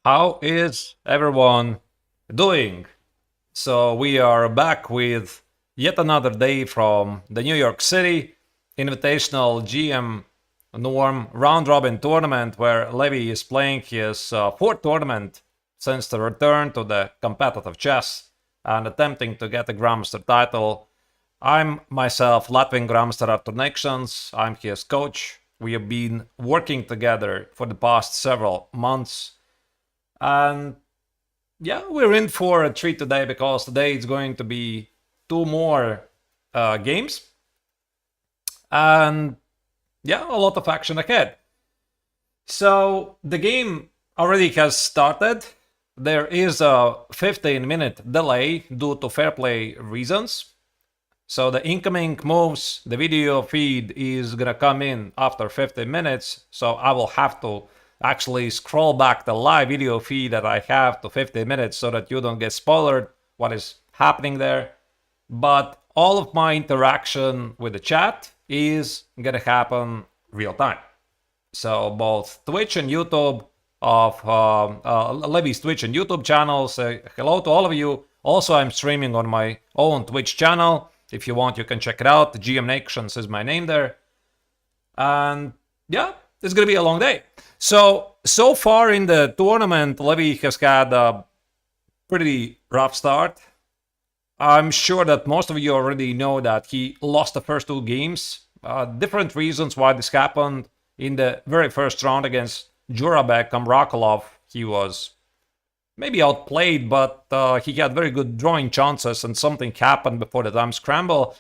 How is everyone doing? So, we are back with yet another day from the New York City Invitational GM Norm round robin tournament where Levy is playing his fourth tournament since the return to the competitive chess and attempting to get the Grandmaster title. I'm myself Latvian Grandmaster Artur Nations. I'm his coach. We have been working together for the past several months. And yeah, we're in for a treat today because today it's going to be two more games. And yeah, a lot of action ahead. So the game already has started. There is a 15-minute delay due to fair play reasons. So the incoming moves, the video feed is gonna come in after 15 minutes. So I will have to actually scroll back the live video feed that I have to 15 minutes so that you don't get spoiled what is happening there. But all of my interaction with the chat is gonna happen real time. So both Twitch and YouTube of Levy's Twitch and YouTube channels. Hello to all of you. Also, I'm streaming on my own Twitch channel. If you want, you can check it out. GM Nations is my name there. And yeah, it's gonna be a long day. So far in the tournament, Levy has had a pretty rough start. I'm sure that most of you already know that he lost the first two games. Different reasons why this happened. In the very first round against Jurabek Kamrakolov, he was maybe outplayed, but he had very good drawing chances and something happened before the time scramble.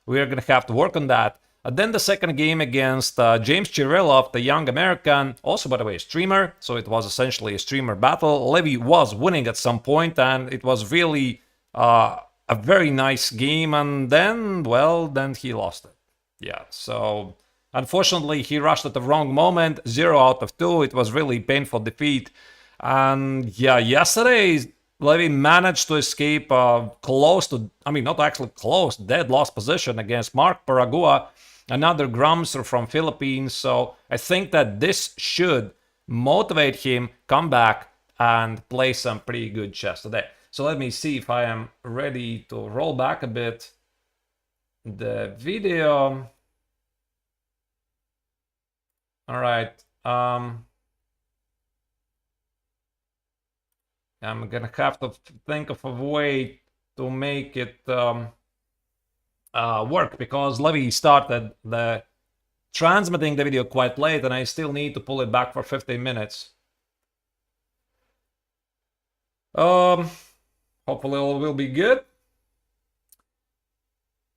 We're going to have to work on that. And then the second game against James Chirilov, the young American, also by the way a streamer, so it was essentially a streamer battle. Levy was winning at some point and it was really a very nice game, and then, well, then he lost it. Yeah, so unfortunately he rushed at the wrong moment, 0 out of 2. It was really painful defeat. And yeah, yesterday Levy managed to escape close to, I mean, not actually close, dead lost position against Mark Paragua, another Grumster from Philippines. So I think that this should motivate him, come back and play some pretty good chess today. So let me see if I am ready to roll back a bit the video. All right. I'm gonna have to think of a way to make it work because Levy started the transmitting the video quite late and I still need to pull it back for 15 minutes. Hopefully all will be good.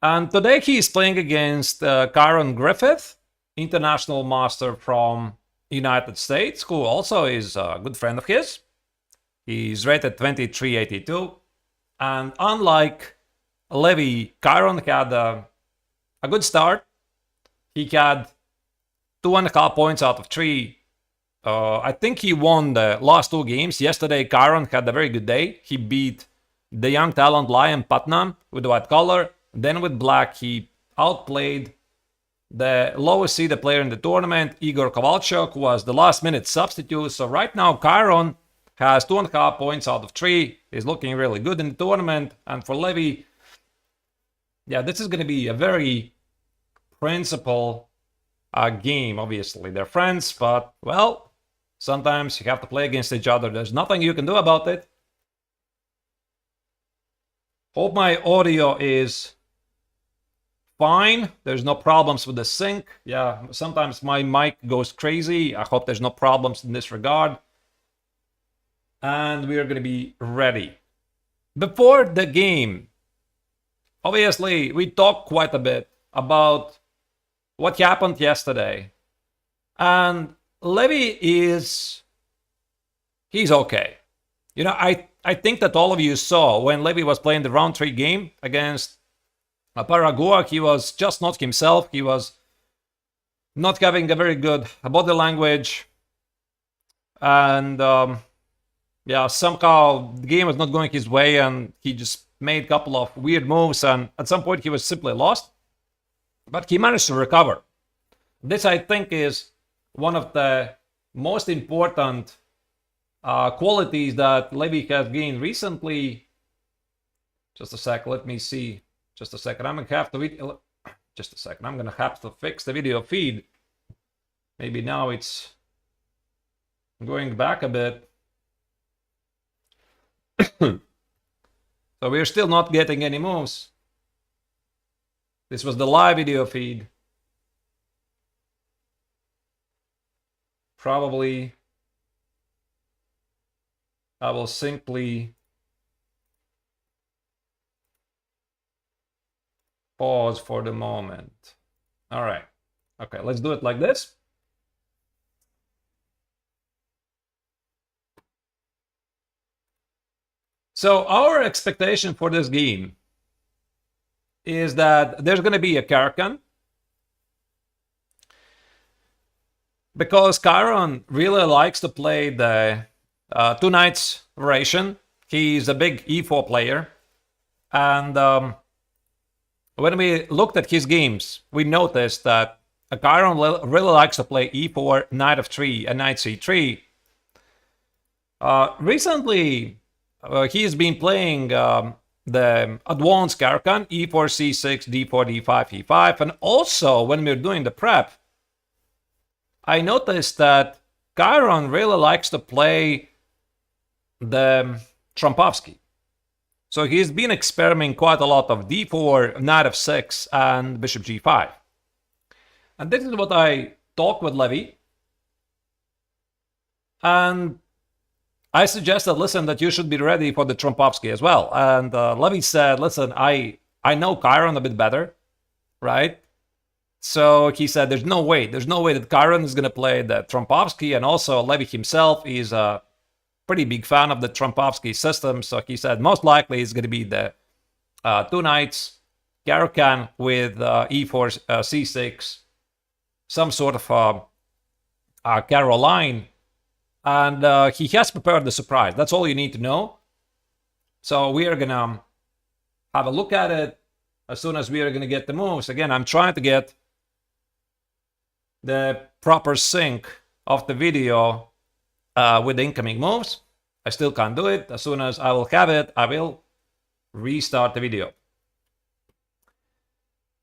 And today he is playing against Kyron Griffith, international master from United States, who also is a good friend of his. He's rated 2382. And unlike Levy, Kyron had a good start. He had 2.5 points out of 3. I think he won the last two games. Yesterday, Kyron had a very good day. He beat the young talent Lion Putnam with the white collar. Then with black, he outplayed the lowest seeded player in the tournament, Igor Kovalchuk, who was the last minute substitute. So right now, Kyron has 2.5 points out of 3. He's looking really good in the tournament. And for Levy, yeah, this is going to be a very principled game. Obviously, they're friends, but, well, sometimes you have to play against each other. There's nothing you can do about it. Hope my audio is fine. There's no problems with the sync. Yeah, sometimes my mic goes crazy. I hope there's no problems in this regard. And we are going to be ready. Before the game, obviously, we talked quite a bit about what happened yesterday. And Levy he's okay. You know, I think that all of you saw when Levy was playing the round 3 game against Paragua, he was just not himself. He was not having a very good body language. And yeah, somehow the game was not going his way and he just made a couple of weird moves. And at some point he was simply lost. But he managed to recover. This, I think, is one of the most important qualities that Levy has gained recently. Just a sec, let me see. Just a second, I'm gonna have to just a second, I'm gonna have to fix the video feed. Maybe now it's going back a bit. So we're still not getting any moves. This was the live video feed. Probably I will simply pause for the moment. All right. Okay, let's do it like this. So our expectation for this game is that there's going to be a Karakan, because Chiron really likes to play the 2 knights variation. He's a big e4 player, and when we looked at his games, we noticed that Chiron really likes to play e4, knight f3, and knight c3. Recently, he's been playing the advanced Karakan, e4, c6, d4, d5, e5, and also when we're doing the prep, I noticed that Chiron really likes to play the Trompovsky. So he's been experimenting quite a lot of d4, knight f6, and bishop g5. And this is what I talked with Levy. And I suggested, listen, that you should be ready for the Trompovsky as well. And Levy said, listen, I know Chiron a bit better, right? So he said, there's no way that Chiron is going to play the Trompovsky. And also Levy himself is a pretty big fan of the Trompovsky system. So he said, most likely it's going to be the 2 knights, Karakan with e4, c6, some sort of Caroline. And he has prepared the surprise. That's all you need to know. So we are going to have a look at it as soon as we are going to get the moves. Again, I'm trying to get the proper sync of the video with the incoming moves. I still can't do it. As soon as I will have it, I will restart the video.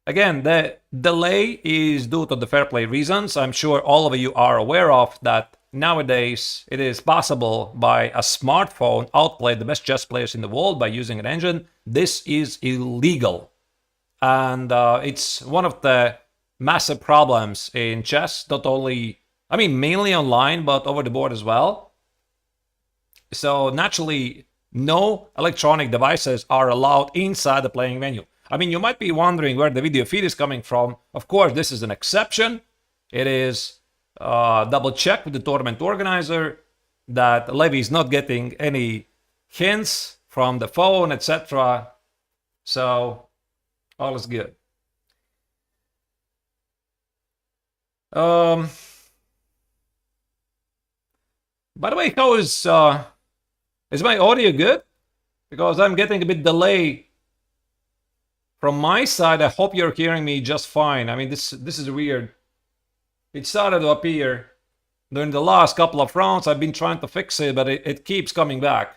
Again, the delay is due to the fair play reasons. I'm sure all of you are aware of that nowadays it is possible by a smartphone outplay the best chess players in the world by using an engine. This is illegal. And it's one of the massive problems in chess, not only, I mean, mainly online, but over the board as well. So naturally, no electronic devices are allowed inside the playing venue. I mean, you might be wondering where the video feed is coming from. Of course, this is an exception. It is double check with the tournament organizer that Levy is not getting any hints from the phone, etc. So all is good. By the way, how is my audio good? Because I'm getting a bit delay from my side. I hope you're hearing me just fine. I mean, this is weird. It started to appear during the last couple of rounds. I've been trying to fix it, but it keeps coming back.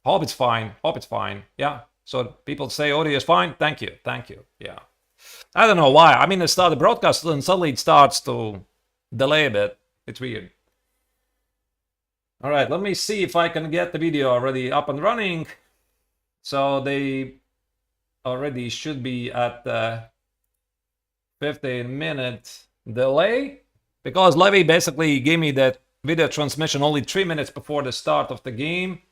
Hope it's fine. Hope it's fine. Yeah. So people say audio is fine. Thank you. Thank you. Yeah. I don't know why. I mean, I start the broadcast and suddenly it starts to delay a bit. It's weird. All right, let me see if I can get the video already up and running. So they already should be at the 15-minute delay, because Levy basically gave me that video transmission only 3 minutes before the start of the game.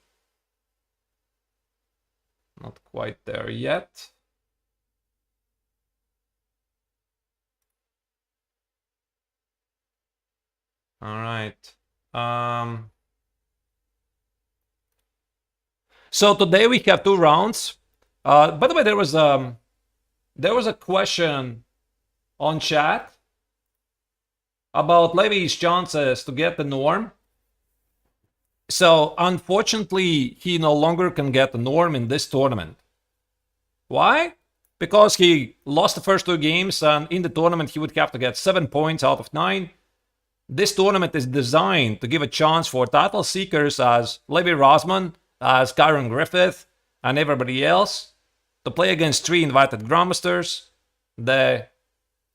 Not quite there yet. All right. So today we have 2 rounds. By the way, there was a question on chat about Levy's chances to get the norm. So unfortunately, he no longer can get the norm in this tournament. Why? Because he lost the first 2 games, and in the tournament he would have to get 7 points out of 9. This tournament is designed to give a chance for title seekers as Levy Rosman, as Kyron Griffith, and everybody else to play against 3 invited Grandmasters. The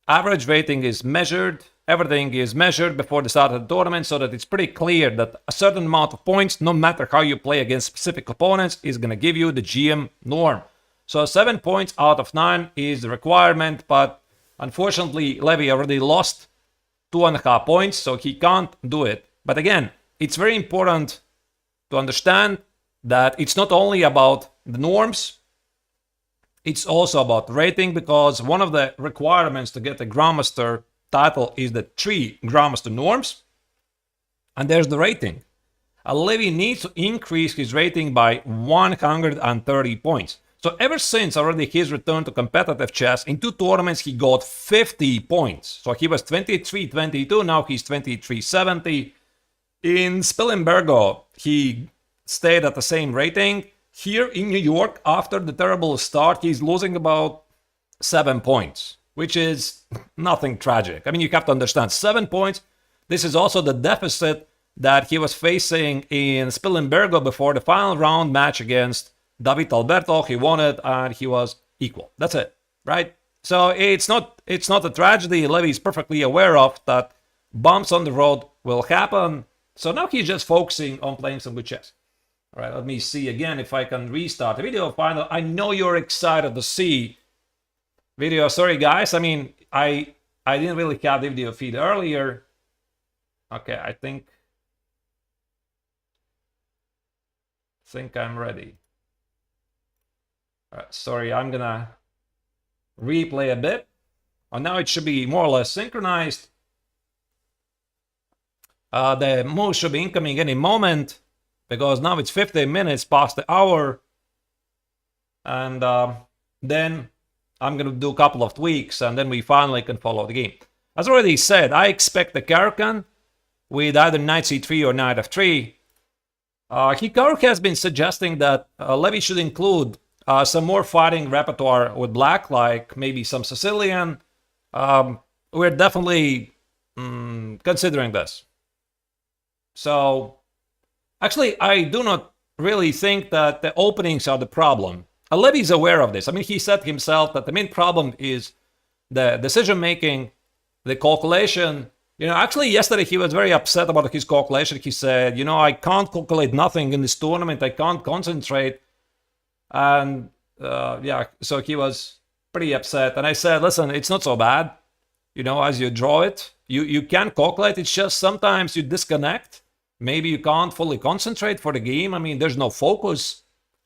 average rating is measured, everything is measured before the start of the tournament, so that it's pretty clear that a certain amount of points, no matter how you play against specific opponents, is going to give you the GM norm. So 7 points out of 9 is the requirement, but unfortunately Levy already lost 2.5 points, so he can't do it. But again, it's very important to understand that it's not only about the norms, it's also about rating, because one of the requirements to get a Grandmaster title is the 3 Grandmaster norms, and there's the rating. Levy needs to increase his rating by 130 points. So ever since already his return to competitive chess, in 2 tournaments he got 50 points. So he was 23-22, now he's 23-70. In Spilimbergo, he stayed at the same rating. Here in New York, after the terrible start, he's losing about 7 points, which is nothing tragic. I mean, you have to understand, 7 points. This is also the deficit that he was facing in Spilimbergo before the final round match against David Alberto. He won it and he was equal. That's it, right? So it's not a tragedy. Levy is perfectly aware of that. Bumps on the road will happen. So now he's just focusing on playing some good chess. All right, let me see again if I can restart the video. Final. I know you're excited to see video. Sorry, guys. I mean, I didn't really have the video feed earlier. Okay, I think I'm ready. All right, sorry, I'm gonna replay a bit. Oh, now it should be more or less synchronized. The move should be incoming any moment, because now it's 15 minutes past the hour. And then I'm going to do a couple of tweaks, and then we finally can follow the game. As already said, I expect the Caro-Kann with either knight c3 or knight f3. Hikaru has been suggesting that Levy should include some more fighting repertoire with black, like maybe some Sicilian. We're definitely considering this. So, actually, I do not really think that the openings are the problem. Levy's aware of this. I mean, he said himself that the main problem is the decision-making, the calculation. You know, actually, yesterday he was very upset about his calculation. He said, you know, I can't calculate nothing in this tournament. I can't concentrate. And, yeah, so he was pretty upset. And I said, listen, it's not so bad. You know, as you draw it, you can calculate. It's just sometimes you disconnect. Maybe you can't fully concentrate for the game. I mean, there's no focus.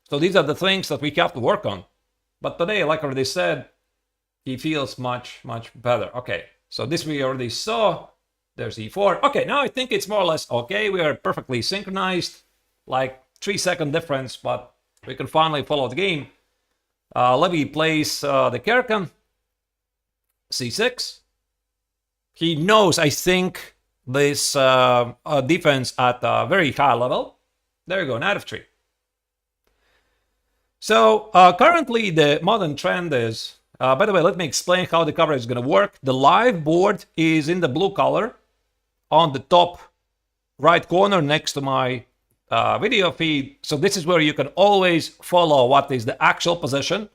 So these are the things that we have to work on. But today, like I already said, he feels much, much better. Okay, so this we already saw. There's e4. Okay, now I think it's more or less okay. We are perfectly synchronized. Like 3-second difference, but we can finally follow the game. Levy plays the Caro-Kann. c6. He knows, I think, this defense at a very high level. There you go, knight f3. So currently the modern trend is, by the way, let me explain how the coverage is going to work. The live board is in the blue color on the top right corner next to my video feed. So this is where you can always follow what is the actual position.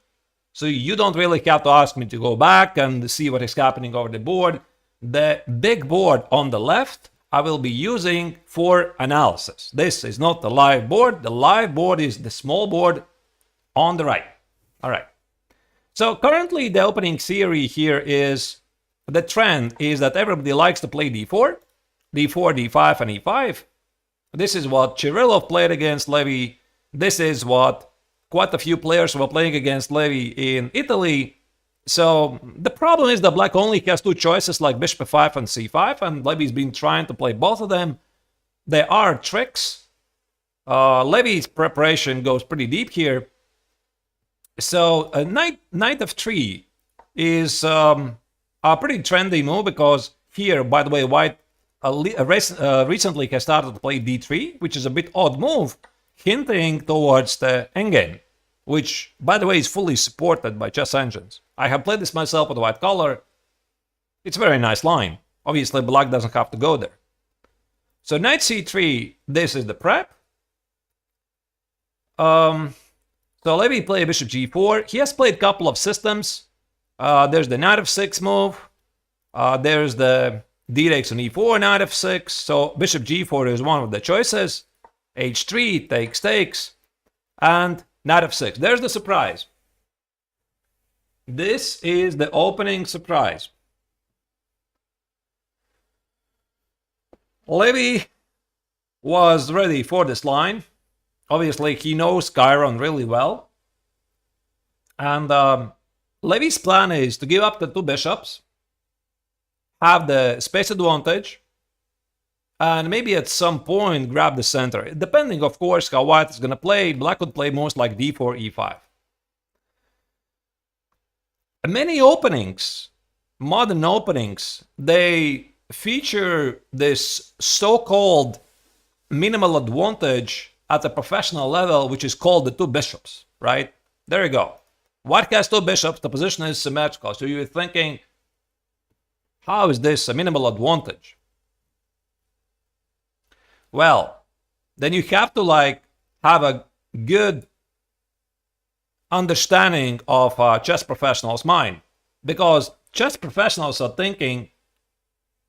So you don't really have to ask me to go back and see what is happening over the board. The big board on the left, I will be using for analysis. This is not the live board. The live board is the small board on the right. All right. So currently the opening theory here is, the trend is that everybody likes to play d4, d4, d5, and e5. This is what Chirillov played against Levy. This is what quite a few players were playing against Levy in Italy. So the problem is that black only has 2 choices like bishop f5 and c5, and Levy's been trying to play both of them. There are tricks. Levy's preparation goes pretty deep here. So knight f3 is a pretty trendy move, because here, by the way, white recently has started to play d3, which is a bit odd move, hinting towards the endgame, which, by the way, is fully supported by chess engines. I have played this myself with white color. It's a very nice line. Obviously, black doesn't have to go there. So knight c3, this is the prep. So Levy played bishop g4. He has played a couple of systems. There's the knight f6 move. There's the d takes on e4, knight f6. So bishop g4 is one of the choices. h3, takes, and knight f6. There's the surprise. This is the opening surprise. Levy was ready for this line. Obviously, he knows Chiron really well. And Levy's plan is to give up the two bishops, have the space advantage, and maybe at some point grab the center. Depending, of course, how white is going to play. Black would play most like d4, e5. Many openings, modern openings, they feature this so-called minimal advantage at the professional level, which is called the two bishops, right? There you go. White has two bishops, the position is symmetrical. So you're thinking, how is this a minimal advantage? Well, then you have to have a good understanding of chess professionals' mind, because chess professionals are thinking,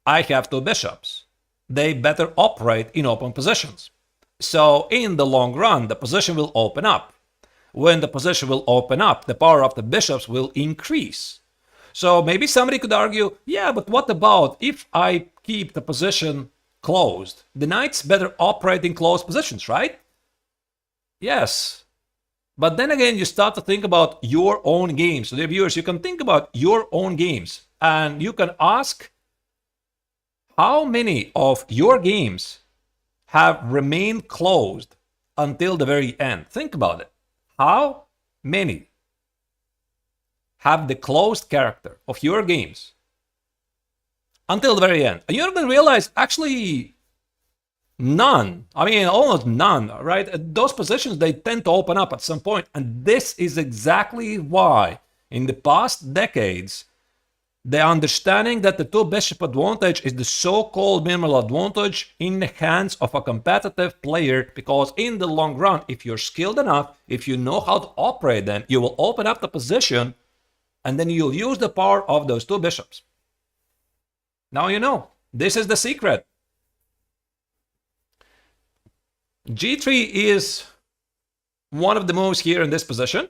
I have two bishops. They better operate in open positions. So in the long run, the position will open up. When the position will open up, the power of the bishops will increase. So maybe somebody could argue, yeah, but what about if I keep the position closed? The knights better operate in closed positions, right? Yes. But then again, you start to think about your own games. So dear viewers, you can think about your own games and you can ask, how many of your games have remained closed until the very end? Think about it. How many have the closed character of your games until the very end? And you're going to realize, actually, none. I mean, almost none, right? Those positions, they tend to open up at some point. And this is exactly why, in the past decades, the understanding that the two bishop advantage is the so-called minimal advantage in the hands of a competitive player, because in the long run, if you're skilled enough, if you know how to operate them, you will open up the position and then you'll use the power of those two bishops. Now you know. This is the secret. G3 is one of the moves here in this position.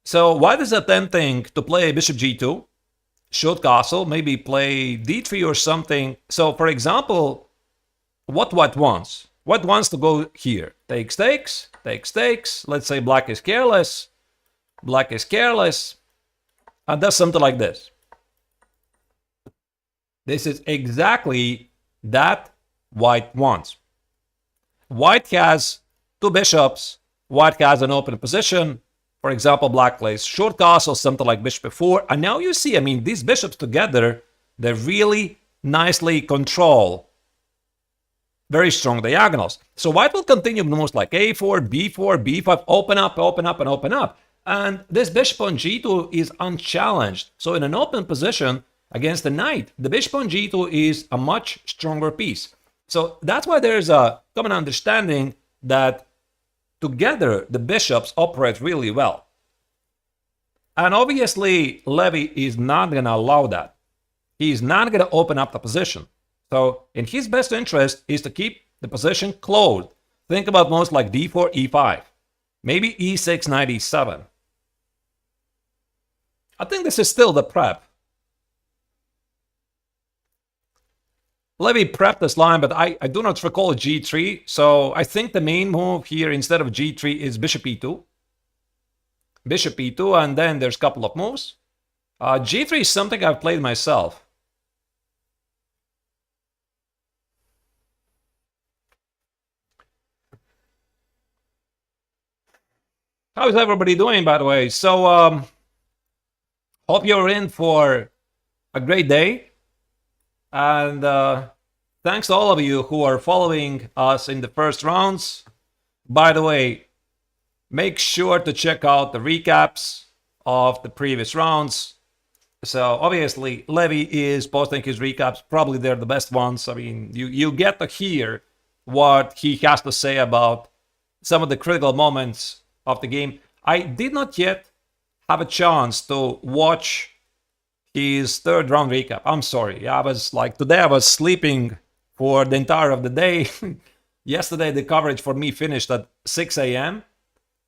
So white is attempting to play bishop g2, shoot castle, maybe play d3 or something. So for example, what white wants? White wants to go here. Takes. Let's say black is careless. Black is careless. And does something like this. This is exactly that white wants. White has two bishops. White has an open position. For example, black plays short castle, something like bishop f4. And now you see, I mean, these bishops together, they really nicely control very strong diagonals. So white will continue moves like a4, b4, b5, open up, and open up. And this bishop on g2 is unchallenged. So in an open position against the knight, the bishop on g2 is a much stronger piece. So that's why there's a common understanding that together the bishops operate really well. And obviously, Levy is not going to allow that. He's not going to open up the position. So in his best interest is to keep the position closed. Think about moves like d4, e5, maybe e6, knight e7. I think this is still the prep. Levy prepped this line, but I do not recall g3. So I think the main move here instead of g3 is bishop e2. Bishop e2, and then there's a couple of moves. G3 is something I've played myself. How is everybody doing, by the way? So, hope you're in for a great day. And thanks to all of you who are following us in the first rounds. By the way, make sure to check out the recaps of the previous rounds. So obviously, Levy is posting his recaps. Probably they're the best ones. I mean, you get to hear what he has to say about some of the critical moments of the game. I did not yet have a chance to watch his third round recap. I'm sorry. I was like, today I was sleeping for the entire of the day. Yesterday, the coverage for me finished at 6 a.m.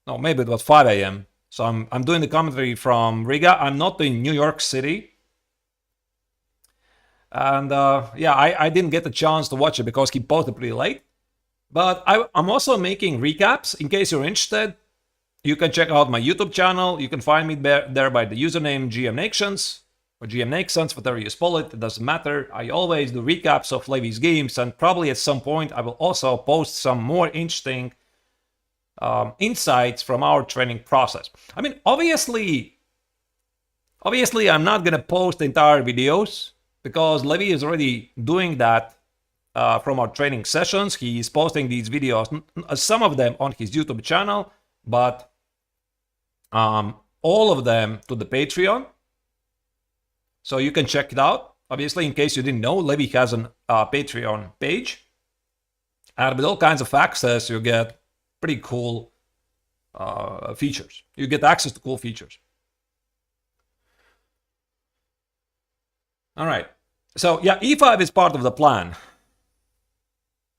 No, maybe it was 5 a.m. So I'm doing the commentary from Riga. I'm not in New York City. And yeah, I didn't get the chance to watch it because he posted pretty late. But I'm also making recaps. In case you're interested, you can check out my YouTube channel. You can find me there by the username GMNations or GMNations, whatever you spell it. It doesn't matter. I always do recaps of Levy's games, and probably at some point I will also post some more interesting insights from our training process. I mean, obviously, I'm not gonna post the entire videos because Levy is already doing that from our training sessions. He's posting these videos, some of them on his YouTube channel, but all of them to the Patreon. So you can check it out. Obviously, in case you didn't know, Levy has a Patreon page. And with all kinds of access, you get pretty cool features. You get access to cool features. All right. So yeah, e5 is part of the plan.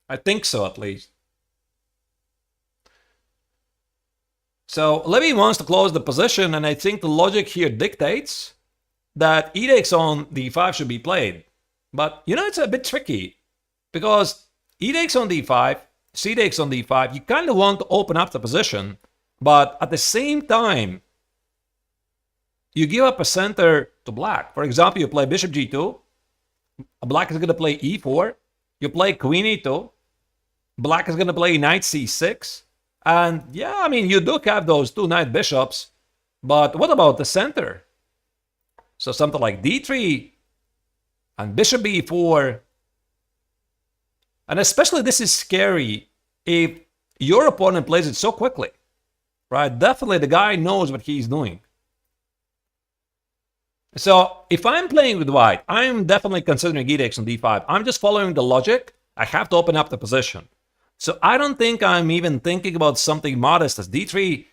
I think so, at least. So Levy wants to close the position, and I think the logic here dictates that e takes on d5 should be played. But you know, it's a bit tricky because e takes on d5, c takes on d5. You kind of want to open up the position, but at the same time, you give up a center to black. For example, you play bishop g2, black is going to play e4, you play queen e2, black is going to play knight c6, and yeah, I mean, you do have those two knight bishops, but what about the center? So something like d3 and bishop e4, and especially this is scary if your opponent plays it so quickly, right? Definitely the guy knows what he's doing. So if I'm playing with white, I'm definitely considering e takes on d5. I'm just following the logic. I have to open up the position. So I don't think I'm even thinking about something modest as d3.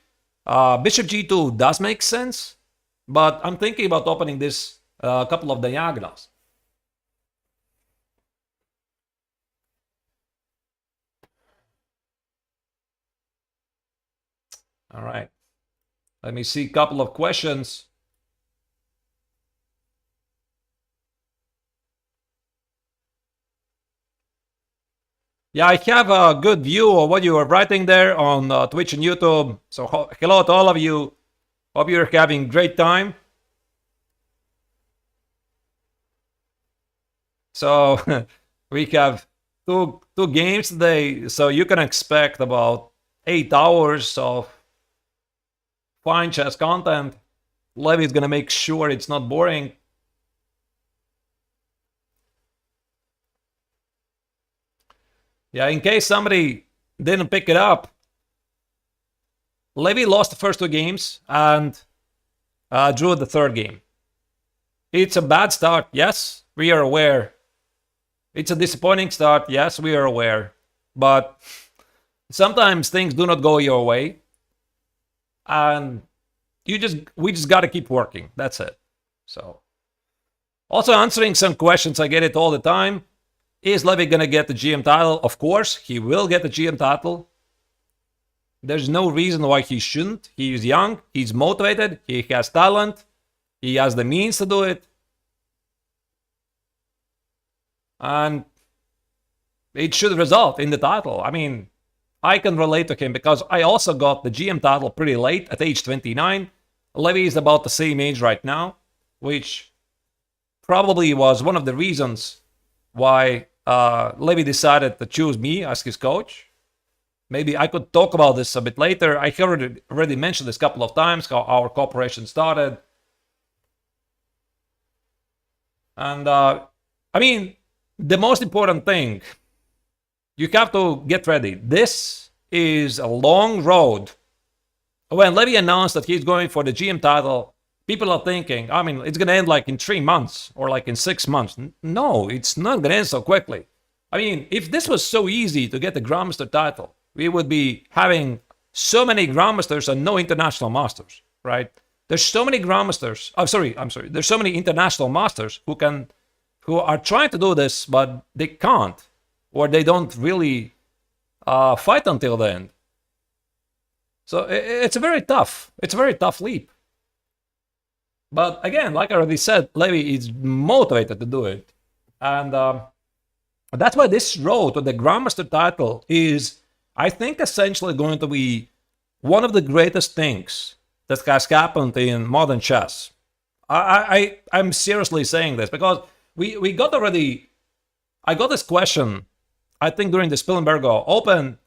Bishop g2 does make sense, but I'm thinking about opening this couple of diagonals. All right. Let me see a couple of questions. Yeah, I have a good view of what you are writing there on Twitch and YouTube. So hello to all of you. Hope you're having a great time. So we have two games today. So you can expect about 8 hours of fine chess content. Levy's gonna make sure it's not boring. Yeah, in case somebody didn't pick it up, Levy lost the first two games and drew the third game. It's a bad start, yes, we are aware. It's a disappointing start, yes, we are aware. But sometimes things do not go your way. And we just gotta keep working. That's it. So also answering some questions, I get it all the time. Is Levy gonna get the GM title? Of course, he will get the GM title. There's no reason why he shouldn't. He's young, he's motivated, he has talent, he has the means to do it. And it should result in the title. I mean, I can relate to him because I also got the GM title pretty late at age 29. Levy is about the same age right now, which probably was one of the reasons why Levy decided to choose me as his coach. Maybe I could talk about this a bit later. I already mentioned this a couple of times, how our cooperation started. And I mean, the most important thing, you have to get ready. This is a long road. When Levy announced that he's going for the GM title, People are thinking, I mean, it's going to end like in 3 months or like in 6 months. No, it's not going to end so quickly. I mean, if this was so easy to get the Grandmaster title, we would be having so many Grandmasters and no international masters, right? There's so many Grandmasters. I'm sorry. There's so many international masters who are trying to do this, but they can't, or they don't really fight until the end. So it's a very tough. It's a very tough leap. But again, like I already said, Levy is motivated to do it, and that's why this road to the Grandmaster title is, I think, essentially going to be one of the greatest things that has happened in modern chess. I'm seriously saying this because we got already. I got this question, I think, during the Spielbergo Open.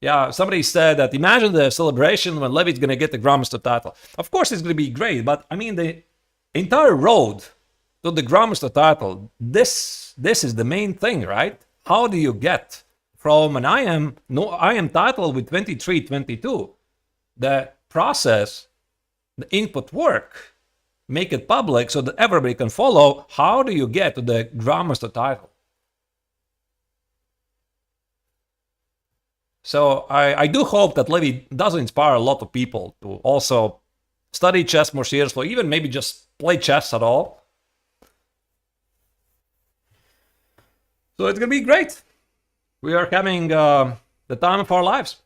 Yeah, somebody said that imagine the celebration when Levy's going to get the Grandmaster title. Of course, it's going to be great, but I mean, the entire road to the Grandmaster title, this is the main thing, right? How do you get from an IM title with 23-22, the process, the input work, make it public so that everybody can follow? How do you get to the Grandmaster title? So I do hope that Levy does inspire a lot of people to also study chess more seriously, even maybe just play chess at all. So it's going to be great. We are having the time of our lives.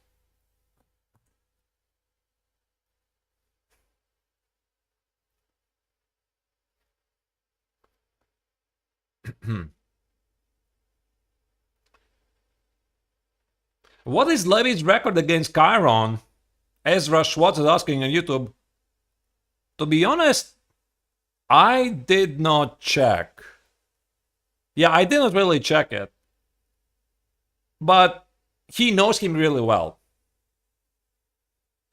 What is Levy's record against Chiron? Ezra Schwartz is asking on YouTube. To be honest, I did not check. Yeah, I didn't really check it. But he knows him really well.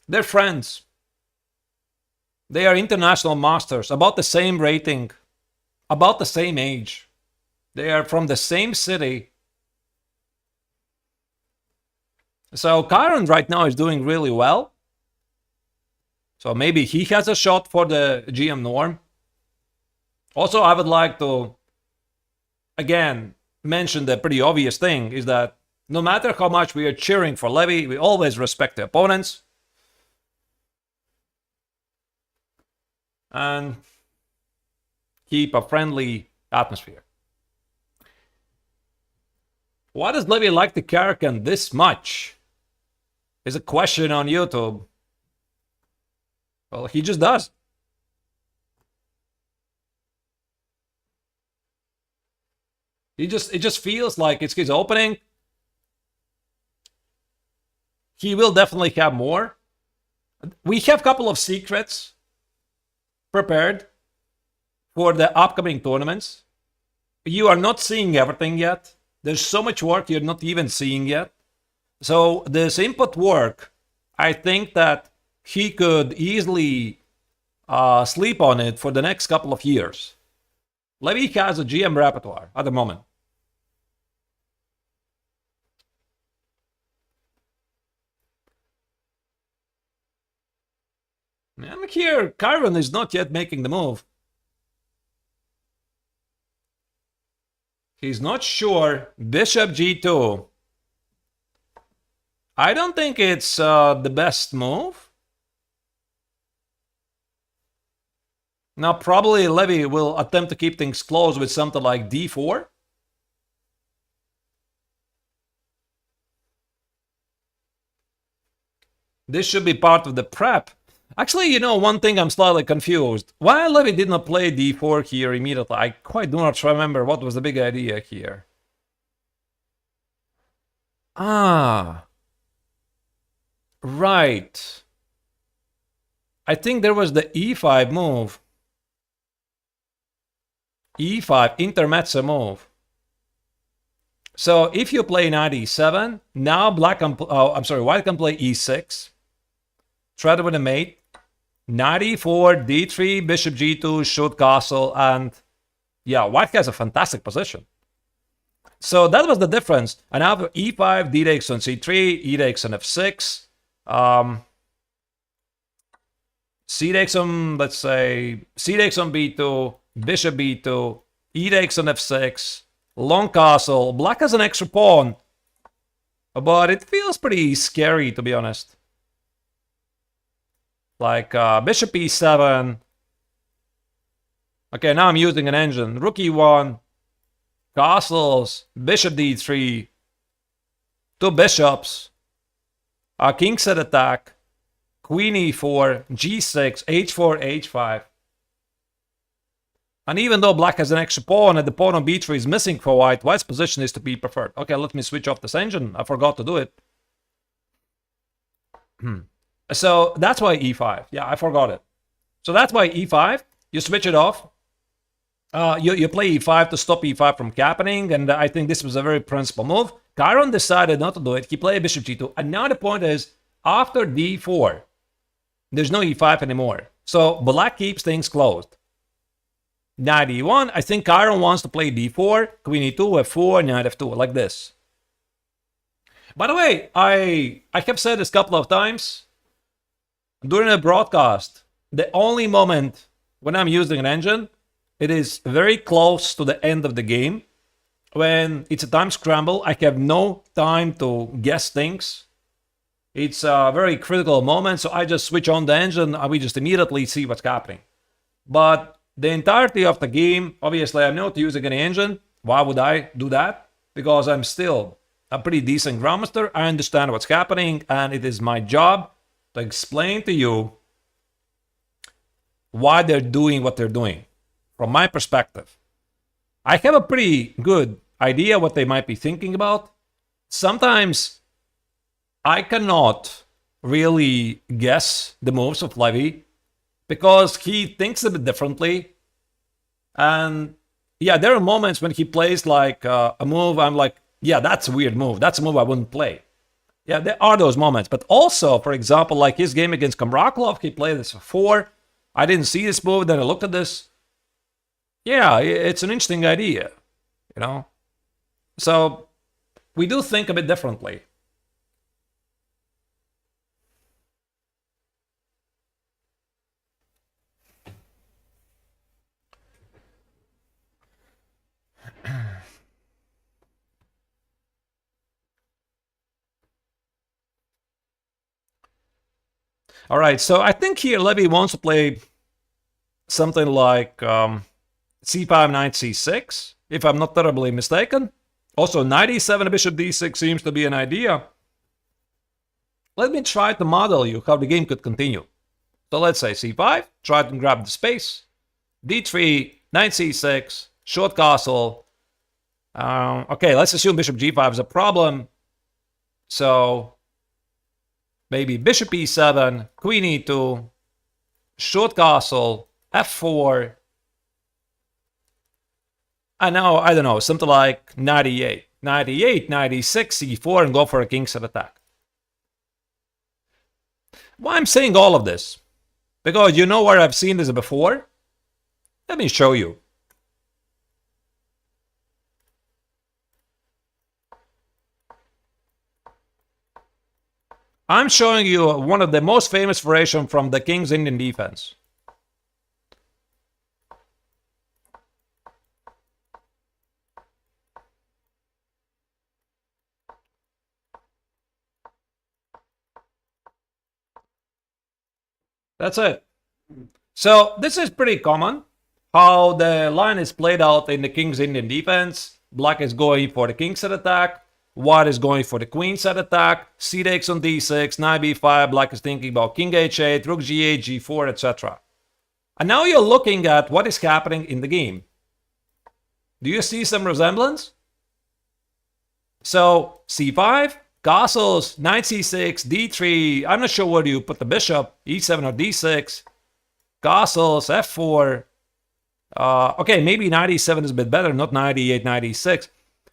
They're friends. They are international masters, about the same rating, about the same age. They are from the same city. So Chiron right now is doing really well. So maybe he has a shot for the GM norm. Also, I would like to, again, mention the pretty obvious thing is that no matter how much we are cheering for Levy, we always respect the opponents. And keep a friendly atmosphere. Why does Levy like the Karakan this much? Is a question on YouTube. Well, he just does. It just feels like it's his opening. He will definitely have more. We have a couple of secrets prepared for the upcoming tournaments. You are not seeing everything yet. There's so much work you're not even seeing yet. So this input work, I think that he could easily sleep on it for the next couple of years. Levy has a GM repertoire at the moment. And here, Chiron is not yet making the move. He's not sure. Bishop g2. I don't think it's the best move. Now, probably Levy will attempt to keep things close with something like d4. This should be part of the prep. Actually, you know, one thing I'm slightly confused. Why Levy did not play d4 here immediately? I quite do not remember what was the big idea here. Ah. Right. I think there was the e5 move. e5, intermezzo move. So if you play knight e7, now white can play e6. Thread with a mate. Knight e4, d3, bishop g2, shoot castle, and yeah, white has a fantastic position. So that was the difference. And now e5, d takes on c3, e takes on f6. C takes on, let's say, C takes on b2, bishop b2, e takes on f6, long castle. Black has an extra pawn, but it feels pretty scary, to be honest. Like bishop e7. Okay, now I'm using an engine. Rook e1, castles, bishop d3, two bishops, a king set attack, queen e4, g6, h4, h5. And even though black has an extra pawn and the pawn on b3 is missing for white, white's position is to be preferred. Okay, let me switch off this engine. I forgot to do it. So that's why e5. Yeah, I forgot it. So that's why e5. You switch it off. You play e5 to stop e5 from happening, and I think this was a very principal move. Chiron decided not to do it. He played bishop g2, and now the point is, after d4, there's no e5 anymore. So black keeps things closed. Knight e1, I think Chiron wants to play d4, queen e2, f4, knight f2, like this. By the way, I have said this a couple of times during the broadcast. The only moment when I'm using an engine, it is very close to the end of the game. When it's a time scramble, I have no time to guess things. It's a very critical moment, so I just switch on the engine and we just immediately see what's happening. But the entirety of the game, obviously I'm not using any engine. Why would I do that? Because I'm still a pretty decent grandmaster. I understand what's happening, and it is my job to explain to you why they're doing what they're doing. From my perspective, I have a pretty good idea what they might be thinking about. Sometimes I cannot really guess the moves of Levy because he thinks a bit differently. And yeah, there are moments when he plays like a move, I'm like, yeah, that's a weird move. That's a move I wouldn't play. Yeah, there are those moments. But also, for example, like his game against Kamraklov, he played this for 4. I didn't see this move, then I looked at this. Yeah, it's an interesting idea, you know? So we do think a bit differently. All right, so I think here Levy wants to play something like c5, knight c6, if I'm not terribly mistaken. Also, knight e7, bishop d6 seems to be an idea. Let me try to model you how the game could continue. So let's say c5, try to grab the space. d3, knight c6, short castle. Okay, let's assume bishop g5 is a problem. So maybe bishop e7, queen e2, short castle, f4. And now, I don't know, something like knight e8, knight e8, knight e6, e4, and go for a king set attack. Why I'm saying all of this? Because you know where I've seen this before? Let me show you. I'm showing you one of the most famous variations from the King's Indian defense. That's it. So this is pretty common, how the line is played out in the King's Indian defense. Black is going for the king set attack. White is going for the queen set attack. C takes on d6, knight b5. Black is thinking about king h8, rook g8, g4, etc. And now you're looking at what is happening in the game. Do you see some resemblance? So c5, castles, knight c6, d3. I'm not sure where you put the bishop, e7 or d6. Castles, f4. Okay, maybe knight e7 is a bit better, not knight e8, knight e6.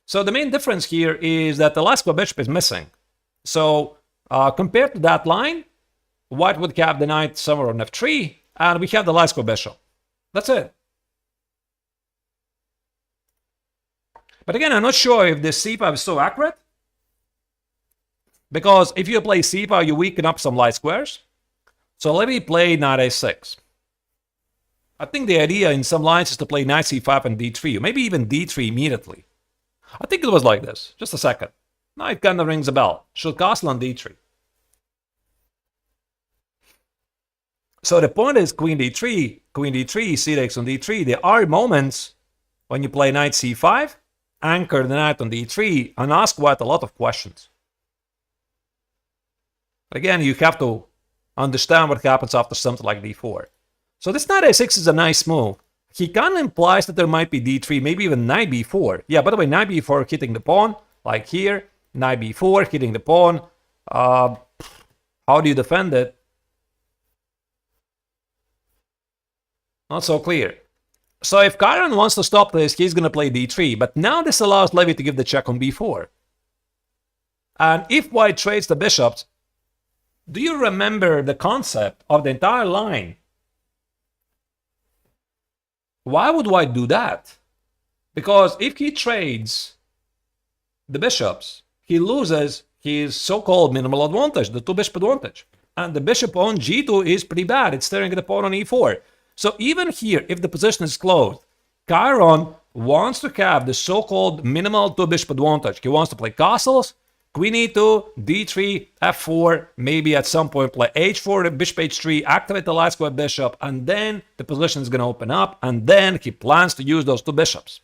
So the main difference here is that the last bishop is missing. So compared to that line, white would have the knight somewhere on f3, and we have the last bishop. That's it. But again, I'm not sure if this c5 is so accurate. Because if you play c5, you weaken up some light squares. So Levy played knight a6. I think the idea in some lines is to play knight c5 and d3, or maybe even d3 immediately. I think it was like this. Just a second. Now it kind of rings a bell. Should castle on d3. So the point is queen d3, c takes on d3. There are moments when you play knight c5, anchor the knight on d3, and ask quite a lot of questions. Again, you have to understand what happens after something like d4. So this knight a6 is a nice move. He kind of implies that there might be d3, maybe even knight b4. Yeah, by the way, knight b4 hitting the pawn, like here. Knight b4 hitting the pawn. How do you defend it? Not so clear. So if Karen wants to stop this, he's going to play d3. But now this allows Levy to give the check on b4. And if white trades the bishops, do you remember the concept of the entire line? Why would white do that? Because if he trades the bishops, he loses his so-called minimal advantage, the two-bishop advantage. And the bishop on g2 is pretty bad. It's staring at the pawn on e4. So even here, if the position is closed, Chiron wants to have the so-called minimal two-bishop advantage. He wants to play castles, queen e2, d3, f4, maybe at some point play h4, bishop h3, activate the light square bishop, and then the position is going to open up, and then he plans to use those two bishops.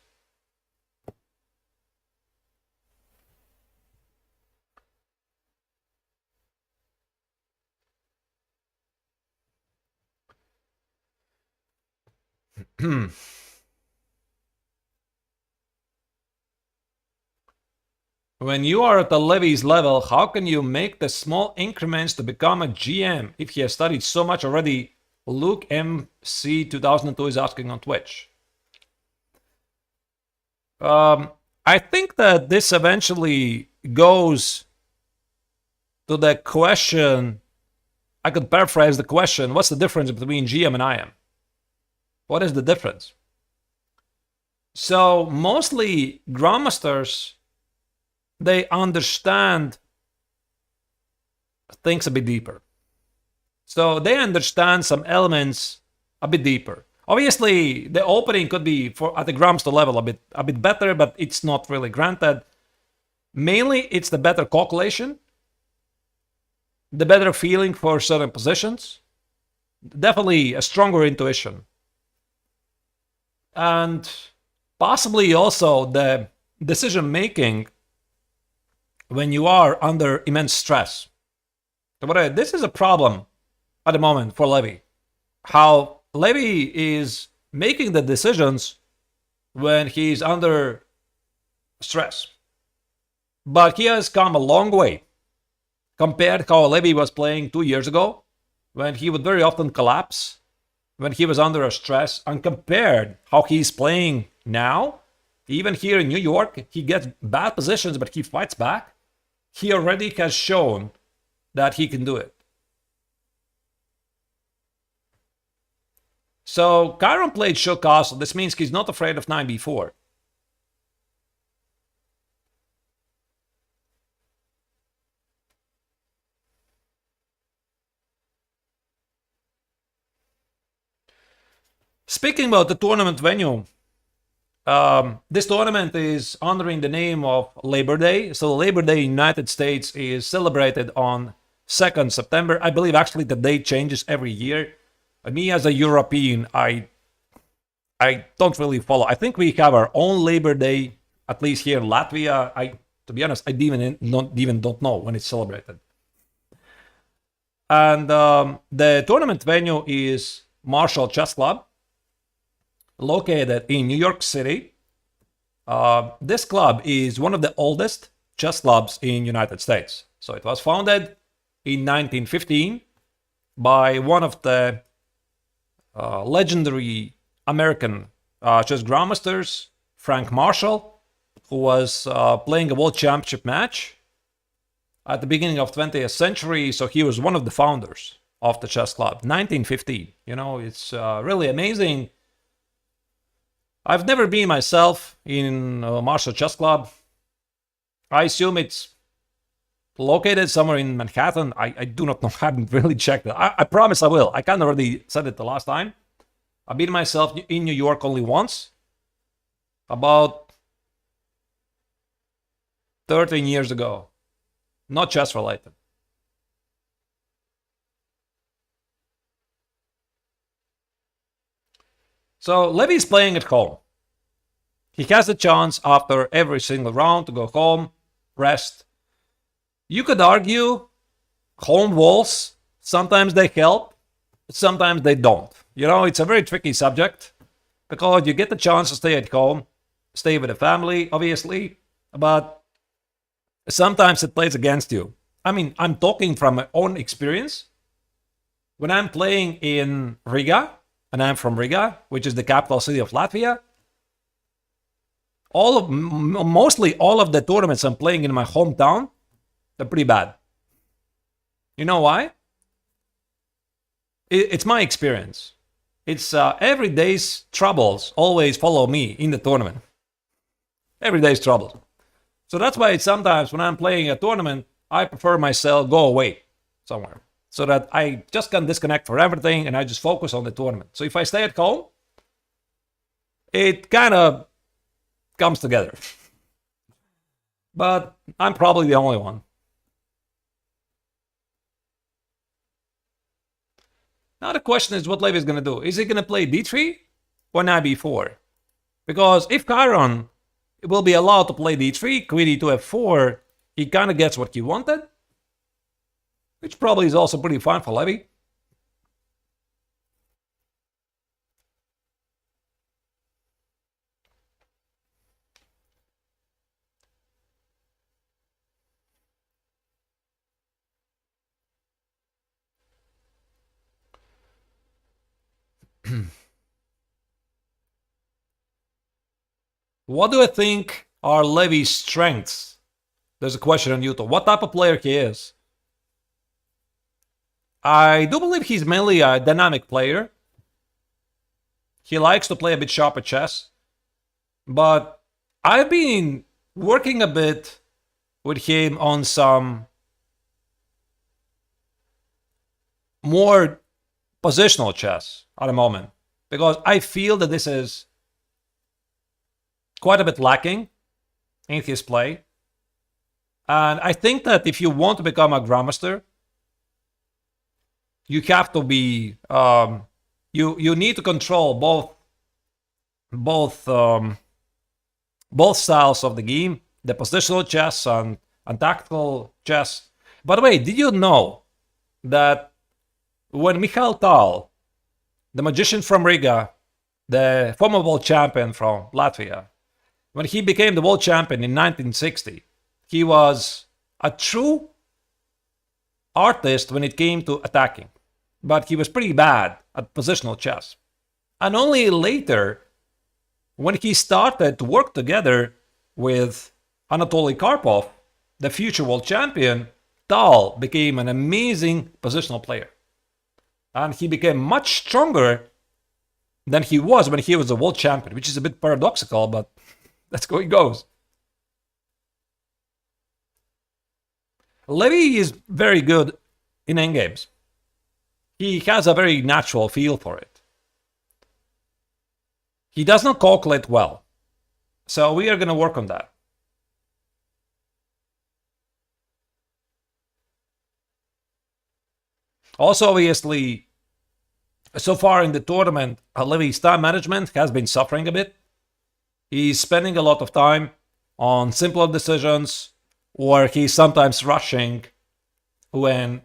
When you are at the Levy's level, how can you make the small increments to become a GM if he has studied so much already? Luke MC 2002 is asking on Twitch. I think that this eventually goes to the question. I could paraphrase the question. What's the difference between GM and IM? What is the difference? So mostly grandmasters, they understand things a bit deeper. So they understand some elements a bit deeper. Obviously, the opening could be at the grandmaster level a bit better, but it's not really granted. Mainly, it's the better calculation, the better feeling for certain positions, definitely a stronger intuition, and possibly also the decision making when you are under immense stress. But this is a problem at the moment for Levy. How Levy is making the decisions when he's under stress. But he has come a long way compared to how Levy was playing 2 years ago, when he would very often collapse, when he was under a stress, and compared how he's playing now. Even here in New York, he gets bad positions, but he fights back. He already has shown that he can do it. So Chiron played Shook Castle. This means he's not afraid of knight b4. Speaking about the tournament venue, this tournament is honoring the name of Labor Day. So Labor Day in the United States is celebrated on 2nd September. I believe actually the date changes every year. Me as a European, I don't really follow. I think we have our own Labor Day, at least here in Latvia. To be honest, I don't know when it's celebrated. And the tournament venue is Marshall Chess Club, located in New York City. This club is one of the oldest chess clubs in United States. So it was founded in 1915 by one of the legendary American chess grandmasters, Frank Marshall, who was playing a world championship match at the beginning of 20th century. So he was one of the founders of the chess club, 1915. You know, it's really amazing. I've never been myself in Marshall Chess Club. I assume it's located somewhere in Manhattan. I do not know. I haven't really checked it. I promise I will. I kind of already said it the last time. I've been myself in New York only once, about 13 years ago. Not chess related. So Levy's playing at home. He has a chance after every single round to go home, rest. You could argue home walls, sometimes they help, sometimes they don't. You know, it's a very tricky subject because you get the chance to stay at home, stay with the family, obviously, but sometimes it plays against you. I mean, I'm talking from my own experience. When I'm playing in Riga, and I'm from Riga, which is the capital city of Latvia, mostly all of the tournaments I'm playing in my hometown, they're pretty bad. You know why? It's my experience. It's every day's troubles always follow me in the tournament. Every day's troubles. So that's why sometimes when I'm playing a tournament, I prefer myself go away somewhere so that I just can disconnect for everything and I just focus on the tournament. So if I stay at home, it kind of comes together. But I'm probably the only one. Now the question is what Levy is going to do. Is he going to play d3 or knight b4? Because if Chiron will be allowed to play d3, queen e2 f4, he kind of gets what he wanted, which probably is also pretty fine for Levy. What do I think are Levy's strengths? There's a question on YouTube. What type of player he is? I do believe he's mainly a dynamic player. He likes to play a bit sharper chess. But I've been working a bit with him on some more positional chess at the moment. Because I feel that this is quite a bit lacking in his play. And I think that if you want to become a grandmaster, you have to be you need to control both styles of the game, the positional chess and tactical chess. By the way, did you know that when Michal Tal, the magician from Riga, the former world champion from Latvia, when he became the world champion in 1960, he was a true artist when it came to attacking, but he was pretty bad at positional chess. And only later, when he started to work together with Anatoly Karpov, the future world champion, Tal became an amazing positional player. And he became much stronger than he was when he was a world champion, which is a bit paradoxical, but that's how it goes. Levy is very good in endgames. He has a very natural feel for it. He does not calculate well. So we are going to work on that. Also, obviously, so far in the tournament, Levy's time management has been suffering a bit. He's spending a lot of time on simpler decisions, or he's sometimes rushing when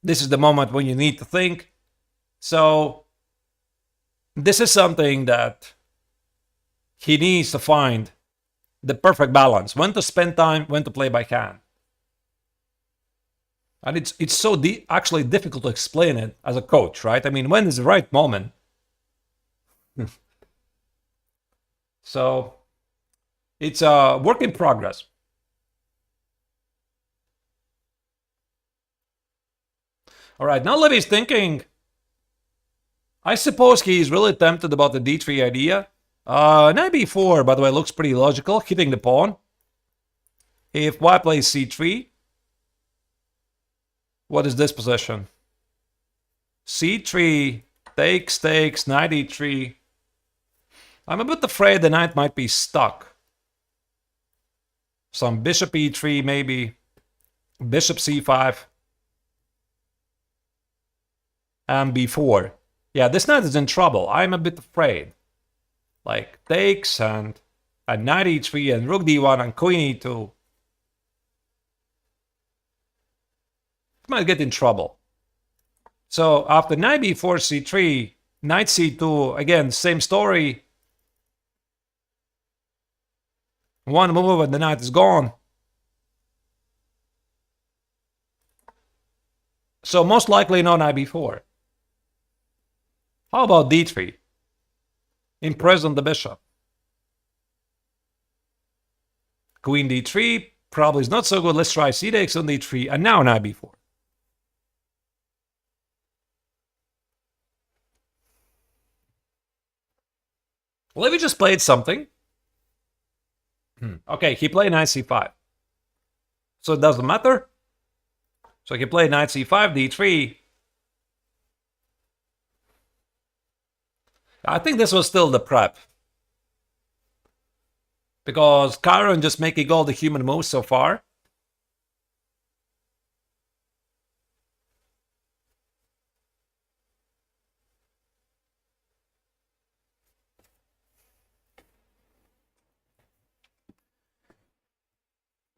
this is the moment when you need to think. So this is something that he needs to find the perfect balance, when to spend time, when to play by hand. And it's so actually difficult to explain it as a coach, right? I mean, when is the right moment? So it's a work in progress. All right, now Levy's thinking. I suppose he's really tempted about the d3 idea. Knight b4, by the way, looks pretty logical, hitting the pawn. If white plays c3, What is this position? c3, takes, knight e3. I'm a bit afraid the knight might be stuck. Some bishop e3 maybe. Bishop c5. And b4. Yeah, this knight is in trouble. I'm a bit afraid. Like takes and knight e3 and rook d1 and queen e2. Might get in trouble. So after knight b4, c3, knight c2, again, same story. One move and the knight is gone. So most likely no knight b4. How about d3? Imprison the bishop. Queen d3 probably is not so good. Let's try c takes on d3 and now knight b4. Levy just played something. Okay, he played knight c5. So it doesn't matter. So he played knight c5, d3. I think this was still the prep. Because Karen just making all the human moves so far.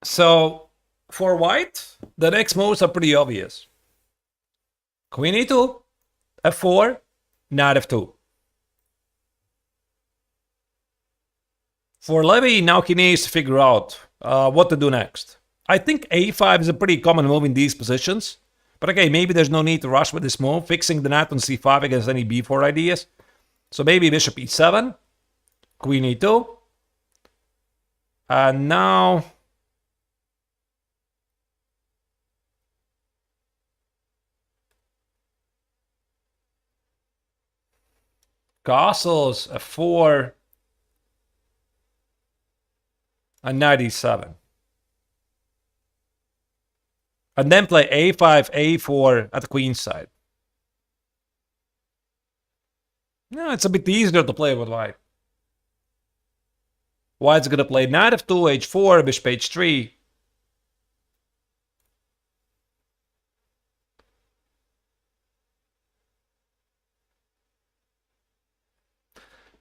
So for white, the next moves are pretty obvious. Queen e2, f4, knight f2. For Levy, now he needs to figure out what to do next. I think a5 is a pretty common move in these positions. But okay, maybe there's no need to rush with this move, fixing the knight on c5 against any b4 ideas. So maybe bishop e7, queen e2. And now castles, f4, and knight e7. And then play a5, a4 at the queen side. Yeah, it's a bit easier to play with white. White's gonna play knight f2, h4, bishop h3.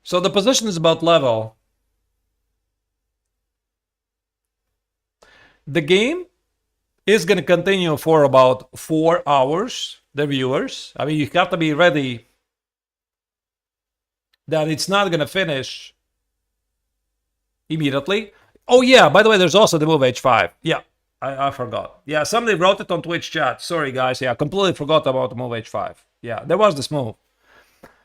So the position is about level. The game is going to continue for about 4 hours, the viewers. I mean, you have to be ready that it's not going to finish immediately. Oh yeah, by the way, there's also the move h5. Yeah, I forgot. Yeah, somebody wrote it on Twitch chat. Sorry guys, yeah, I completely forgot about the move h5. Yeah, there was this move.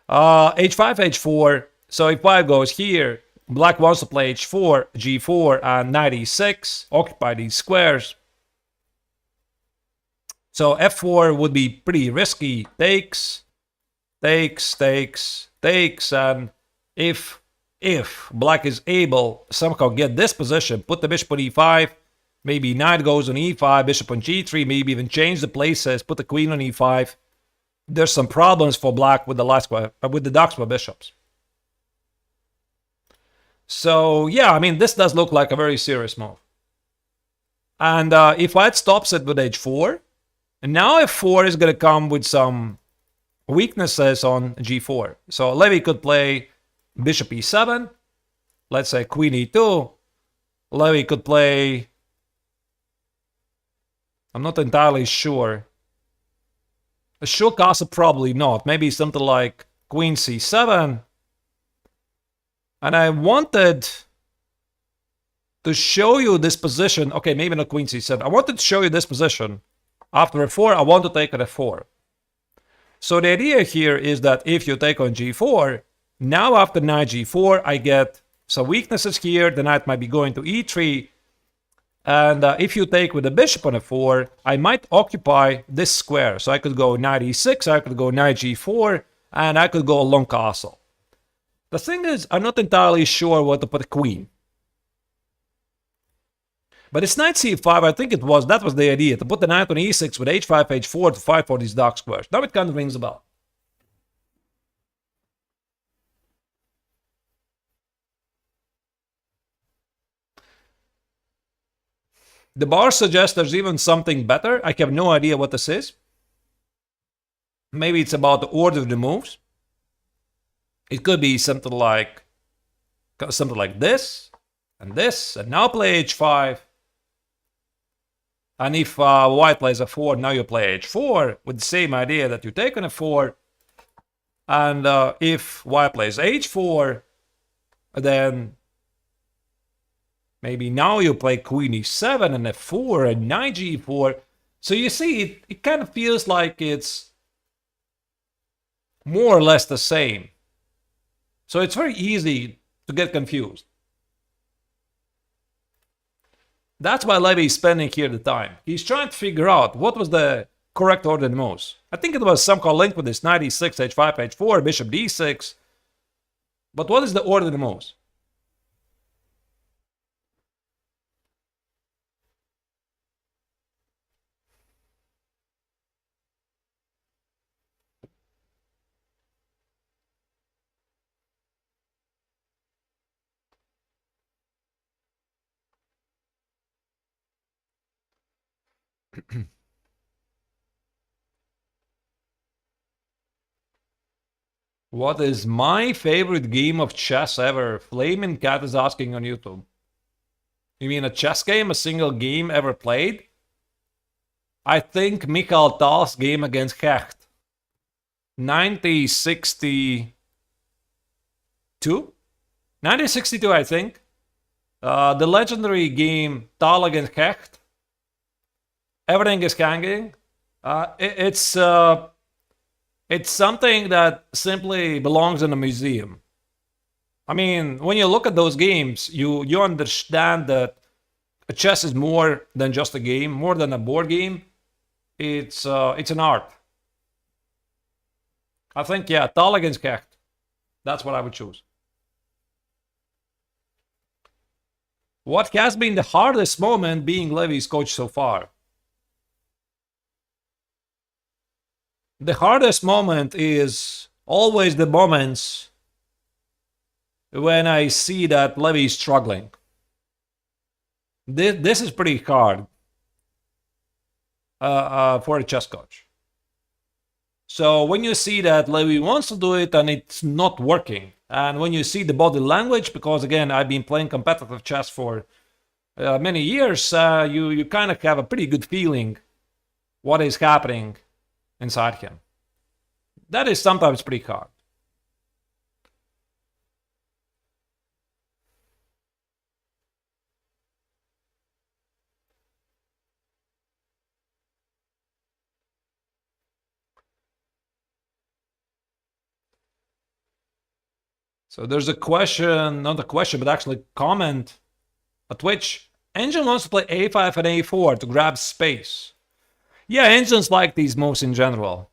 h5, h4. So if white goes here, black wants to play h4, g4, and knight e6, occupy these squares. So f4 would be pretty risky. Takes, and if black is able somehow get this position, put the bishop on e5, maybe knight goes on e5, bishop on g3, maybe even change the places, put the queen on e5. There's some problems for black with the Daxwa bishops. So yeah, I mean, this does look like a very serious move. And if white stops it with h4, and now f4 is going to come with some weaknesses on g4. So Levy could play bishop e7, let's say queen e2. Levy could play, I'm not entirely sure. A short castle, probably not. Maybe something like queen c7. And I wanted to show you this position. Okay, maybe not queen c7. I wanted to show you this position. After f4, I want to take at f4. So the idea here is that if you take on g4, now after knight g4, I get some weaknesses here. The knight might be going to e3. And if you take with the bishop on f4, I might occupy this square. So I could go knight e6, I could go knight g4, and I could go a long castle. The thing is, I'm not entirely sure what to put a queen. But it's knight c5, I think that was the idea, to put the knight on e6 with h5, h4 to fight for these dark squares. Now it kind of rings a bell. The bar suggests there's even something better. I have no idea what this is. Maybe it's about the order of the moves. It could be something like this, and now play h5. And if white plays a4, now you play h4 with the same idea that you take on a4. And if white plays h4, then maybe now you play queen e7 and f4 and knight g4. So you see, it kind of feels like it's more or less the same. So it's very easy to get confused. That's why Levy is spending here the time. He's trying to figure out what was the correct order of the moves. I think it was somehow linked with this knight e6, h5, h4, bishop d6. But what is the order of the moves? What is my favorite game of chess ever? Flaming Cat is asking on YouTube. You mean a chess game, a single game ever played? I think Michael Tal's game against Hecht. 1962? 1962, I think. The legendary game Tal against Hecht. Everything is hanging. It's something that simply belongs in a museum. I mean, when you look at those games, you understand that chess is more than just a game, more than a board game. It's an art. I think, yeah, Tal against Hecht. That's what I would choose. What has been the hardest moment being Levy's coach so far? The hardest moment is always the moments when I see that Levy is struggling. This is pretty hard for a chess coach. So when you see that Levy wants to do it and it's not working, and when you see the body language, because again, I've been playing competitive chess for many years, you kind of have a pretty good feeling what is happening inside him. That is sometimes pretty hard. So there's a question, not a question, but actually comment at Twitch. Engine wants to play a5 and a4 to grab space. Yeah, engines like these moves in general.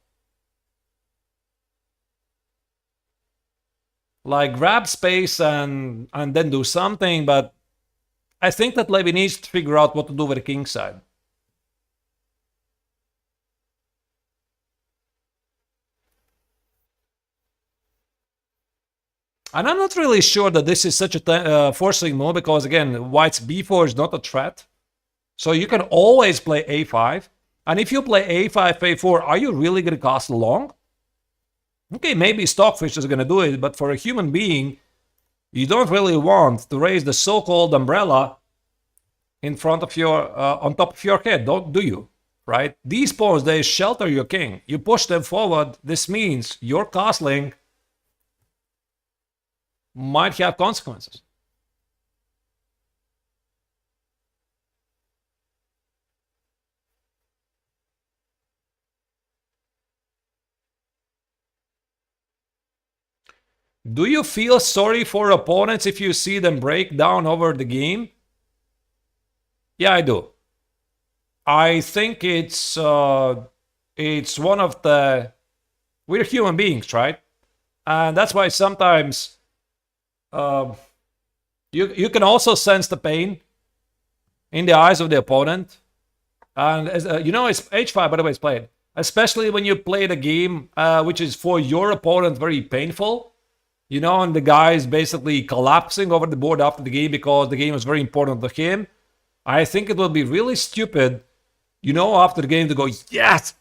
Like grab space and then do something, but I think that Levy needs to figure out what to do with the king side. And I'm not really sure that this is such a forcing move, because again, white's b4 is not a threat. So you can always play a5. And if you play a5, a4, are you really going to castle long? Okay, maybe Stockfish is going to do it, but for a human being, you don't really want to raise the so-called umbrella in front of your, on top of your head, do you? Right? These pawns, they shelter your king. You push them forward. This means your castling might have consequences. Do you feel sorry for opponents if you see them break down over the game? Yeah, I do. I think it's one of the... We're human beings, right? And that's why sometimes you can also sense the pain in the eyes of the opponent. And as, it's h5, by the way, is played. Especially when you play the game which is for your opponent very painful. And the guy is basically collapsing over the board after the game because the game was very important to him. I think it would be really stupid, after the game to go, yes,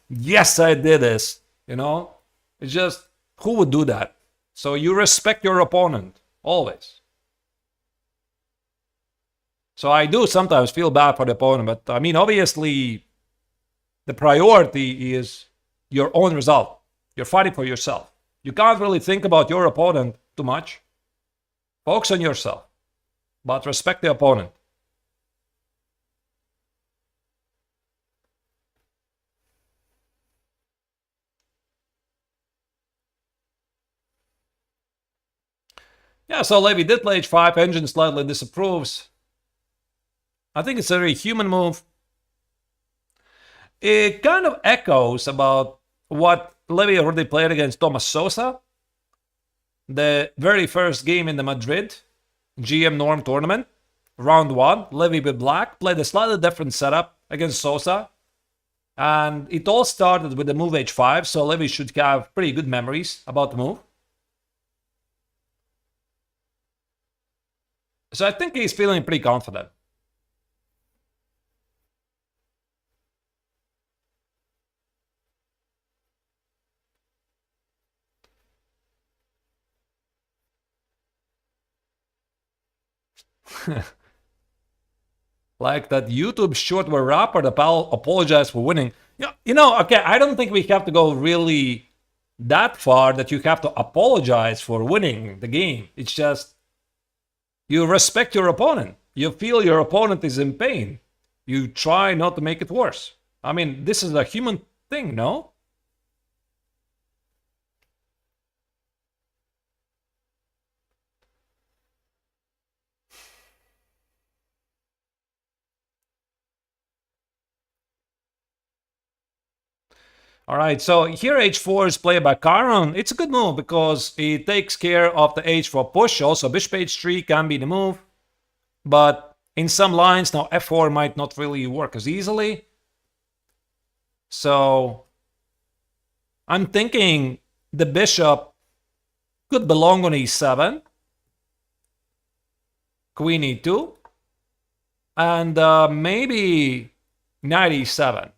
I did this. It's just, who would do that? So you respect your opponent, always. So I do sometimes feel bad for the opponent, but I mean, obviously, the priority is your own result. You're fighting for yourself. You can't really think about your opponent too much. Focus on yourself, but respect the opponent. Yeah, so Levy did play h5. Engine slightly disapproves. I think it's a very human move. It kind of echoes about what Levy already played against Thomas Sosa. The very first game in the Madrid GM Norm tournament. Round 1. Levy with black played a slightly different setup against Sosa. And it all started with the move h5. So Levy should have pretty good memories about the move. So I think he's feeling pretty confident. Like that YouTube short where rapper apologized for winning. Okay, I don't think we have to go really that far that you have to apologize for winning the game. It's just, you respect your opponent. You feel your opponent is in pain. You try not to make it worse. I mean, this is a human thing, no? All right, so here h4 is played by Caron. It's a good move because it takes care of the h4 push. Also, bishop h3 can be the move. But in some lines, now f4 might not really work as easily. So I'm thinking the bishop could belong on e7. Queen e2. And maybe knight e7.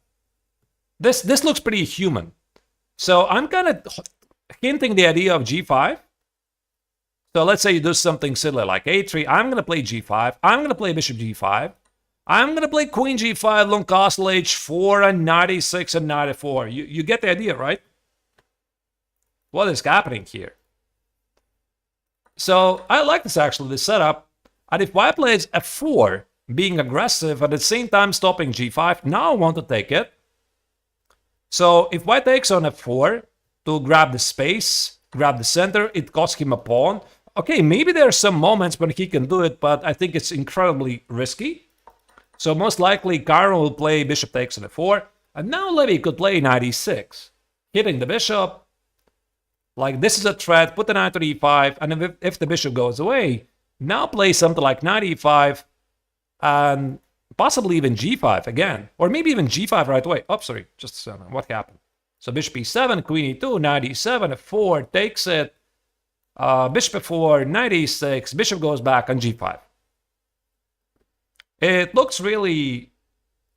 This looks pretty human. So I'm kind of hinting the idea of g5. So let's say you do something similar like a3. I'm going to play g5. I'm going to play bishop g5. I'm going to play queen g5, long castle h4, and knight e6 and knight e4. You get the idea, right? What is happening here? So I like this actually, this setup. And if white plays f4, being aggressive, at the same time stopping g5, now I want to take it. So if white takes on f4 to grab the space, grab the center, it costs him a pawn. Okay, maybe there are some moments when he can do it, but I think it's incredibly risky. So most likely Caron will play bishop takes on f4. And now Levy could play knight e6, hitting the bishop. Like this is a threat, put the knight on e5, and if the bishop goes away, now play something like knight e5 and possibly even g5 again, or maybe even g5 right away. Oh, sorry, just a second. What happened? So bishop e7, queen e2, knight e7, f4 takes it. Bishop f4, knight e6, bishop goes back on g5. It looks really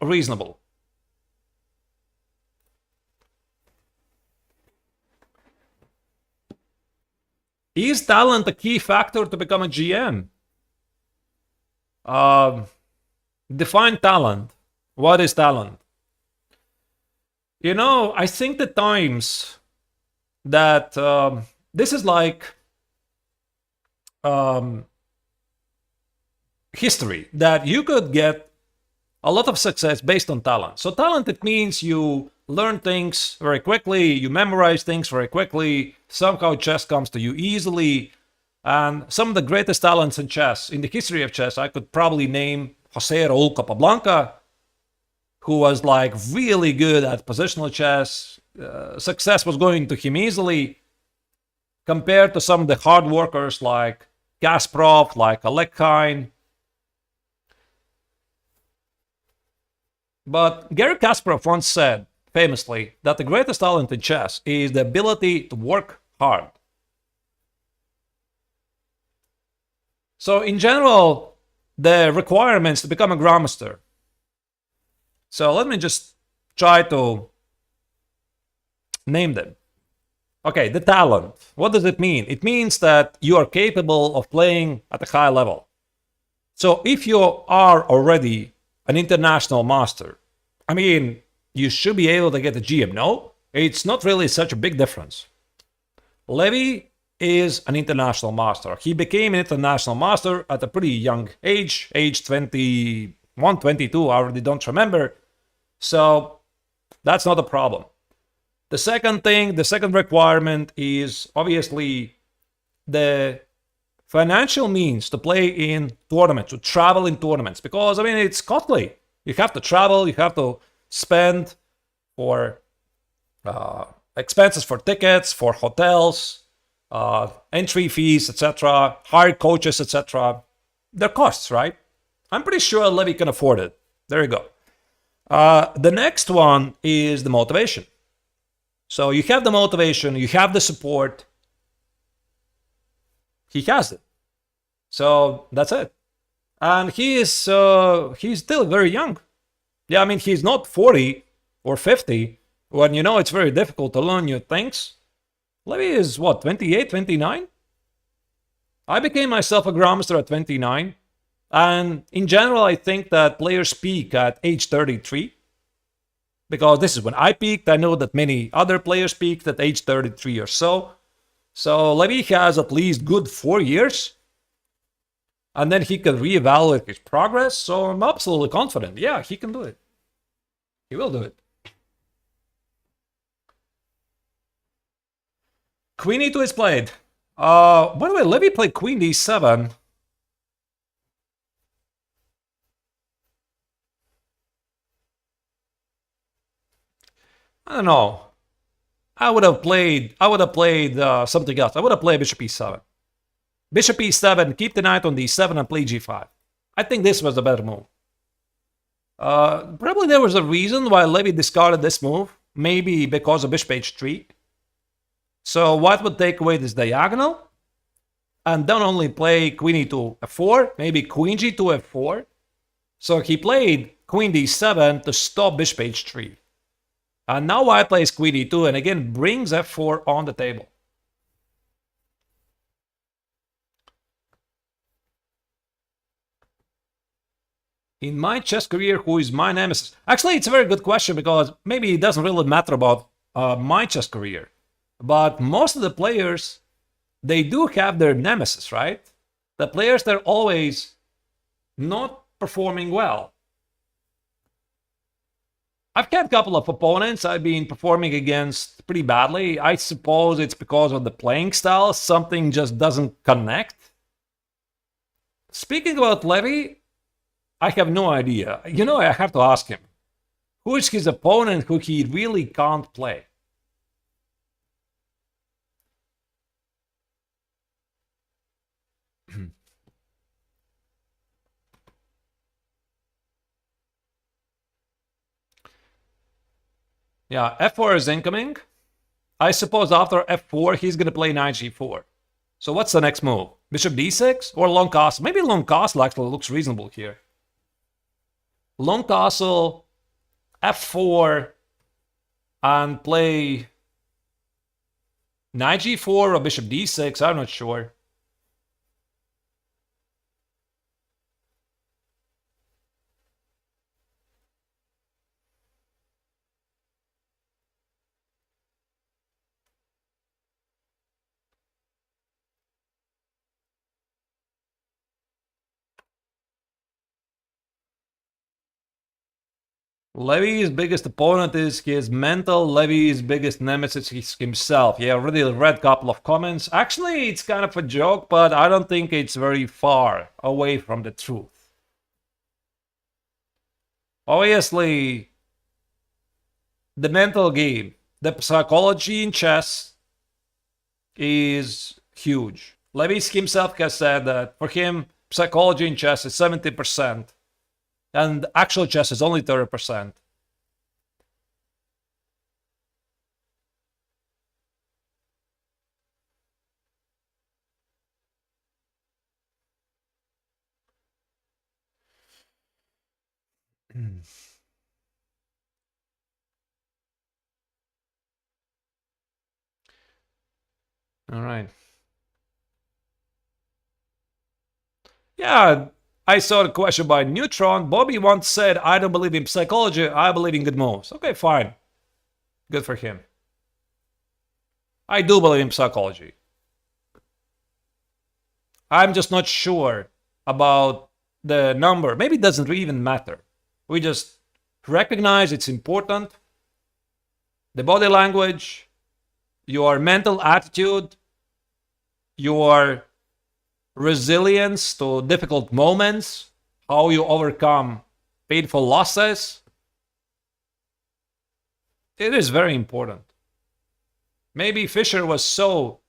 reasonable. Is talent a key factor to become a GM? Define talent. What is talent? I think the times that this is like history, that you could get a lot of success based on talent. So talent, it means you learn things very quickly, you memorize things very quickly, somehow chess comes to you easily. And some of the greatest talents in chess, in the history of chess, I could probably name Jose Raul Capablanca, who was like really good at positional chess. Success was going to him easily, compared to some of the hard workers like Kasparov, like Alekhine. But Garry Kasparov once said, famously, that the greatest talent in chess is the ability to work hard. So in general, the requirements to become a grandmaster. So let me just try to name them. Okay, the talent. What does it mean? It means that you are capable of playing at a high level. So if you are already an international master, I mean, you should be able to get a GM, no? It's not really such a big difference. Levy is an international master. He became an international master at a pretty young age 21, 22, I already don't remember. So that's not a problem. The second thing, the second requirement is obviously the financial means to play in tournaments, to travel in tournaments, because I mean, it's costly. You have to travel, you have to spend for expenses for tickets, for hotels, entry fees, etc., hire coaches, etc. They're costs, right? I'm pretty sure Levy can afford it. There you go. The next one is the motivation. So you have the motivation, you have the support. He has it. So that's it. And he's still very young. Yeah, I mean, he's not 40 or 50 when you know it's very difficult to learn new things. Levy is what, 28, 29? I became myself a grandmaster at 29. And in general, I think that players peak at age 33. Because this is when I peaked. I know that many other players peaked at age 33 or so. So Levy has at least good 4 years. And then he can reevaluate his progress. So I'm absolutely confident. Yeah, he can do it. He will do it. Queen e2 is played. By the way, Levy played Queen d7. I don't know. I would have played something else. I would have played Bishop e7. Bishop e7, keep the knight on d7 and play g5. I think this was the better move. Probably there was a reason why Levy discarded this move. Maybe because of bishop h3. So white would take away this diagonal. And then only play queen e2 f4. Maybe queen g2 f4. So he played queen d7 to stop bishop h3. And now white plays queen e2 and again brings f4 on the table. In my chess career, who is my nemesis? Actually, it's a very good question because maybe it doesn't really matter about my chess career. But most of the players, they do have their nemesis, right? The players, they're always not performing well. I've had a couple of opponents I've been performing against pretty badly. I suppose it's because of the playing style. Something just doesn't connect. Speaking about Levy, I have no idea. You know, I have to ask him. Who is his opponent who he really can't play? Yeah, f4 is incoming. I suppose after f4, he's going to play knight g4. So what's the next move? Bishop d6 or long castle? Maybe long castle actually looks reasonable here. Long castle, f4, and play knight g4 or bishop d6. I'm not sure. Levy's biggest opponent is his mental. Levy's biggest nemesis is himself. Yeah, I already read a couple of comments. Actually, it's kind of a joke, but I don't think it's very far away from the truth. Obviously, the mental game, the psychology in chess is huge. Levy himself has said that for him, psychology in chess is 70%. And actual chess is only 30%. All right. Yeah, I saw the question by Neutron. Bobby once said, I don't believe in psychology, I believe in good moves. Okay, fine. Good for him. I do believe in psychology. I'm just not sure about the number. Maybe it doesn't even matter. We just recognize it's important. The body language, your mental attitude, your resilience to difficult moments, how you overcome painful losses. It is very important. Maybe Fischer was so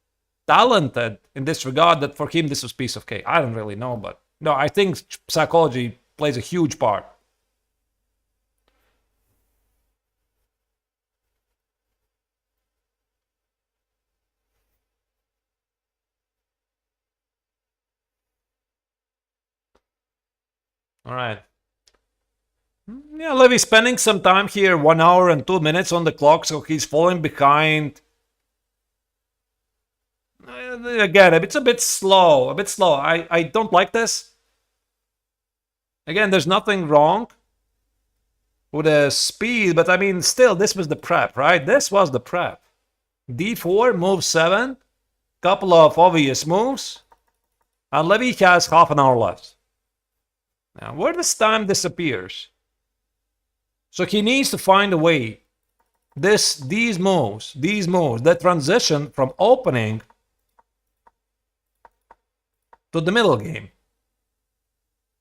talented in this regard that for him this was piece of cake. I don't really know, but no, I think psychology plays a huge part. All right. Yeah, Levy spending some time here, 1 hour and 2 minutes on the clock, so he's falling behind. Again, it's a bit slow, I don't like this. Again, there's nothing wrong with the speed, but I mean, still, this was the prep, right? This was the prep. D4, move 7, couple of obvious moves, and Levy has half an hour left. Now, where this time disappears. So he needs to find a way. These moves, that transition from opening to the middle game.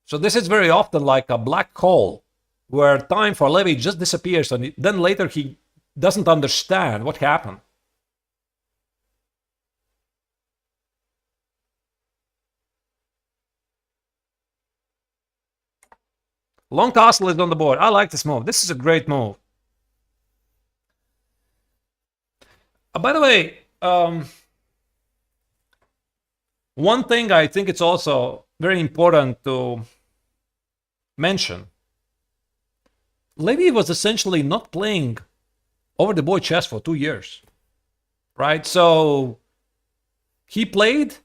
So this is very often like a black hole where time for Levy just disappears, and then later he doesn't understand what happened. Long castle is on the board. I like this move. This is a great move. By the way, one thing I think it's also very important to mention. Levy was essentially not playing over the board chess for 2 years, right? So he played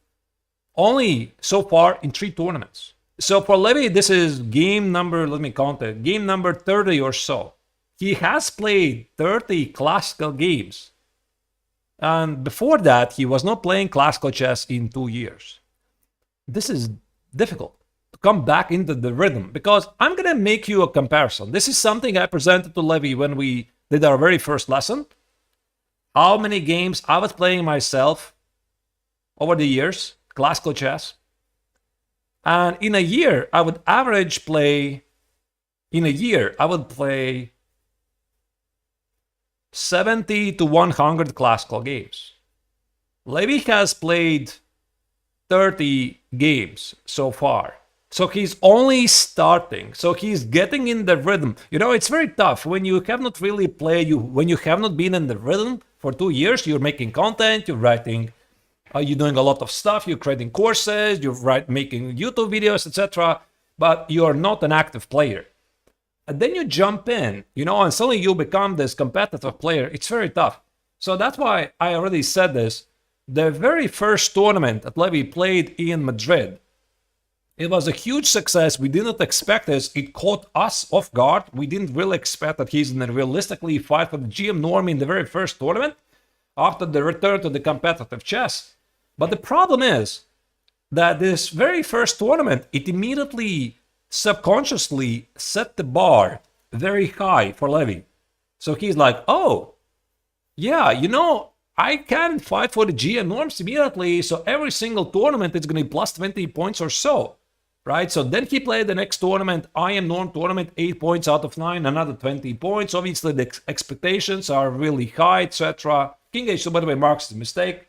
only so far in 3 tournaments. So for Levy, this is game number, let me count it, game number 30 or so. He has played 30 classical games. And before that, he was not playing classical chess in 2 years. This is difficult to come back into the rhythm, because I'm going to make you a comparison. This is something I presented to Levy when we did our very first lesson. How many games I was playing myself over the years, classical chess. And in a year, I would play 70 to 100 classical games. Levy has played 30 games so far. So he's only starting. So he's getting in the rhythm. You know, it's very tough when you have not really played, when you have not been in the rhythm for 2 years. You're making content, you're writing, you're doing a lot of stuff, you're creating courses, you're making YouTube videos, etc. But you're not an active player. And then you jump in, and suddenly you become this competitive player. It's very tough. So that's why I already said this. The very first tournament that Levy played in Madrid, it was a huge success. We didn't expect this. It caught us off guard. We didn't really expect that he's going to realistically fight for the GM norm in the very first tournament after the return to the competitive chess. But the problem is that this very first tournament, it immediately subconsciously set the bar very high for Levy. So he's like, oh, yeah, I can fight for the GM norms immediately. So every single tournament is going to be plus 20 points or so, right? So then he played the next tournament, IM norm tournament, 8 points out of 9, another 20 points. Obviously, the expectations are really high, etc. King H2, by the way, marks the mistake.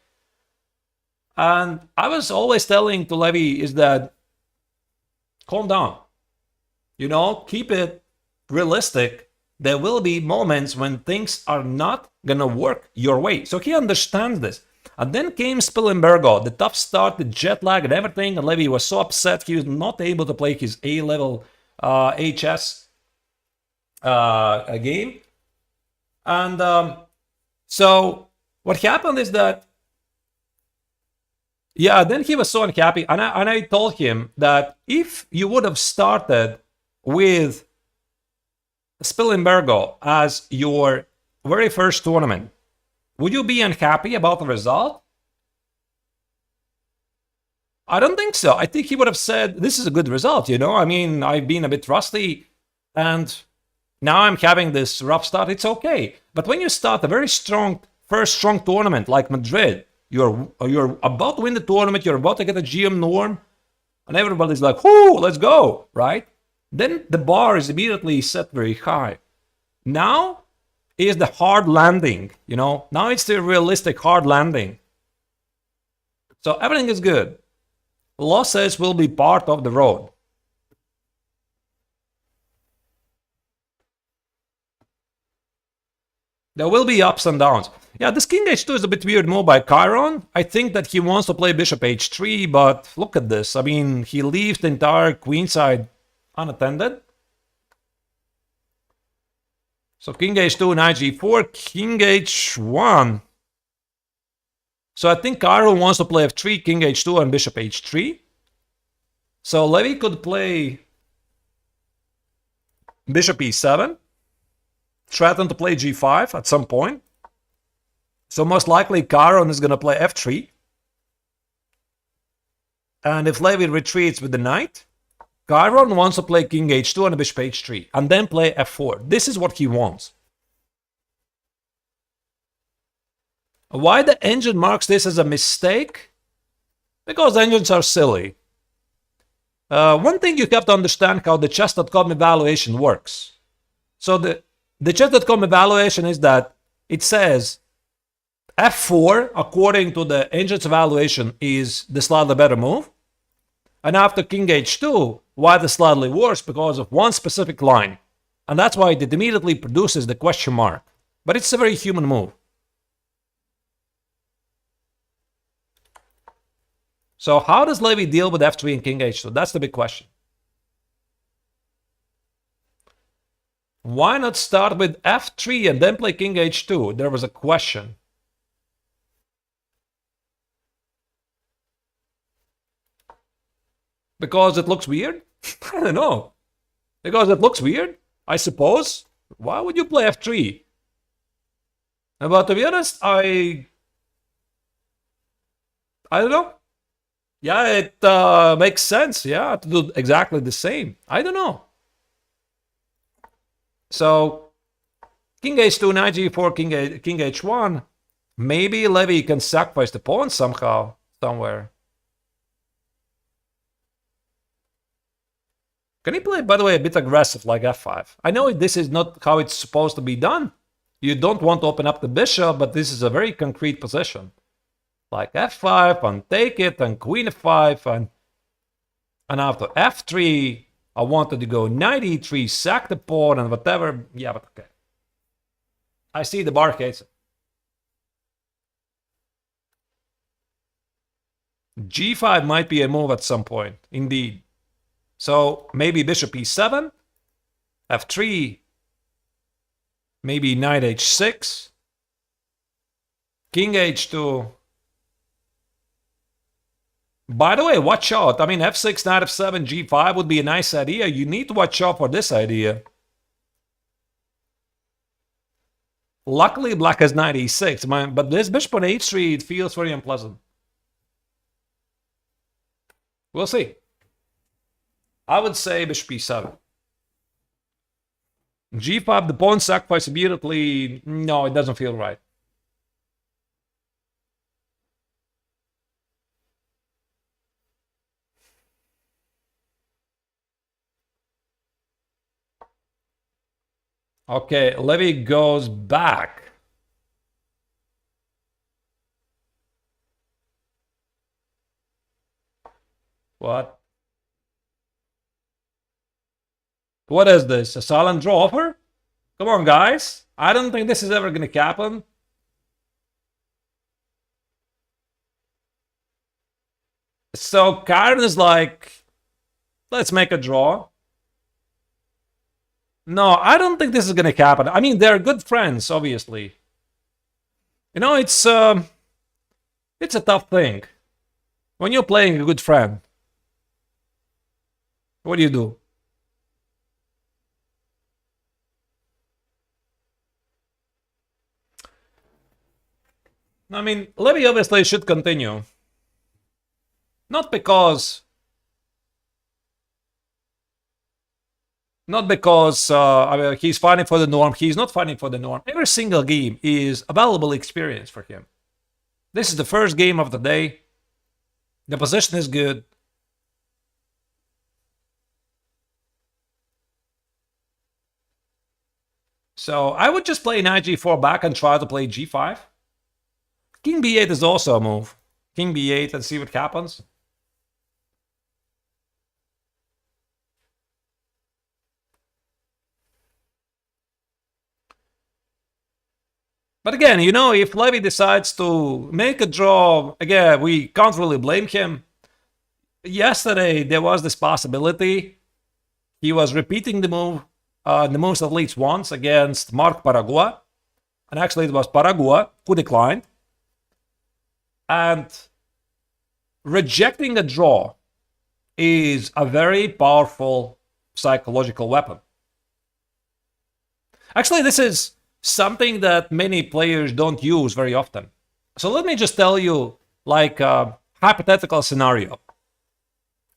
And I was always telling to Levy is that calm down. You know, keep it realistic. There will be moments when things are not gonna work your way. So he understands this. And then came Spilimbergo, the tough start, the jet lag, and everything. And Levy was so upset he was not able to play his A level HS game. And so what happened is that, yeah, then he was so unhappy. And I told him that if you would have started with Spilimbergo as your very first tournament, would you be unhappy about the result? I don't think so. I think he would have said, this is a good result, you know? I mean, I've been a bit rusty and now I'm having this rough start. It's okay. But when you start a very strong, first strong tournament like Madrid, you're about to win the tournament, you're about to get a GM norm, and everybody's like, whoo, let's go, right? Then the bar is immediately set very high. Now is the hard landing, you know? Now it's the realistic hard landing. So everything is good. Losses will be part of the road. There will be ups and downs. Yeah, this king h2 is a bit weird move by Chiron. I think that he wants to play bishop h3, but look at this. I mean, he leaves the entire queenside unattended. So king h2, knight g4, king h1. So I think Chiron wants to play f3, king h2, and bishop h3. So Levy could play bishop e7, threaten to play g5 at some point. So most likely Chiron is going to play f3. And if Levy retreats with the knight, Chiron wants to play king h2 and bishop h3, and then play f4. This is what he wants. Why the engine marks this as a mistake? Because engines are silly. One thing you have to understand how the chess.com evaluation works. So the chess.com evaluation is that it says f4, according to the engine's evaluation, is the slightly better move. And after king h2, why the slightly worse? Because of one specific line. And that's why it immediately produces the question mark. But it's a very human move. So how does Levy deal with f3 and king h2? That's the big question. Why not start with f3 and then play king h2? There was a question. Because it looks weird? I don't know. Because it looks weird, I suppose. Why would you play f3? But to be honest, I don't know. Yeah, it makes sense, yeah, to do exactly the same. I don't know. So, king h2, knight g4, king h1. Maybe Levy can sacrifice the pawn somehow, somewhere. Can he play, by the way, a bit aggressive like f5? I know this is not how it's supposed to be done. You don't want to open up the bishop, but this is a very concrete position. Like f5 and take it and queen f5 and after f3 I wanted to go knight e3, sack the pawn and whatever. Yeah, but okay. I see the bar hates it. g5 might be a move at some point, indeed. So maybe bishop e7, f3, maybe knight h6, king h2. By the way, watch out. I mean, f6, knight f7, g5 would be a nice idea. You need to watch out for this idea. Luckily, black has knight e6, but this bishop on h3, it feels very unpleasant. We'll see. I would say bishop e7. g5, the pawn sacrifice immediately. No, it doesn't feel right. Okay, Levy goes back. What? What is this? A silent draw offer? Come on, guys. I don't think this is ever going to happen. So Karen is like, let's make a draw. No, I don't think this is going to happen. I mean, they're good friends, obviously. You know, it's a tough thing. When you're playing a good friend, what do? I mean, Levy obviously should continue. Not because I mean, he's fighting for the norm. He's not fighting for the norm. Every single game is a valuable experience for him. This is the first game of the day. The position is good. So I would just play knight g4 back and try to play g5. King b8 is also a move. King b8 and see what happens. But again, you know, if Levy decides to make a draw, again, we can't really blame him. Yesterday, there was this possibility. He was repeating the moves at least once against Mark Paragua. And actually, it was Paragua who declined. And rejecting a draw is a very powerful psychological weapon. Actually, this is something that many players don't use very often. So let me just tell you, like, a hypothetical scenario.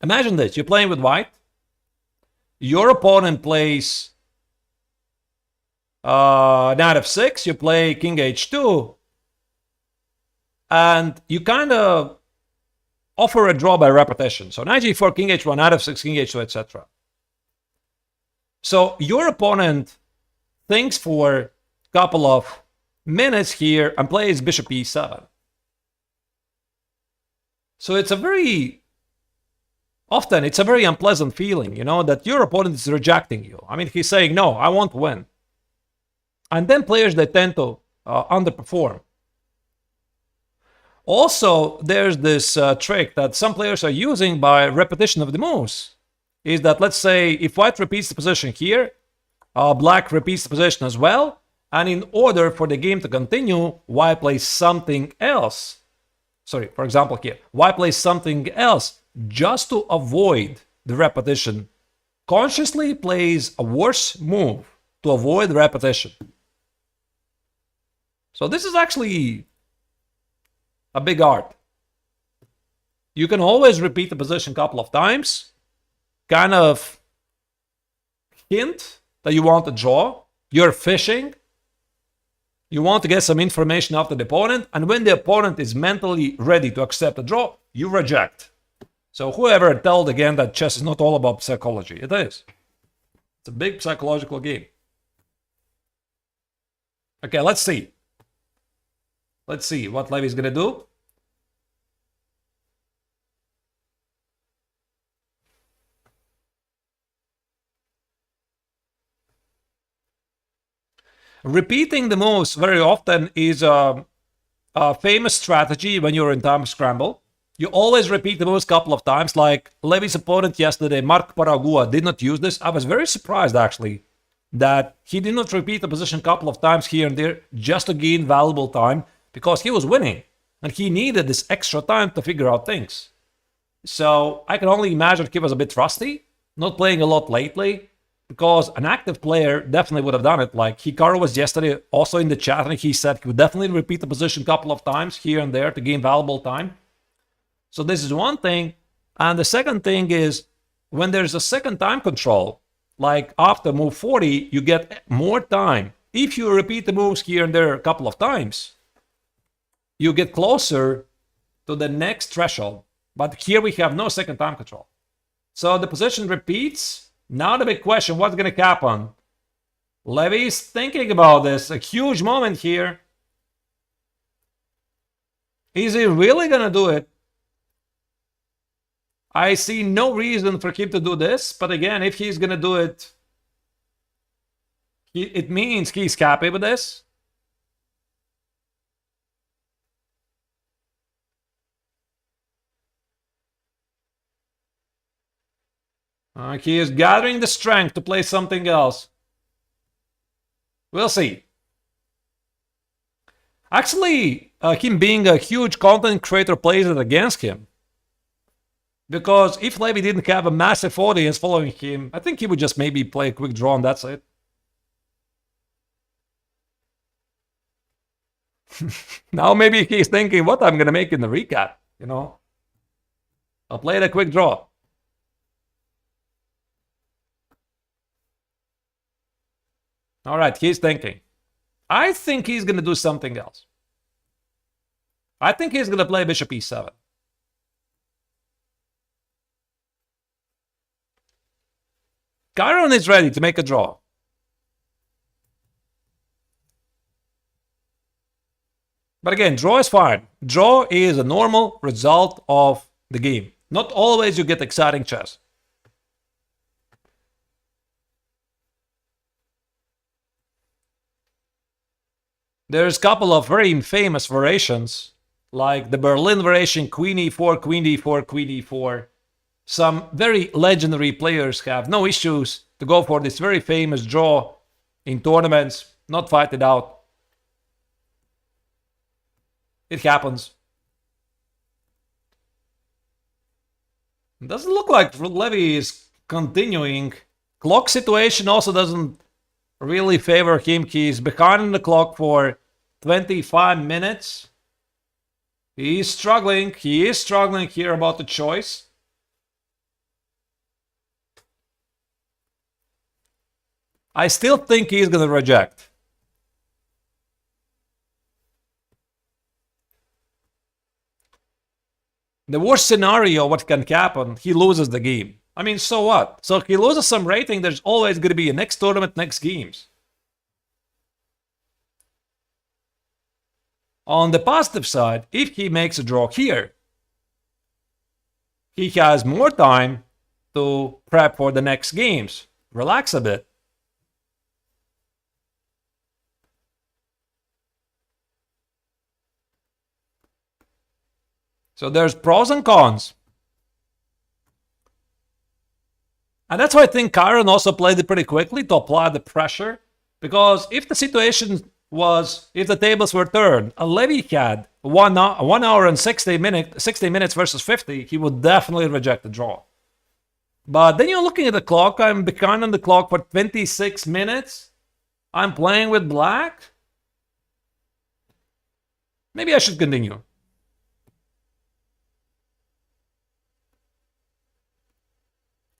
Imagine this. You're playing with white. Your opponent plays knight f6. You play king h2. And you kind of offer a draw by repetition. So knight g4, king h1, knight f6, king h2, etc. So your opponent thinks for couple of minutes here and plays bishop e7. So it's a very unpleasant feeling, you know, that your opponent is rejecting you. I mean, he's saying, no, I want to win. And then players, they tend to underperform. Also, there's this trick that some players are using by repetition of the moves. Is that, let's say, if white repeats the position here, black repeats the position as well. And in order for the game to continue, white plays something else. Sorry, for example here, white plays something else just to avoid the repetition. Consciously plays a worse move to avoid repetition. So this is actually a big art. You can always repeat the position a couple of times, kind of hint that you want to draw. You're fishing. You want to get some information after the opponent, and when the opponent is mentally ready to accept a draw, you reject. So whoever told again that chess is not all about psychology, it is. It's a big psychological game. Okay, let's see. Let's see what Levy's gonna do. Repeating the moves very often is a famous strategy when you're in time scramble. You always repeat the moves a couple of times. Like Levy's opponent yesterday, Mark Paragua, did not use this. I was very surprised, actually, that he did not repeat the position a couple of times here and there just to gain valuable time, because he was winning and he needed this extra time to figure out things. So I can only imagine he was a bit rusty, not playing a lot lately. Because an active player definitely would have done it. Like Hikaru was yesterday also in the chat, and he said he would definitely repeat the position a couple of times here and there to gain valuable time. So this is one thing. And the second thing is, when there's a second time control, like after move 40, you get more time. If you repeat the moves here and there a couple of times, you get closer to the next threshold. But here we have no second time control. So the position repeats. Now the big question, what's going to happen? Levy's thinking about this. A huge moment here. Is he really going to do it? I see no reason for him to do this. But again, if he's going to do it, It means he's happy with this. He is gathering the strength to play something else. We'll see. Actually, him being a huge content creator plays it against him. Because if Levy didn't have a massive audience following him, I think he would just maybe play a quick draw and that's it. Now maybe he's thinking, what I'm going to make in the recap, you know? I'll play the quick draw. All right, he's thinking. I think he's going to do something else. I think he's going to play bishop e7. Chiron is ready to make a draw. But again, draw is fine. Draw is a normal result of the game. Not always you get exciting chess. There's a couple of very famous variations, like the Berlin variation, queen e4, queen d4, queen e4. Some very legendary players have no issues to go for this very famous draw in tournaments, not fight it out. It happens. It doesn't look like Levy is continuing. Clock situation also doesn't really favor him. He's behind the clock for 25 minutes. He is struggling. He is struggling here about the choice. I still think he's going to reject. The worst scenario, what can happen, he loses the game. I mean, so what? So if he loses some rating, there's always going to be a next tournament, next games. On the positive side, if he makes a draw here, he has more time to prep for the next games. Relax a bit. So there's pros and cons. And that's why I think Chiron also played it pretty quickly to apply the pressure. Because if the situation was, if the tables were turned, and Levy had 1 hour and 60 minutes versus 50, he would definitely reject the draw. But then you're looking at the clock. I'm behind on the clock for 26 minutes. I'm playing with black. Maybe I should continue.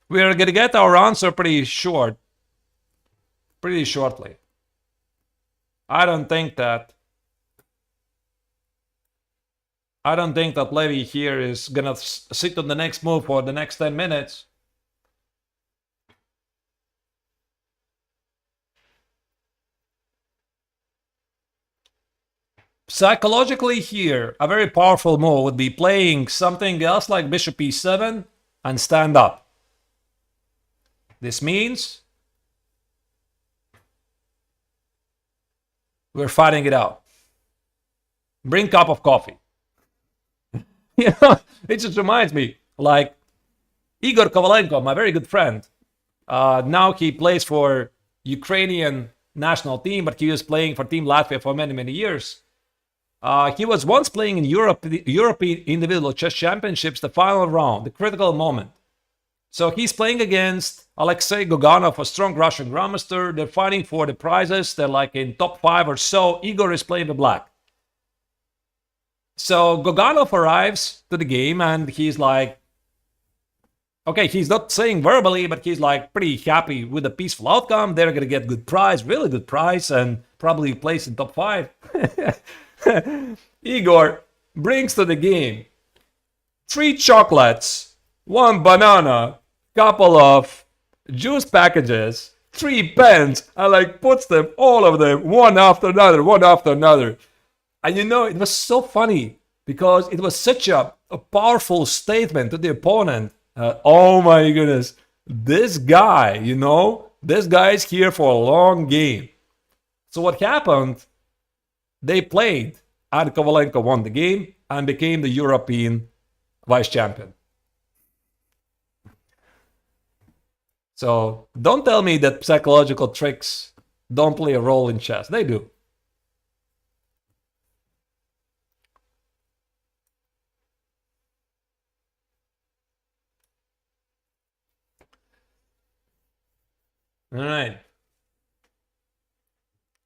We're going to get our answer pretty shortly. I don't think that Levy here is going to sit on the next move for the next 10 minutes. Psychologically here, a very powerful move would be playing something else like bishop e7 and stand up. This means we're fighting it out. Bring cup of coffee. You know, it just reminds me, like Igor Kovalenko, my very good friend. Now he plays for Ukrainian national team, but he was playing for Team Latvia for many, many years. He was once playing in European Individual Chess Championships, the final round, the critical moment. So he's playing against Alexei Goganov, a strong Russian grandmaster. They're fighting for the prizes. They're like in top 5 or so. Igor is playing the black. So Goganov arrives to the game and he's like, okay, he's not saying verbally, but he's like pretty happy with the peaceful outcome. They're going to get good prize, really good prize, and probably place in top 5. Igor brings to the game 3 chocolates, 1 banana, couple of juice packages, 3 pens, and like puts them, all of them, one after another. And you know, it was so funny because it was such a powerful statement to the opponent. Oh my goodness, this guy, you know, This guy's here for a long game. So what happened? They played, and Kovalenko won the game and became the European vice champion. So don't tell me that psychological tricks don't play a role in chess. They do. All right.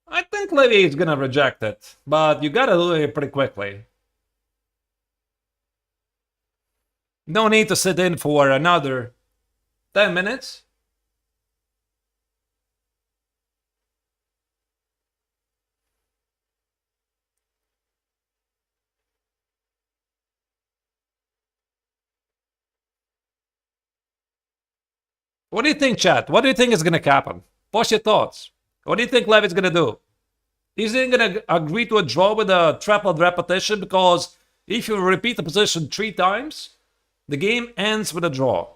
I think Levy is gonna reject it, but you gotta do it pretty quickly. No need to sit in for another 10 minutes. What do you think, chat? What do you think is gonna happen? Post your thoughts. What do you think Levy's gonna do? Is he gonna agree to a draw with a triple repetition? Because if you repeat the position 3 times, the game ends with a draw.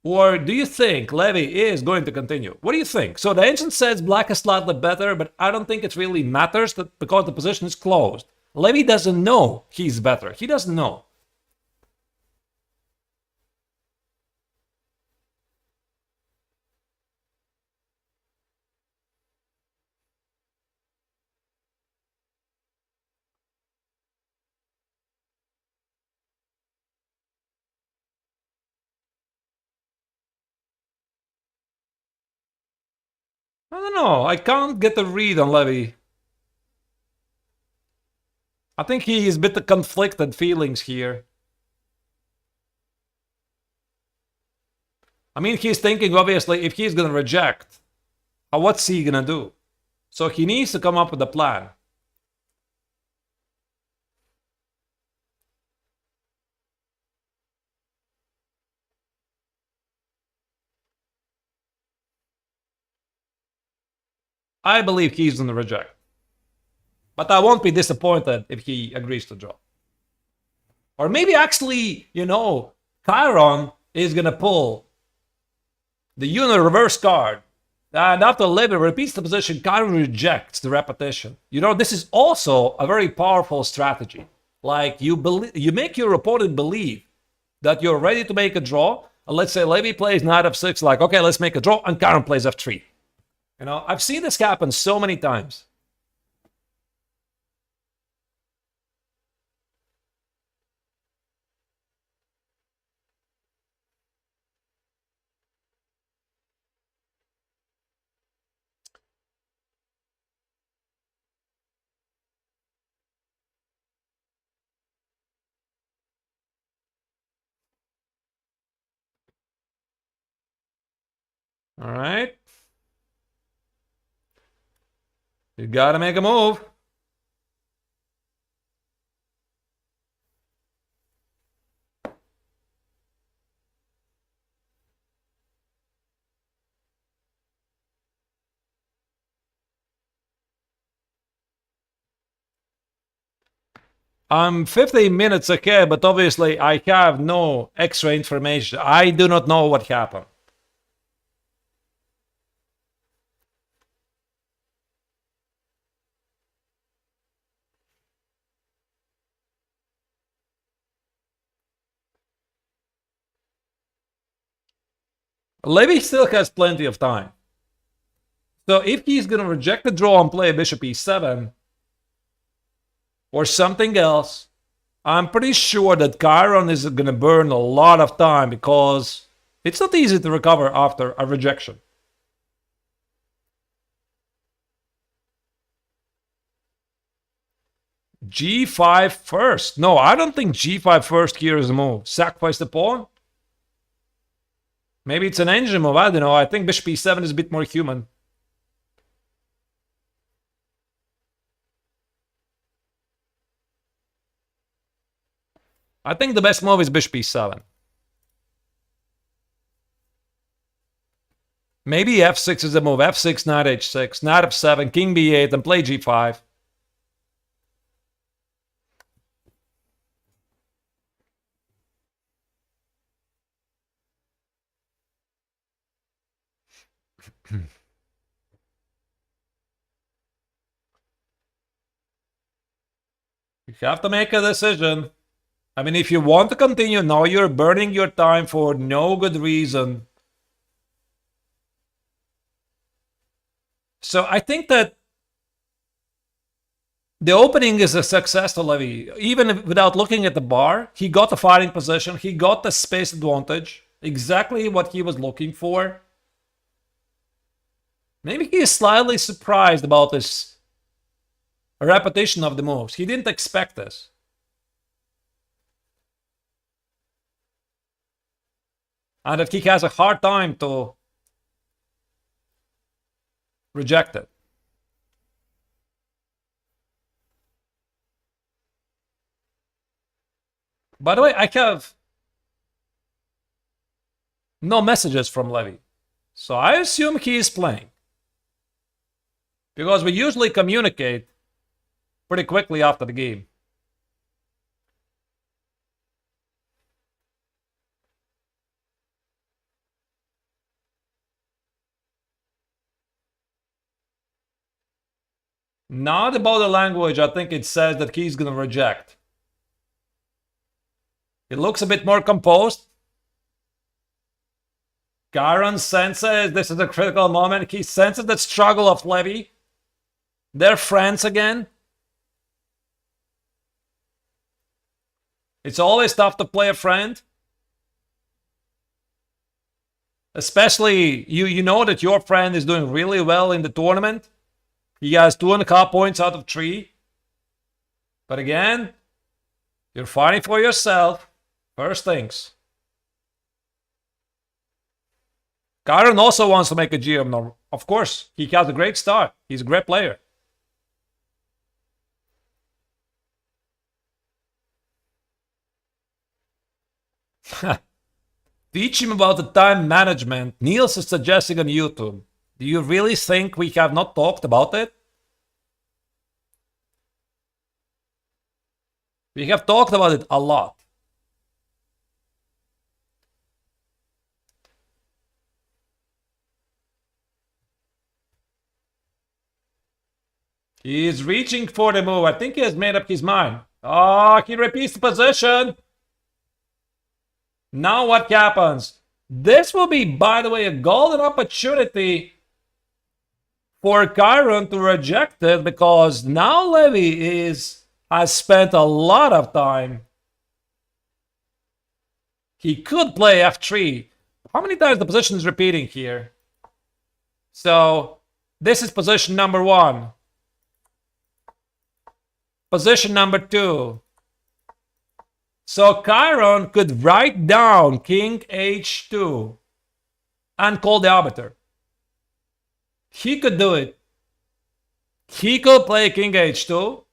Or do you think Levy is going to continue? What do you think? So the ancient says black is slightly better, but I don't think it really matters because the position is closed. Levy doesn't know he's better. He doesn't know. I don't know. I can't get a read on Levy. I think he is a bit of conflicted feelings here. I mean, he's thinking, obviously, if he's going to reject, what's he going to do? So he needs to come up with a plan. I believe he's going to reject. But I won't be disappointed if he agrees to draw. Or maybe actually, Chiron is going to pull the unit reverse card. And after Levy repeats the position, Chiron rejects the repetition. This is also a very powerful strategy. Like you make your opponent believe that you're ready to make a draw. And let's say Levy plays knight f6, like, okay, let's make a draw, and Chiron plays f3. I've seen this happen so many times. All right. You gotta make a move. I'm 15 minutes ahead, but obviously I have no extra information. I do not know what happened. Levy still has plenty of time. So if he's going to reject the draw and play bishop e7 or something else, I'm pretty sure that Chiron is going to burn a lot of time because it's not easy to recover after a rejection. G5 first. No, I don't think G5 first here is a move. Sacrifice the pawn? Maybe it's an engine move. I don't know. I think bishop e7 is a bit more human. I think the best move is bishop e7. Maybe f6 is a move. f6, knight h6, knight f7, king b8, and play g5. You have to make a decision. I mean, if you want to continue, now you're burning your time for no good reason. So I think that the opening is a success to Levy. Even without looking at the bar, he got the fighting position. He got the space advantage. Exactly what he was looking for. Maybe he is slightly surprised about this repetition of the moves. He didn't expect this. And that he has a hard time to reject it. By the way, I have no messages from Levy. So I assume he is playing. Because we usually communicate pretty quickly after the game. Now the body language, I think it says that he's going to reject. It looks a bit more composed. Chiron senses this is a critical moment. He senses the struggle of Levy. They're friends again. It's always tough to play a friend. Especially, you know that your friend is doing really well in the tournament. He has 2.5 points out of 3. But again, you're fighting for yourself. First things. Chiron also wants to make a GM now. Of course, he has a great start. He's a great player. Teach him about the time management. Niels is suggesting on YouTube. Do you really think we have not talked about it? We have talked about it a lot. He is reaching for the move. I think he has made up his mind. Oh, he repeats the position. Now what happens? This will be, by the way, a golden opportunity for Chiron to reject it because now Levy has spent a lot of time. He could play f3. How many times the position is repeating here? So this is position number 1. Position number 2. So Chiron could write down King H2 and call the arbiter. He could do it. He could play King H2.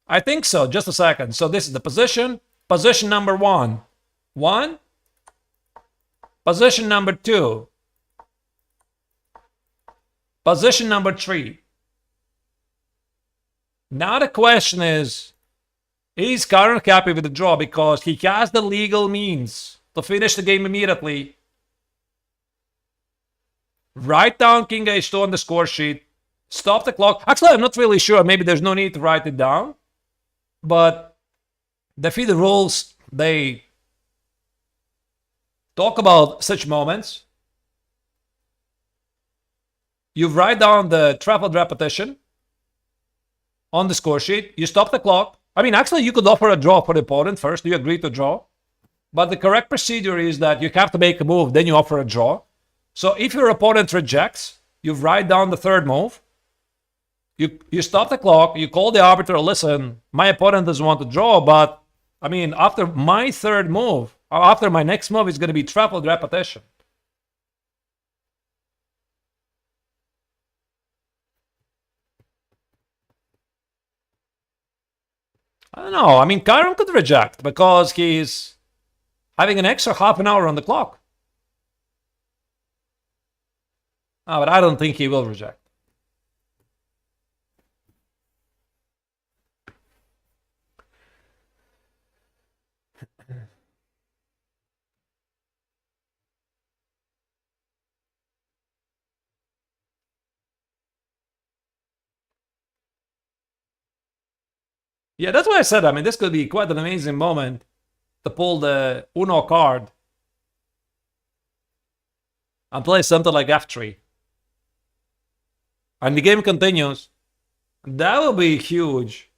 I think so. Just a second. So this is the position. Position number 1. 1. Position number 2. Position number 3. Now the question is Chiron happy with the draw because he has the legal means to finish the game immediately? Write down King H2 on the score sheet. Stop the clock. Actually, I'm not really sure. Maybe there's no need to write it down. But the FIDE rules, they talk about such moments. You write down the tripled repetition on the score sheet. You stop the clock. I mean, actually, you could offer a draw for the opponent first. You agree to draw. But the correct procedure is that you have to make a move, then you offer a draw. So if your opponent rejects, you write down the third move. You stop the clock. You call the arbiter. Listen, my opponent doesn't want to draw, but I mean, after my third move, or after my next move, is going to be tripled repetition. I don't know. I mean, Chiron could reject because he's having an extra half an hour on the clock. But I don't think he will reject. Yeah, that's why I said, I mean, this could be quite an amazing moment to pull the Uno card and play something like f3. And the game continues. That will be huge.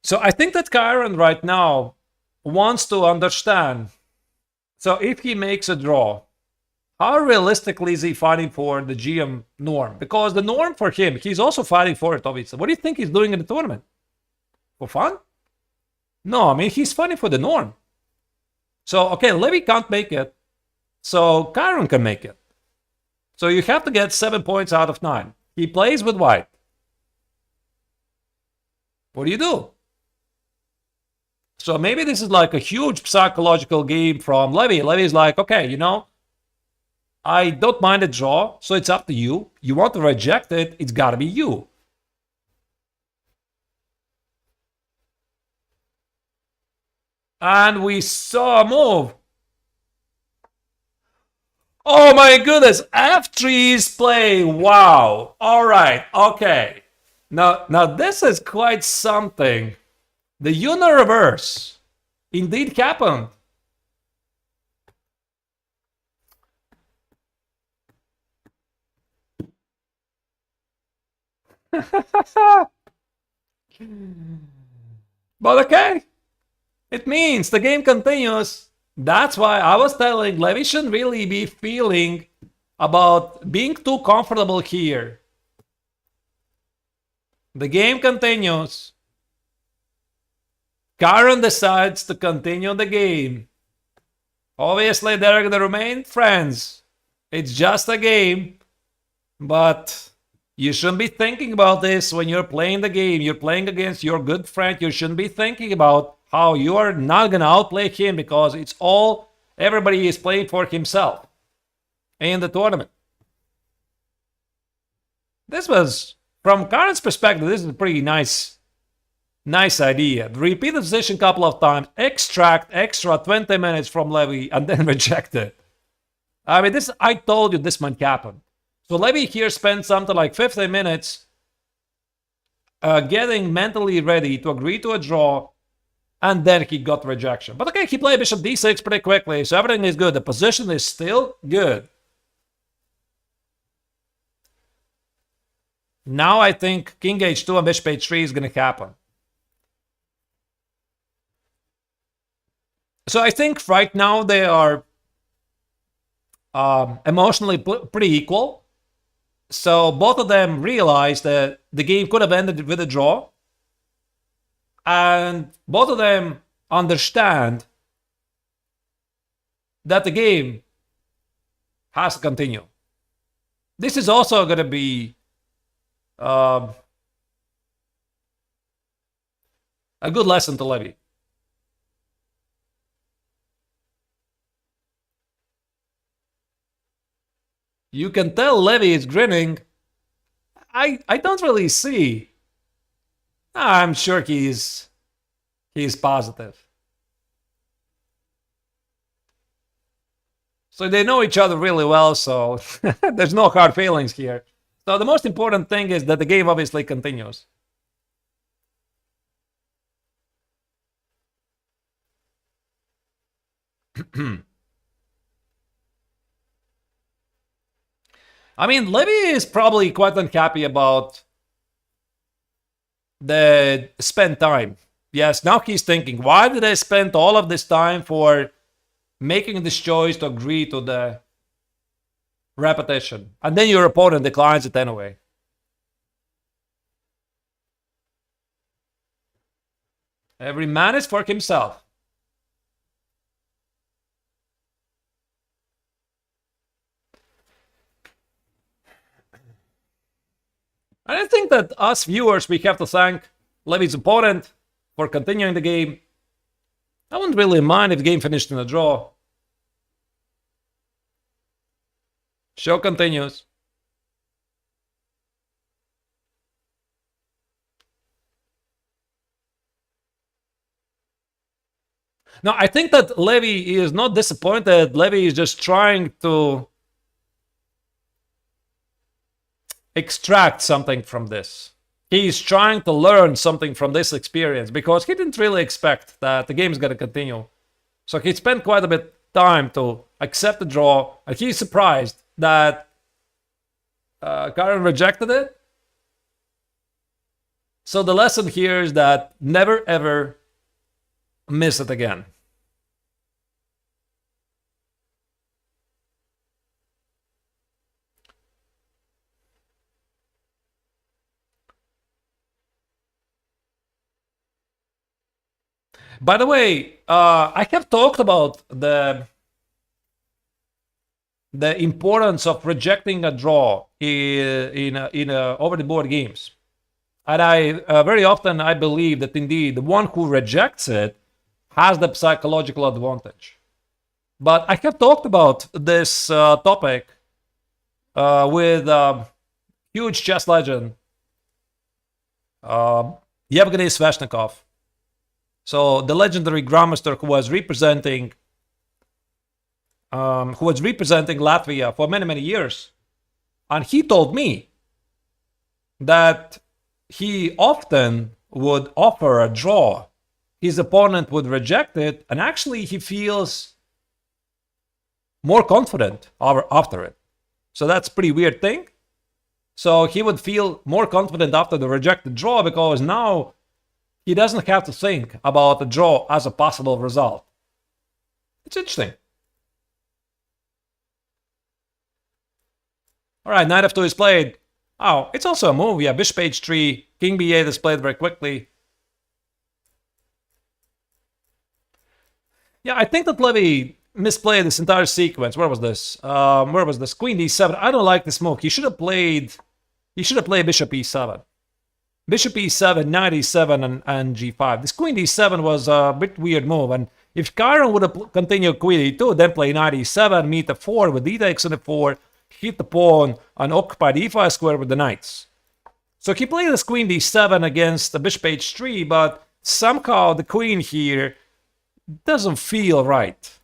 So I think that Kyron right now wants to understand. So if he makes a draw, how realistically is he fighting for the GM norm? Because the norm for him, he's also fighting for it, obviously. What do you think he's doing in the tournament? For fun? No, I mean, he's fighting for the norm. So, okay, Levy can't make it. So Kyron can make it. So you have to get 7 points out of 9. He plays with white. What do you do? So maybe this is like a huge psychological game from Levy. Levy's like, okay, you know, I don't mind a draw, so it's up to you. You want to reject it, it's gotta be you. And we saw a move. Oh my goodness, F3's play. Wow. All right, okay. Now this is quite something. The Uno reverse indeed happened. But okay, it means the game continues. That's why I was telling Levy shouldn't really be feeling about being too comfortable here. The game continues. Karen decides to continue the game. Obviously, they're going to remain friends. It's just a game. But you shouldn't be thinking about this when you're playing the game. You're playing against your good friend. You shouldn't be thinking about how you are not going to outplay him because it's all, everybody is playing for himself in the tournament. This was, from Karen's perspective, this is a pretty nice idea. Repeat the position a couple of times, extract extra 20 minutes from Levy, and then reject it. I mean, I told you this might happen. So Levy here spent something like 15 minutes getting mentally ready to agree to a draw, and then he got rejection. But okay, he played bishop d6 pretty quickly, so everything is good. The position is still good. Now I think king h2 and bishop h3 is going to happen. So I think right now they are emotionally pretty equal. So both of them realize that the game could have ended with a draw. And both of them understand that the game has to continue. This is also going to be a good lesson to Levy. You can tell Levy is grinning. I don't really see. I'm sure he's positive. So they know each other really well, so there's no hard feelings here. So the most important thing is that the game obviously continues. I mean, Levy is probably quite unhappy about the spent time. Yes, now he's thinking, why did I spend all of this time for making this choice to agree to the repetition? And then your opponent declines it anyway. Every man is for himself. And I think that us viewers, we have to thank Levy's opponent for continuing the game. I wouldn't really mind if the game finished in a draw. Show continues. Now, I think that Levy is not disappointed. Levy is just trying to extract something from this. He's trying to learn something from this experience because he didn't really expect that the game is going to continue. So he spent quite a bit of time to accept the draw, and he's surprised that Karen rejected it. So the lesson here is that never ever miss it again. By the way, I have talked about the importance of rejecting a draw in over the board games, and I very often I believe that indeed the one who rejects it has the psychological advantage. But I have talked about this topic with huge chess legend Yevgeny Sveshnikov. So the legendary grandmaster who was representing Latvia for many years, and he told me that he often would offer a draw. His opponent would reject it, and actually he feels more confident after it. So that's a pretty weird thing. So he would feel more confident after the rejected draw because now he doesn't have to think about the draw as a possible result. It's interesting. All right, knight f2 is played. Oh, it's also a move. Yeah, bishop h3, king b8 is played very quickly. Yeah, I think that Levy misplayed this entire sequence. Where was this? Queen d7. I don't like this move. He should have played bishop e7. Bishop e7, knight e7, and g5. This queen d7 was a bit weird move. And if Karen would have continued queen e2, then play knight e7, meet the 4 with d takes on the 4, hit the pawn, and occupy the e5 square with the knights. So he played this queen d7 against the bishop h3, but somehow the queen here doesn't feel right.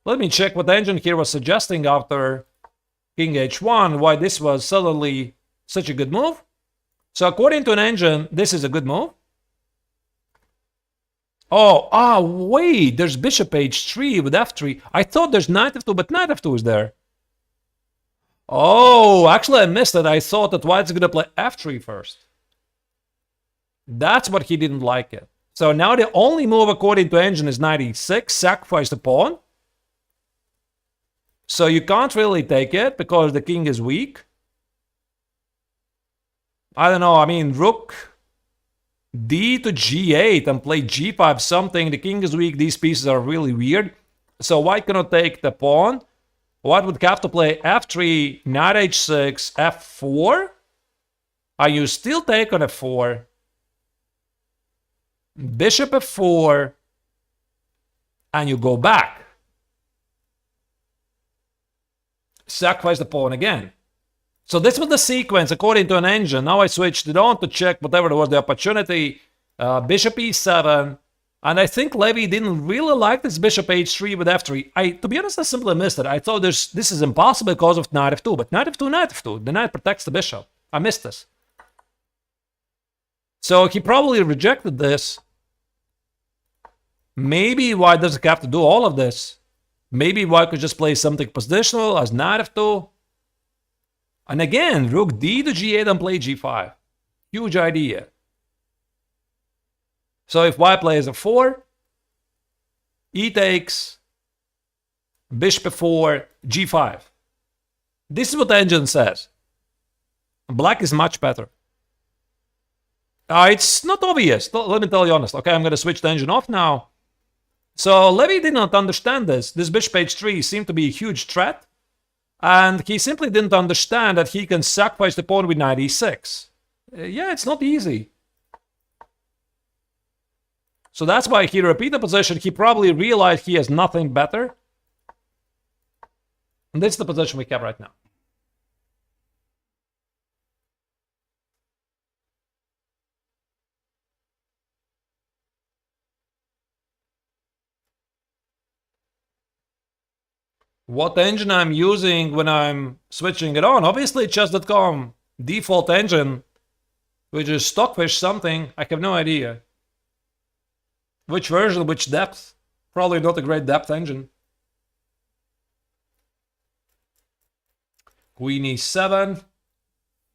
Let me check what the engine here was suggesting after king h1, why this was suddenly such a good move. So according to an engine, this is a good move. Oh, wait, there's bishop h3 with f3. I thought there's knight f2, but knight f2 is there. Oh, actually I missed it. I thought that white's going to play f3 first. That's what he didn't like it. So now the only move according to engine is knight e6, sacrifice the pawn. So you can't really take it because the king is weak. I don't know, I mean, rook d to g8 and play g5 something. The king is weak, these pieces are really weird. So white cannot take the pawn. White would have to play f3, knight h6, f4. And you still take on f4. Bishop f4. And you go back. Sacrifice the pawn again. So this was the sequence according to an engine. Now I switched it on to check whatever was the opportunity. Bishop e7. And I think Levy didn't really like this bishop h3 with f3. To be honest, I simply missed it. I thought this is impossible because of knight f2. But knight f2, knight f2. The knight protects the bishop. I missed this. So he probably rejected this. Maybe white doesn't have to do all of this. Maybe white could just play something positional as knight f2. And again, rook d to g8 and play g5. Huge idea. So if white plays a 4, e takes, bishop f4, g5. This is what the engine says. Black is much better. It's not obvious. Let me tell you honest. Okay, I'm going to switch the engine off now. So Levy did not understand this. This bishop h3 seemed to be a huge threat. And he simply didn't understand that he can sacrifice the pawn with knight e6. Yeah, it's not easy. So that's why he repeated the position. He probably realized he has nothing better. And this is the position we have right now. What engine I'm using when I'm switching it on? Obviously, chess.com default engine, which is Stockfish something. I have no idea. Which version, which depth? Probably not a great depth engine. Queen e7.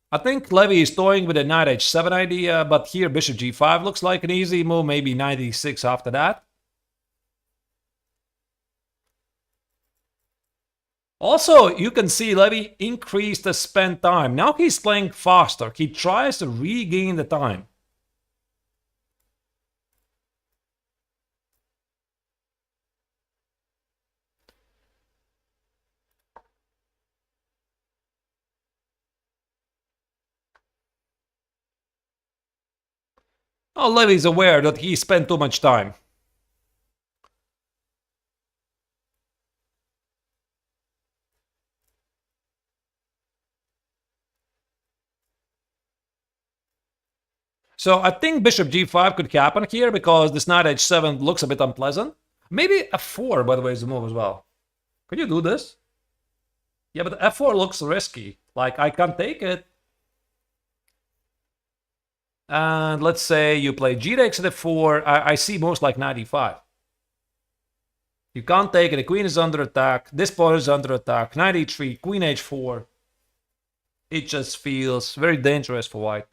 I think Levy is toying with a knight h7 idea, but here bishop g5 looks like an easy move, maybe knight e6 after that. Also, you can see Levy increased the spent time. Now he's playing faster. He tries to regain the time. Oh, Levy's aware that he spent too much time. So I think bishop g5 could happen here because this knight h7 looks a bit unpleasant. Maybe f4, by the way, is the move as well. Could you do this? Yeah, but f4 looks risky. Like, I can't take it. And let's say you play g takes at f4. I see most like knight e5. You can't take it. The queen is under attack. This pawn is under attack. Knight e3, queen h4. It just feels very dangerous for white.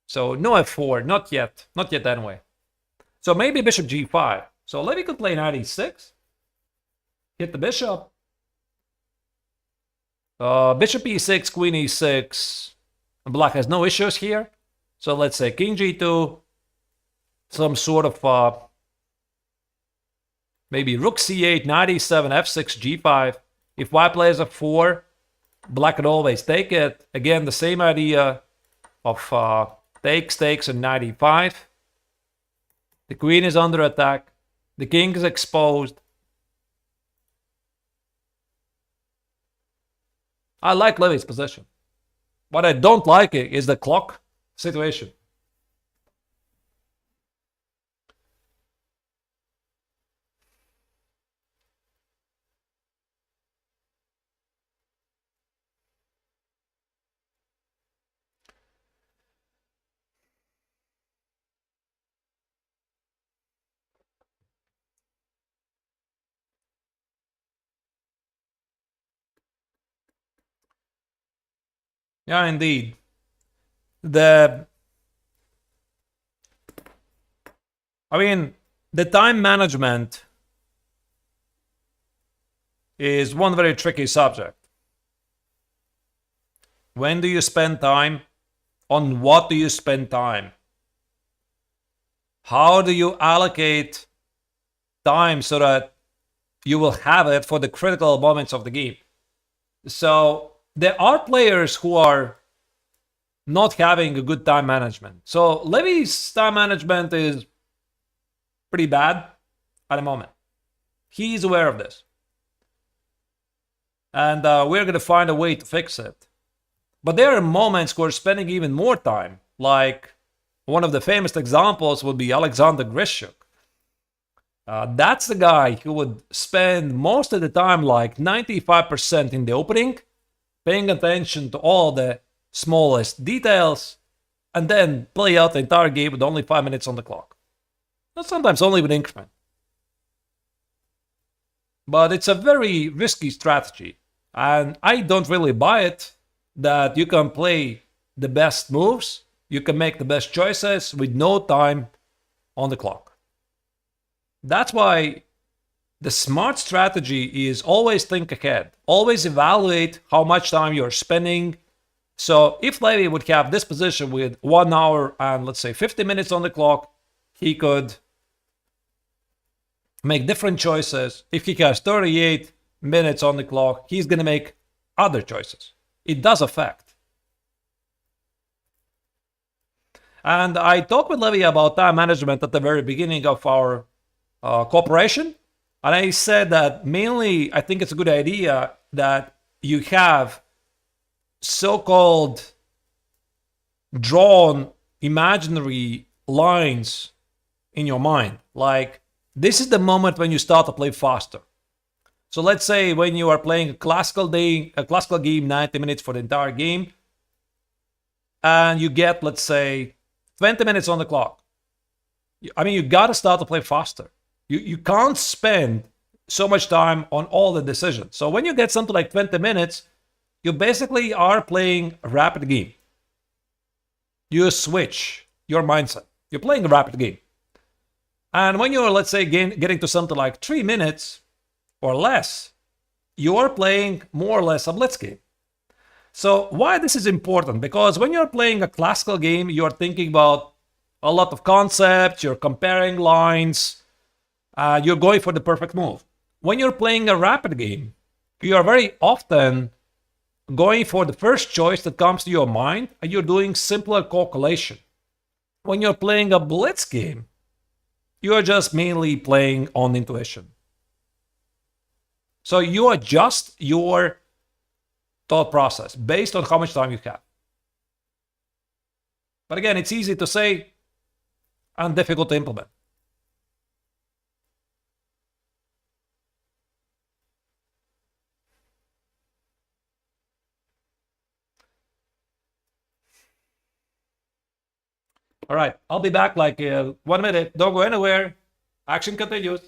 So no f4, not yet. Not yet anyway. So maybe bishop g5. So Levy could play knight e6. Hit the bishop. Bishop e6, queen e6. Black has no issues here. So let's say king g2. Some sort of maybe rook c8, knight e7, f6, g5. If white plays f4, black could always take it. Again, the same idea of takes, and knight e5. The queen is under attack. The king is exposed. I like Levy's position. What I don't like is the clock situation. Yeah, indeed. The time management is one very tricky subject. When do you spend time? On what do you spend time? How do you allocate time so that you will have it for the critical moments of the game? So there are players who are not having a good time management. So Levy's time management is pretty bad at the moment. He's aware of this. And we're going to find a way to fix it. But there are moments where spending even more time. Like one of the famous examples would be Alexander Grishuk. That's the guy who would spend most of the time, like 95% in the opening, paying attention to all the smallest details, and then play out the entire game with only 5 minutes on the clock. Sometimes only with increment. But it's a very risky strategy. And I don't really buy it that you can play the best moves, you can make the best choices with no time on the clock. That's why the smart strategy is always think ahead. Always evaluate how much time you're spending. So if Levy would have this position with 1 hour and let's say 50 minutes on the clock, he could make different choices. If he has 38 minutes on the clock, he's going to make other choices. It does affect. And I talked with Levy about time management at the very beginning of our cooperation. And I said that mainly I think it's a good idea that you have so-called drawn imaginary lines in your mind. Like, this is the moment when you start to play faster. So let's say when you are playing a classical game, 90 minutes for the entire game, and you get, let's say, 20 minutes on the clock. I mean, you gotta start to play faster. You can't spend so much time on all the decisions. So when you get something like 20 minutes, you basically are playing a rapid game. You switch your mindset. You're playing a rapid game. And when you're, let's say, getting to something like 3 minutes or less, you're playing more or less a blitz game. So why this is important? Because when you're playing a classical game, you're thinking about a lot of concepts, you're comparing lines, you're going for the perfect move. When you're playing a rapid game, you are very often going for the first choice that comes to your mind, and you're doing simpler calculation. When you're playing a blitz game, you're just mainly playing on intuition. So you adjust your thought process based on how much time you have. But again, it's easy to say and difficult to implement. All right, I'll be back like 1 minute. Don't go anywhere. Action continues.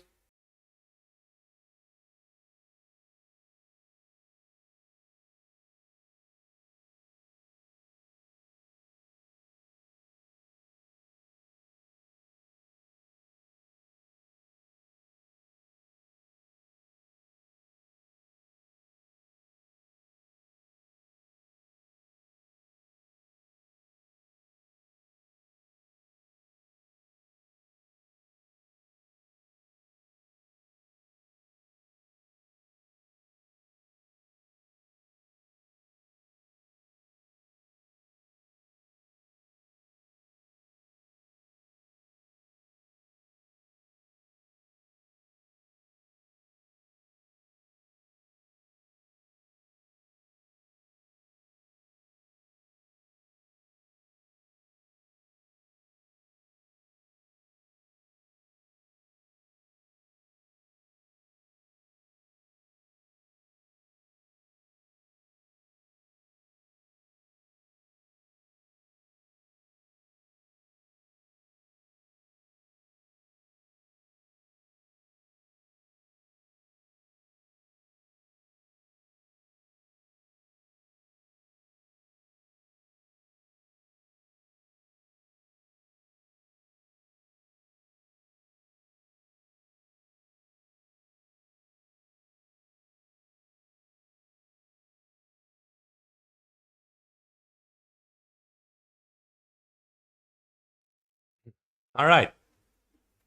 All right,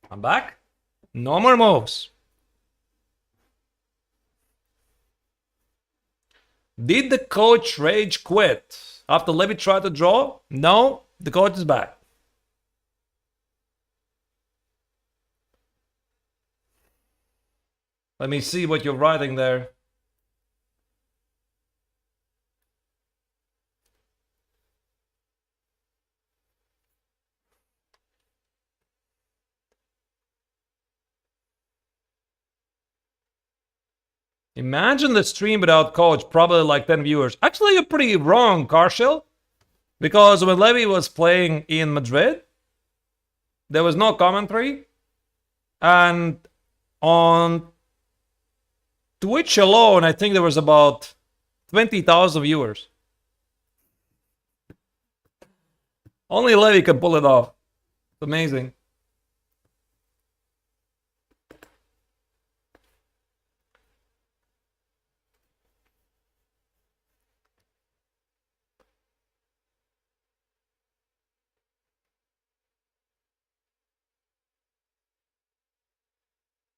I'm back. No more moves. Did the coach rage quit after Levy tried to draw? No, the coach is back. Let me see what you're writing there. Imagine the stream without coach, probably like 10 viewers. Actually, you're pretty wrong, Carshell. Because when Levy was playing in Madrid, there was no commentary. And on Twitch alone, I think there was about 20,000 viewers. Only Levy can pull it off. It's amazing.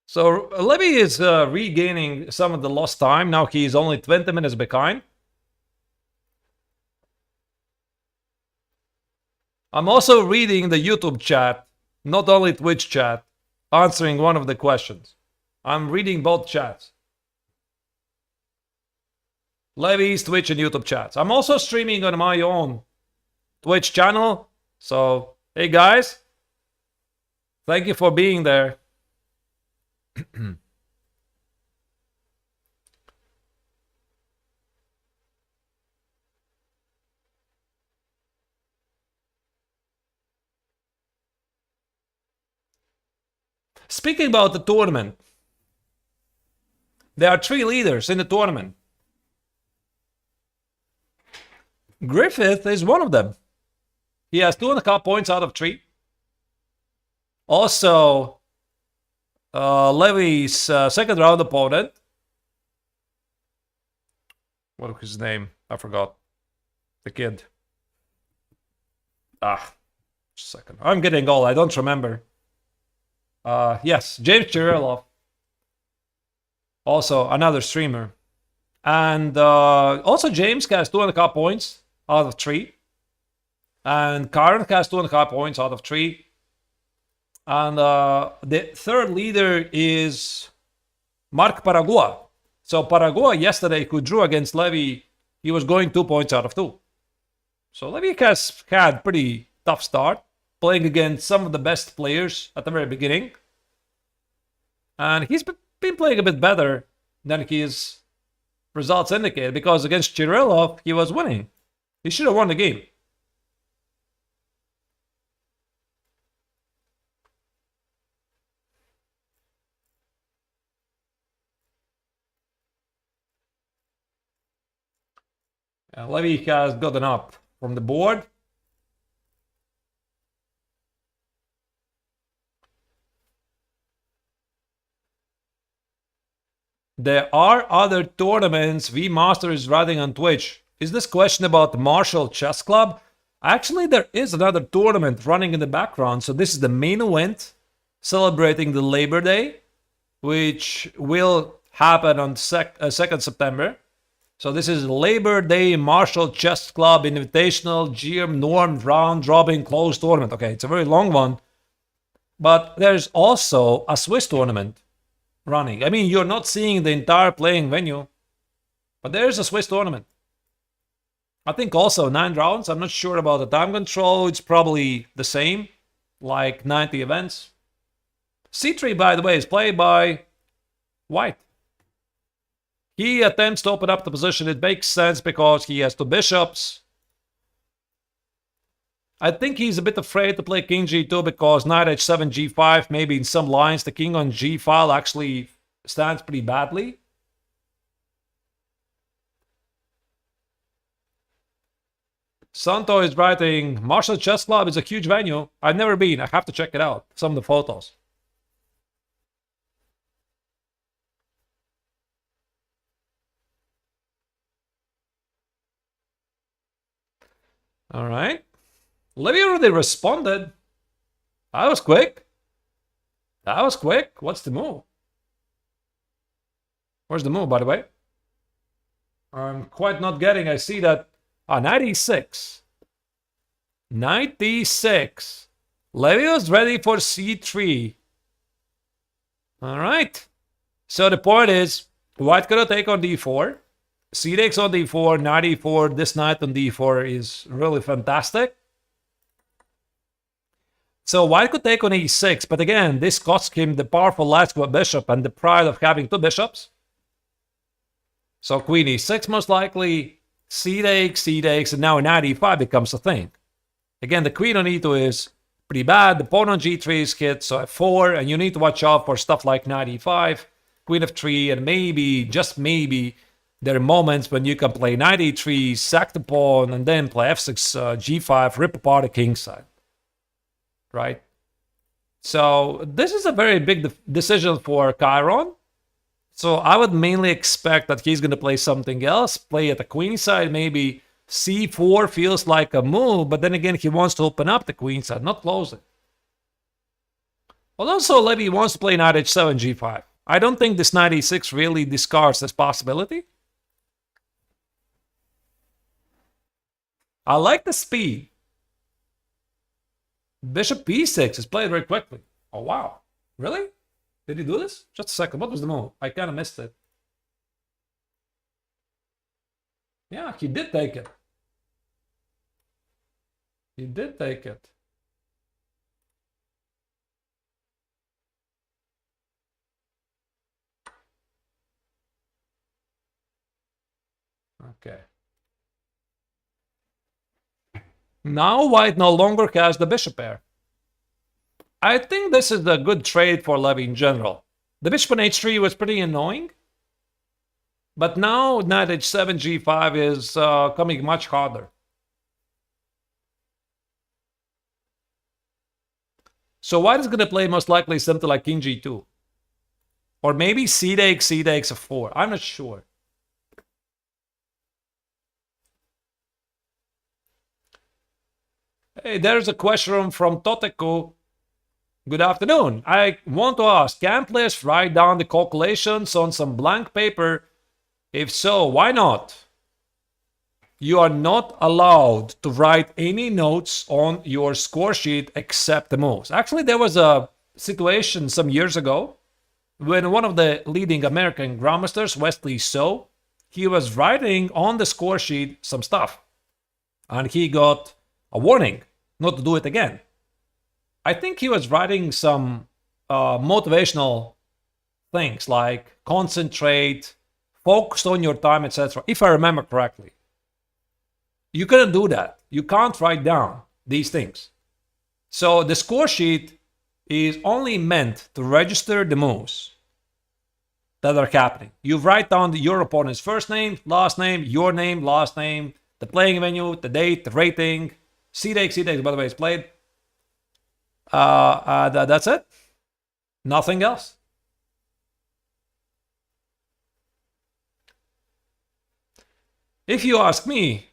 So Levy is regaining some of the lost time. Now he's only 20 minutes behind. I'm also reading the YouTube chat, not only Twitch chat, answering one of the questions. I'm reading both chats. Levy's Twitch and YouTube chats. I'm also streaming on my own Twitch channel. So, hey guys, thank you for being there. Speaking about the tournament, there are 3 leaders in the tournament. Griffith is one of them. He has 2.5 points out of 3. Also, Levy's second round opponent. What was his name? I forgot. The kid. Just a second. I'm getting old. I don't remember. Yes, James Chirilov. Also another streamer. And also James has 2.5 points out of 3. And Karen has 2.5 points out of 3. And the third leader is Mark Paragua. So Paragua yesterday, who drew against Levy, he was going 2 points out of 2. So Levy has had pretty tough start, playing against some of the best players at the very beginning. And he's been playing a bit better than his results indicate, because against Chirilov, he was winning. He should have won the game. Levy has gotten up from the board. There are other tournaments V Master is running on Twitch. Is this question about the Marshall Chess Club? Actually, there is another tournament running in the background. So this is the main event celebrating the Labor Day, which will happen on 2nd September. So this is Labor Day Marshall Chess Club Invitational GM Norm Round Robin Closed Tournament. Okay, it's a very long one. But there's also a Swiss tournament running. I mean, you're not seeing the entire playing venue, but there's a Swiss tournament. I think also 9 rounds. I'm not sure about the time control. It's probably the same, like 90 events. C3, by the way, is played by White. He attempts to open up the position. It makes sense because he has 2 bishops. I think he's a bit afraid to play king g2 because knight h7, g5, maybe in some lines the king on g file actually stands pretty badly. Santo is writing, Marshall Chess Club is a huge venue. I've never been. I have to check it out. Some of the photos. All right. Levy already responded. That was quick. That was quick. What's the move? Where's the move, by the way? I'm quite not getting. I see that. 96. 96. Levy was ready for c3. All right. So the point is, White gonna take on d4. C takes on d4, knight e4. This knight on d4 is really fantastic. So White could take on e6, but again, this costs him the powerful last bishop and the pride of having 2 bishops. So queen e6 most likely, c takes, and now knight e5 becomes a thing. Again, the queen on e2 is pretty bad. The pawn on g3 is hit, so f4, and you need to watch out for stuff like knight e5, queen f3, and maybe, just maybe, there are moments when you can play knight e3, sack the pawn, and then play f6, g5, rip apart the king side. Right? So this is a very big decision for Chiron. So I would mainly expect that he's going to play something else, play at the queen side, maybe c4 feels like a move, but then again, he wants to open up the queen side, not close it. Well, also, Levy wants to play knight h7, g5. I don't think this knight e6 really discards this possibility. I like the speed. Bishop b6 is played very quickly. Oh, wow. Really? Did he do this? Just a second. What was the move? I kind of missed it. Yeah, he did take it. He did take it. Okay. Now White no longer has the bishop pair. I think this is a good trade for Levy in general. The bishop on h3 was pretty annoying, but now knight h7, g5 is coming much harder. So white is going to play most likely something like king g2. Or maybe c takes f4. I'm not sure. Hey, there's a question from Toteko. Good afternoon. I want to ask, can players write down the calculations on some blank paper? If so, why not? You are not allowed to write any notes on your score sheet except the moves. Actually, there was a situation some years ago when one of the leading American grandmasters, Wesley So, he was writing on the score sheet some stuff. And he got a warning not to do it again. I think he was writing some motivational things like concentrate, focus on your time, etc. If I remember correctly. You couldn't do that. You can't write down these things. So the score sheet is only meant to register the moves that are happening. You write down your opponent's first name, last name, last name, the playing venue, the date, the rating, c takes, by the way, is played. That's it. Nothing else. If you ask me,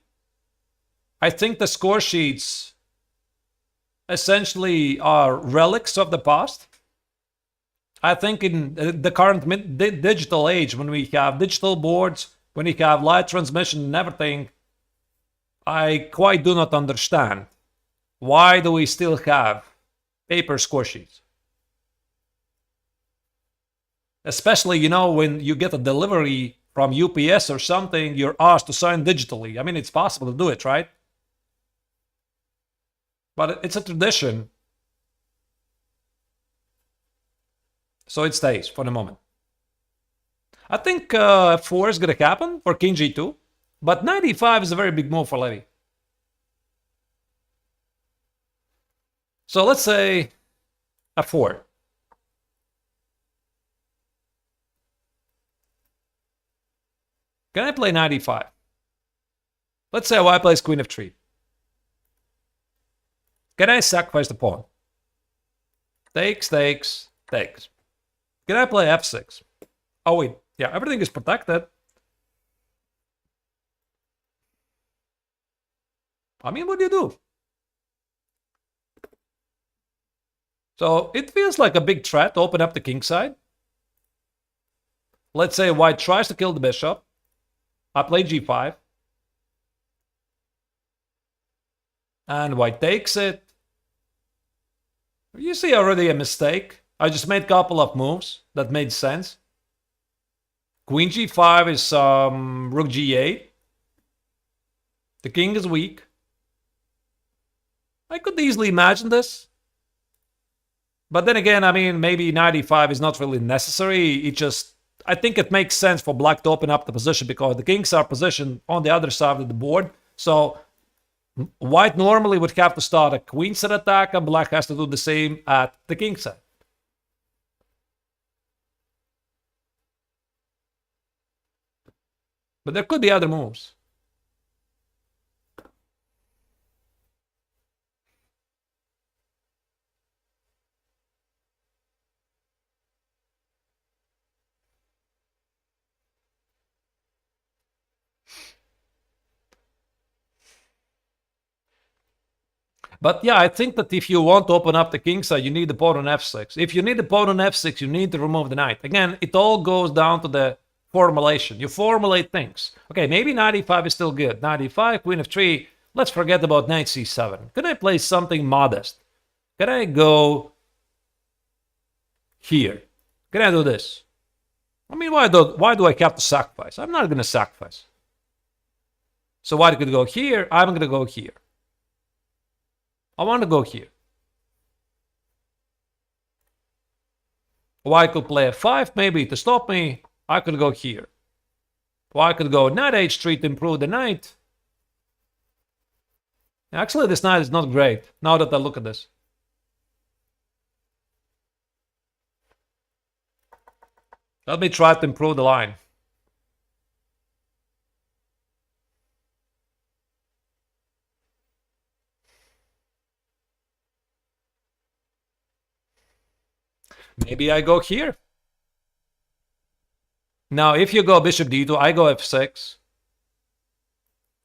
I think the score sheets essentially are relics of the past. I think in the current digital age, when we have digital boards, when we have live transmission and everything, I quite do not understand. Why do we still have paper score sheets? Especially, you know, when you get a delivery from UPS or something, you're asked to sign digitally. I mean, it's possible to do it, right? But it's a tradition. So it stays for the moment. I think f4 is going to happen for king g2. But knight e5 is a very big move for Levy. So let's say f4. Can I play knight e5? Let's say white plays queen f3. Can I sacrifice the pawn? Takes. Can I play f6? Oh wait, yeah, everything is protected. I mean, what do you do? So it feels like a big threat to open up the king side. Let's say white tries to kill the bishop. I play g5. And white takes it. You see already a mistake. I just made a couple of moves that made sense. Queen g5 is rook g8. The king is weak. I could easily imagine this. But then again, I mean, maybe knight e5 is not really necessary. It just, I think it makes sense for black to open up the position because the kings are positioned on the other side of the board. So white normally would have to start a queen side attack and black has to do the same at the king side. But there could be other moves. But yeah, I think that if you want to open up the king side, you need the pawn on f6. If you need the pawn on f6, you need to remove the knight. Again, it all goes down to the formulation. You formulate things. Okay, maybe knight e5 is still good. Knight e5, queen f3. Let's forget about knight c7. Can I play something modest? Can I go here? Can I do this? I mean, why do I have to sacrifice? I'm not going to sacrifice. So white could go here. I'm going to go here. I want to go here. Or I could play f5 maybe to stop me. I could go here. Or I could go knight h3 to improve the knight. Actually, this knight is not great, now that I look at this. Let me try to improve the line. Maybe I go here. Now, if you go bishop d2, I go f6.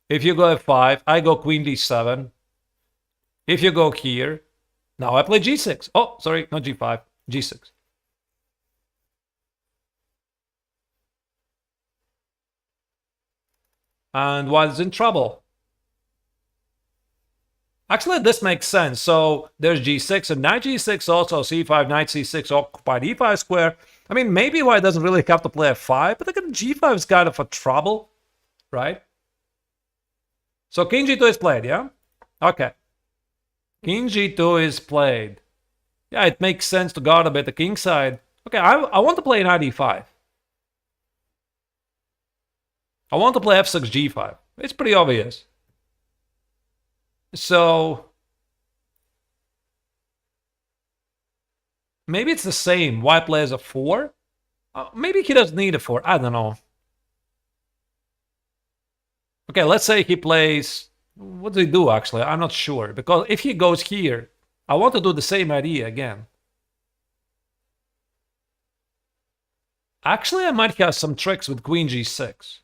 If you go f5, I go queen d7. If you go here, now I play g6. Oh, sorry, not g5, g6. And white is in trouble. Actually, this makes sense. So there's g6 and knight g6 also, c5, knight c6, occupied e5 square. I mean, maybe white doesn't really have to play f5, but again, g5 is kind of a trouble, right? So king g2 is played, yeah? Okay. King g2 is played. Yeah, it makes sense to guard a bit the king side. Okay, I want to play knight e5. I want to play f6 g5. It's pretty obvious. So maybe it's the same. White plays a 4. Maybe he doesn't need a 4. I don't know. Okay, let's say he plays... What does he do, actually? I'm not sure. Because if he goes here, I want to do the same idea again. Actually, I might have some tricks with queen g6.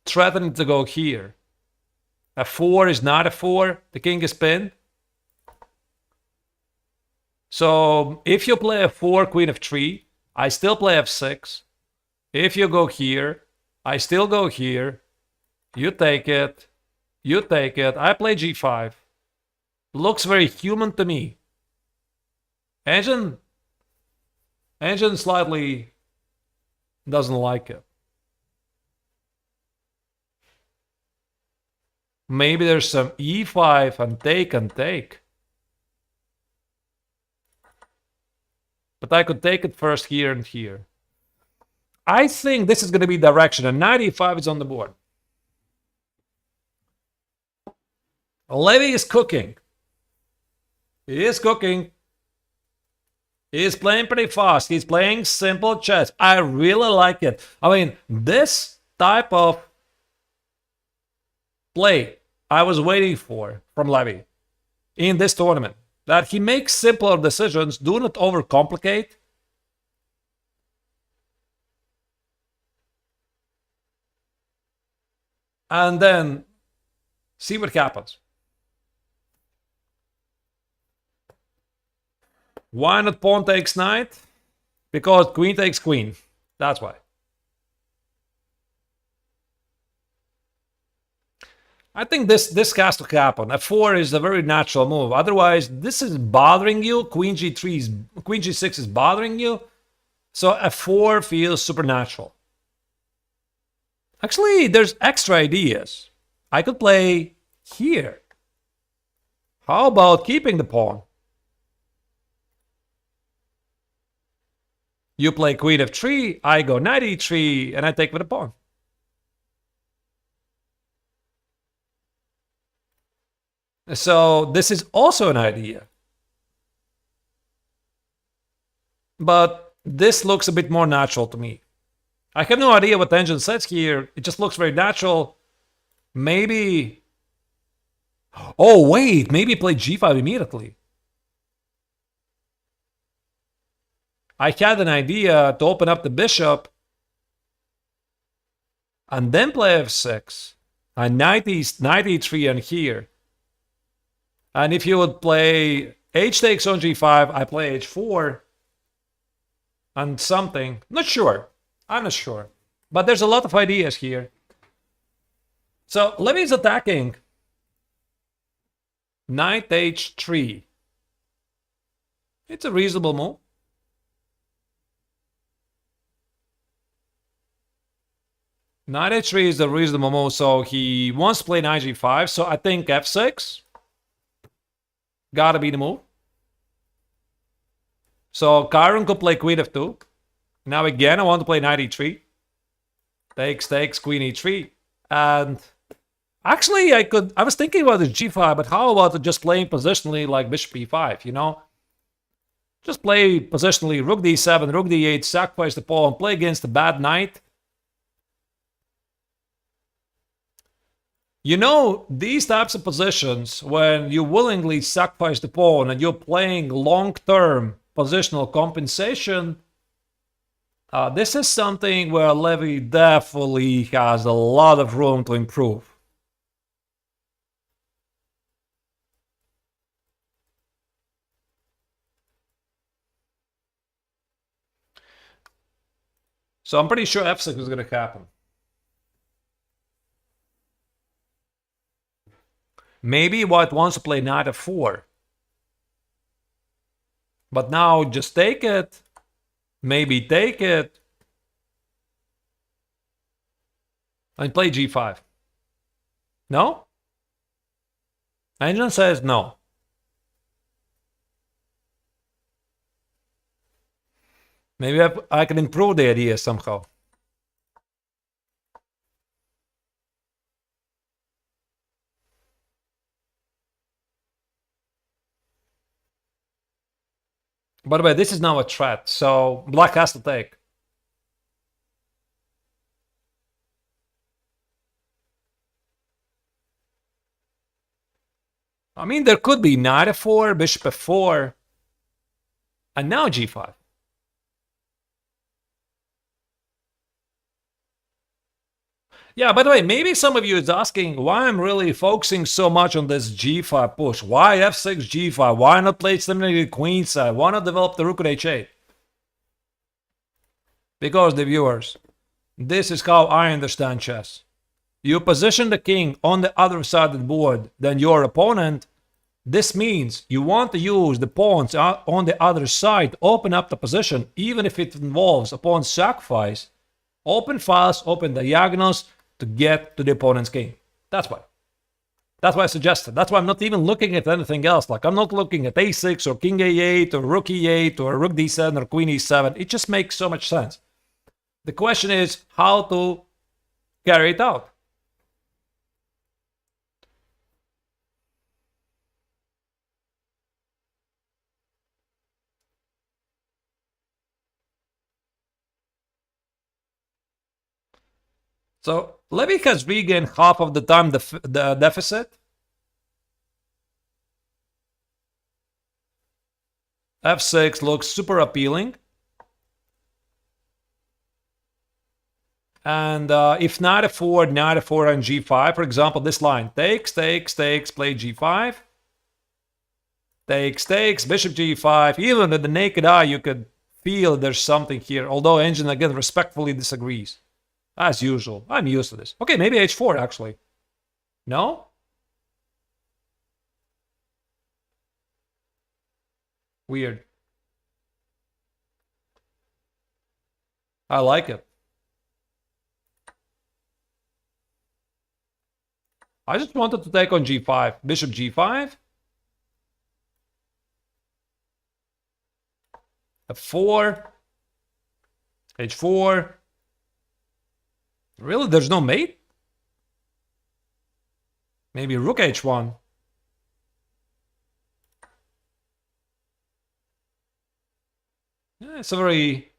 Threatening to go here. A 4 is not a 4. The king is pinned. So if you play a 4, queen f3, I still play f6. If you go here, I still go here. You take it. You take it. I play g5. Looks very human to me. Engine slightly doesn't like it. Maybe there's some e5 and take and take. But I could take it first here and here. I think this is going to be direction, and knight e5 is on the board. Levy is cooking. He is cooking. He is playing pretty fast. He's playing simple chess. I really like it. I mean, this type of play I was waiting for from Levy in this tournament. That he makes simpler decisions, do not overcomplicate. And then see what happens. Why not pawn takes knight? Because queen takes queen. That's why. I think this has to happen. f4 is a very natural move. Otherwise, this is bothering you. Queen g6 is bothering you. So f4 feels supernatural. Actually, there's extra ideas. I could play here. How about keeping the pawn? You play queen f3, I go knight e3, and I take with the pawn. So this is also an idea. But this looks a bit more natural to me. I have no idea what the engine says here. It just looks very natural. Maybe... Oh, wait. Maybe play g5 immediately. I had an idea to open up the bishop and then play f6. And knight e3 and here. And if you would play h takes on g5, I play h4 and something. Not sure. I'm not sure. But there's a lot of ideas here. So Levy is attacking. Knight h3. It's a reasonable move. Knight h3 is a reasonable move, so he wants to play knight g5. So I think f6. Gotta be the move. So Chiron could play queen f2. Now again, I want to play knight e3. Takes, queen e3. And actually, I was thinking about the g5, but how about just playing positionally like bishop e5, you know? Just play positionally rook d7, rook d8, sacrifice the pawn, play against the bad knight. You know, these types of positions, when you willingly sacrifice the pawn and you're playing long-term positional compensation, this is something where Levy definitely has a lot of room to improve. So I'm pretty sure f6 is going to happen. Maybe White wants to play knight f4. But now just take it. Maybe take it. And play g5. No? Engine says no. Maybe I can improve the idea somehow. By the way, this is now a threat, so black has to take. I mean, there could be knight f4, bishop f4, and now g5. Yeah, by the way, maybe some of you is asking why I'm really focusing so much on this g5 push. Why f6, g5? Why not play stimulated queenside? Why not develop the rook at h8? Because the viewers, this is how I understand chess. You position the king on the other side of the board than your opponent. This means you want to use the pawns on the other side, open up the position, even if it involves a pawn sacrifice. Open files, open diagonals to get to the opponent's king. That's why. That's why I suggested. That's why I'm not even looking at anything else. Like, I'm not looking at a6 or king a8 or rook e8 or rook d7 or queen e7. It just makes so much sense. The question is how to carry it out. So Levy has regained half of the time the deficit. f6 looks super appealing. And if knight f4, and g5, for example, this line takes, play g5. Takes, bishop g5. Even with the naked eye, you could feel there's something here. Although Engine, again, respectfully disagrees. As usual. I'm used to this. Okay, maybe h4, actually. No? Weird. I like it. I just wanted to take on g5. Bishop g5. f4. h4. Really? There's no mate? Maybe rook h1. Yeah, it's a very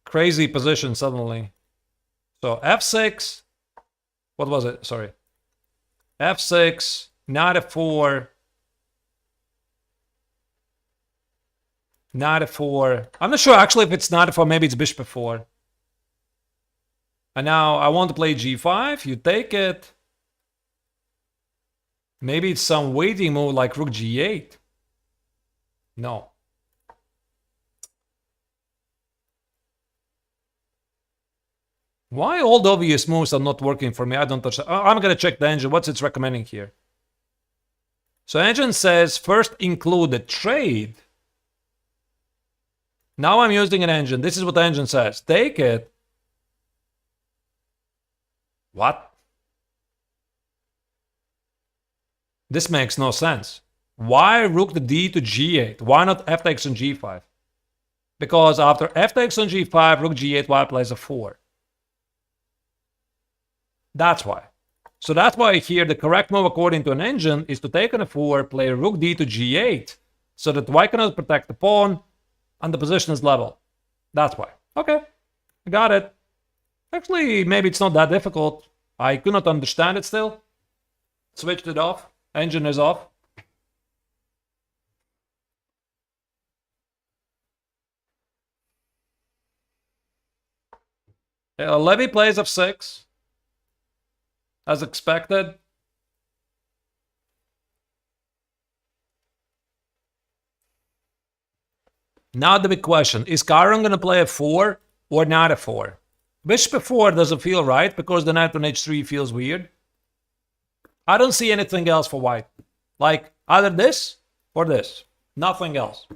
crazy position suddenly. So f6. What was it? Sorry. f6, knight f4. Knight f4. I'm not sure actually if it's knight f4, maybe it's bishop f4. And now I want to play g5. You take it. Maybe it's some waiting move like rook g8. No. Why all the obvious moves are not working for me? I don't touch. I'm going to check the engine. What's it's recommending here? So engine says first include the trade. Now I'm using an engine. This is what the engine says. Take it. What? This makes no sense. Why rook the d to g8? Why not f takes on g5? Because after f takes on g5, rook g8, white plays a 4. That's why. So that's why here the correct move according to an engine is to take on a 4, play rook d to g8, so that white cannot protect the pawn and the position is level. That's why. Okay, I got it. Actually, maybe it's not that difficult. I could not understand it still. Switched it off. Engine is off. Levy plays f6. As expected. Now the big question, is Chiron going to play f4 or not f4? Bishop f4 doesn't feel right because the knight on h3 feels weird. I don't see anything else for white. Like either this or this. Nothing else.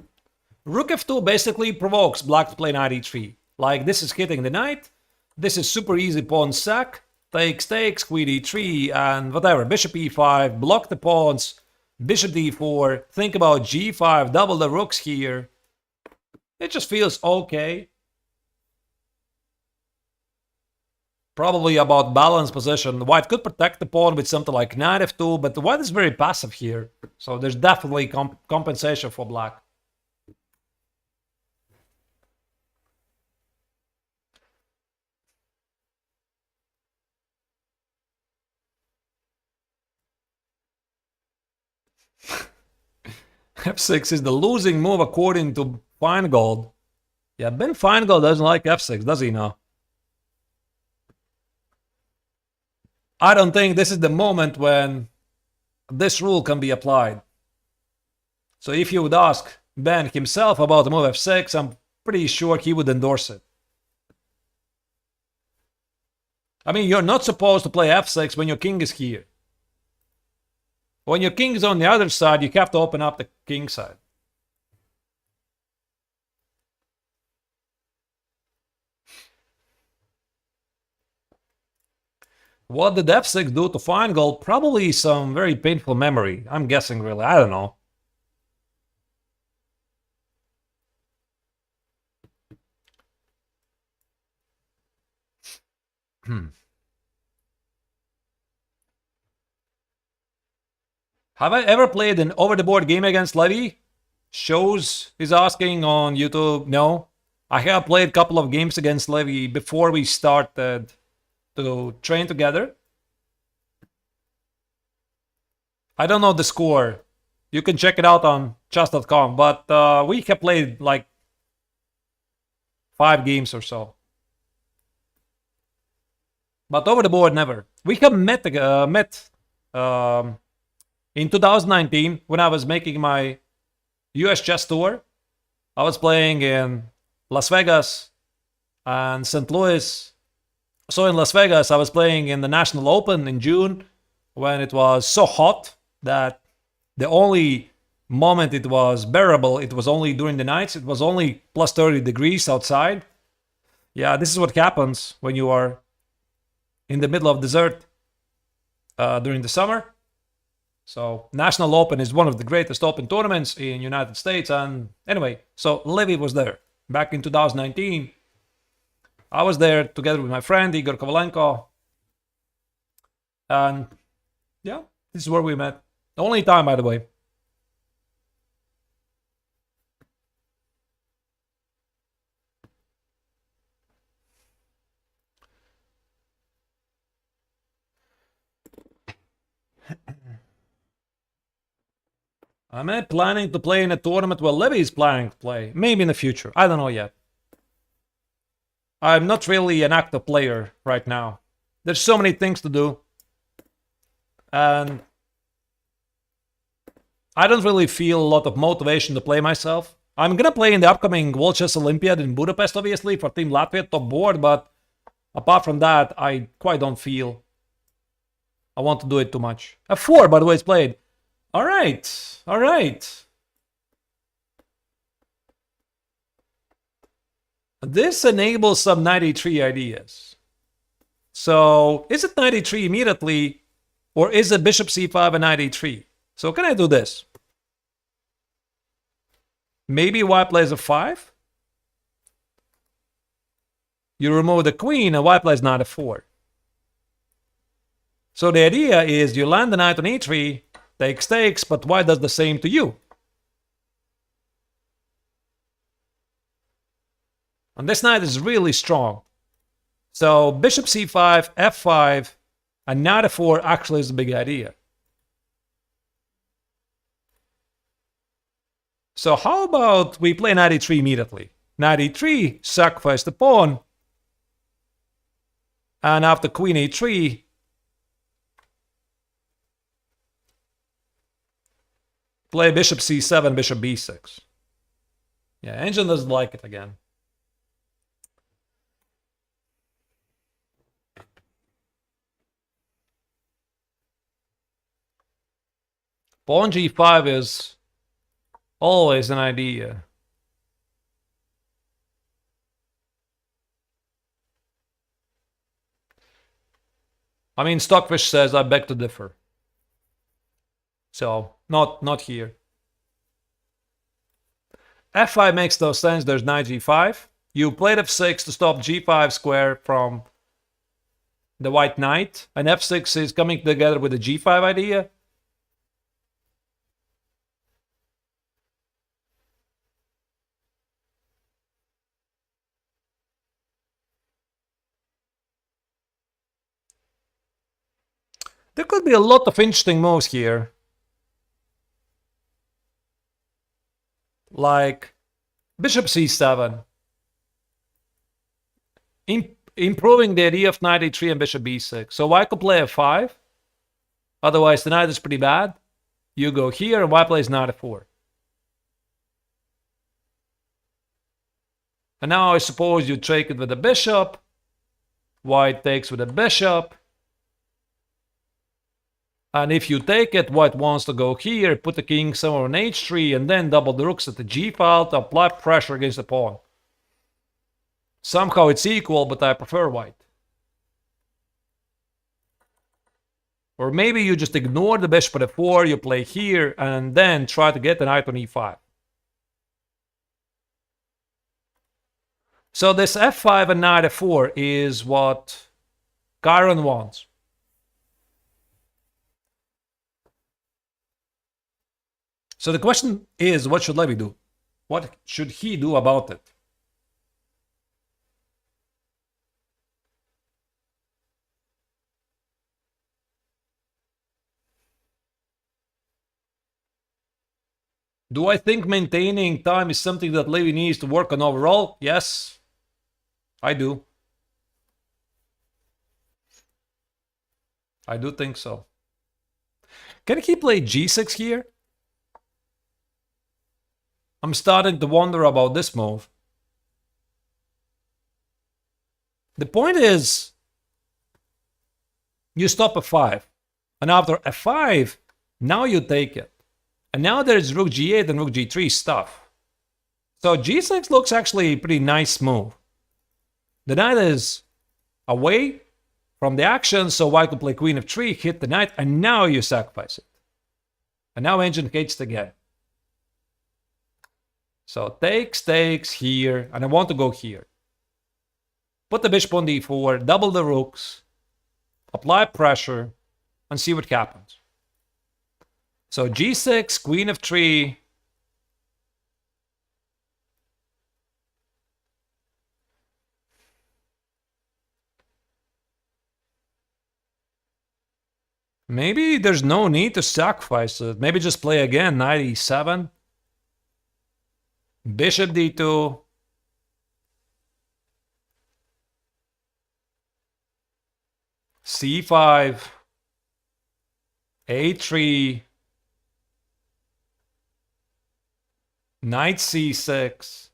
Rook f2 basically provokes black to play knight e3. Like this is hitting the knight. This is super easy pawn sack. Takes, queen e3, and whatever. Bishop e5, block the pawns. Bishop d4. Think about g5, double the rooks here. It just feels okay. Probably about balanced position. White could protect the pawn with something like knight f2, but the white is very passive here. So there's definitely compensation for black. f6 is the losing move according to Feingold. Yeah, Ben Feingold doesn't like f6, does he now? I don't think this is the moment when this rule can be applied. So if you would ask Ben himself about the move f6, I'm pretty sure he would endorse it. I mean, you're not supposed to play f6 when your king is here. When your king is on the other side, you have to open up the king side. What did f6 do to Feingold? Probably some very painful memory. I'm guessing, really. I don't know. Have I ever played an over-the-board game against Levy? Shows is asking on YouTube. No. I have played a couple of games against Levy before we started to train together. I don't know the score. You can check it out on chess.com, but we have played like 5 games or so. But over the board, never. We have met in 2019 when I was making my US chess tour. I was playing in Las Vegas and St. Louis. So in Las Vegas, I was playing in the National Open in June when it was so hot that the only moment it was bearable, it was only during the nights. It was only plus 30 degrees outside. Yeah, this is what happens when you are in the middle of desert during the summer. So National Open is one of the greatest open tournaments in United States. And anyway, so Levy was there back in 2019. I was there together with my friend Igor Kovalenko. And yeah, this is where we met. The only time, by the way. I'm planning to play in a tournament where Levy is planning to play. Maybe in the future. I don't know yet. I'm not really an active player right now. There's so many things to do. And I don't really feel a lot of motivation to play myself. I'm gonna play in the upcoming World Chess Olympiad in Budapest, obviously, for Team Latvia top board, but apart from that, I quite don't feel I want to do it too much. F4, by the way, is played. Alright, alright. This enables some knight e3 ideas. So, is it knight e3 immediately, or is it bishop c5 and knight e3? So can I do this? Maybe white plays a 5. You remove the queen and white plays knight a 4. So the idea is you land the knight on e3, takes, but white does the same to you. And this knight is really strong. So bishop c5, f5, and knight f4 actually is a big idea. So how about we play knight e3 immediately? Knight e3, sacrifice the pawn. And after queen e3, play bishop c7, bishop b6. Yeah, engine doesn't like it again. Pawn g5 is always an idea. I mean, Stockfish says I beg to differ. So, not here. f5 makes no sense, there's knight g5. You played f6 to stop g5 square from the white knight, and f6 is coming together with the g5 idea. There could be a lot of interesting moves here. Like bishop c7. Improving the idea of knight e3 and bishop b6. So white could play f5. Otherwise, the knight is pretty bad. You go here, and white plays knight f4. And now I suppose you take it with the bishop. White takes with the bishop. And if you take it, white wants to go here, put the king somewhere on h3, and then double the rooks at the g file to apply pressure against the pawn. Somehow it's equal, but I prefer white. Or maybe you just ignore the bishop at f4, you play here, and then try to get the knight on e5. So this f5 and knight f4 is what Chiron wants. So the question is, what should Levy do? What should he do about it? Do I think maintaining time is something that Levy needs to work on overall? Yes, I do. I do think so. Can he play g6 here? I'm starting to wonder about this move. The point is, you stop f5. And after f5, now you take it. And now there's rook g8 and rook g3 stuff. So g6 looks actually a pretty nice move. The knight is away from the action, so white could play queen f3, hit the knight, and now you sacrifice it. And now engine hates it again. So takes here, and I want to go here. Put the bishop on d4, double the rooks, apply pressure, and see what happens. So g6, queen f3. Maybe there's no need to sacrifice it. Maybe just play again, knight e7. Bishop d2. c5. a3. Knight c6.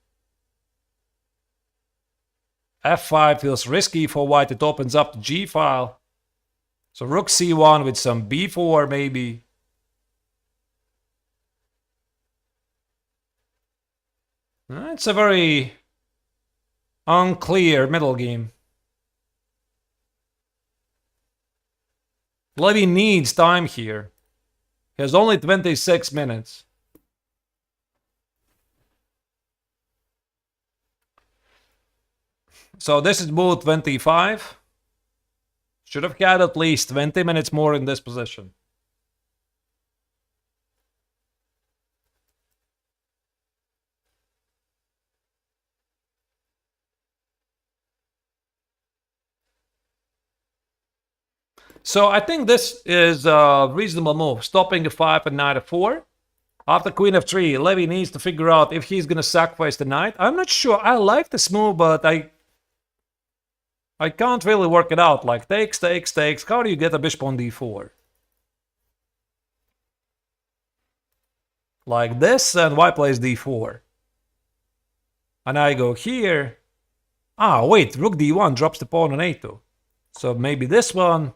f5 feels risky for white. It opens up the g file. So rook c1 with some b4 maybe. It's a very unclear middle game. Levy needs time here. He has only 26 minutes. So this is move 25. Should have had at least 20 minutes more in this position. So I think this is a reasonable move. Stopping f5 and knight f4. After queen f3, Levy needs to figure out if he's going to sacrifice the knight. I'm not sure. I like this move, but I can't really work it out. Like takes, takes, takes. How do you get a bishop on d4? Like this, and white plays d4. And I go here. Ah, wait, rook d1 drops the pawn on a2. So maybe this one.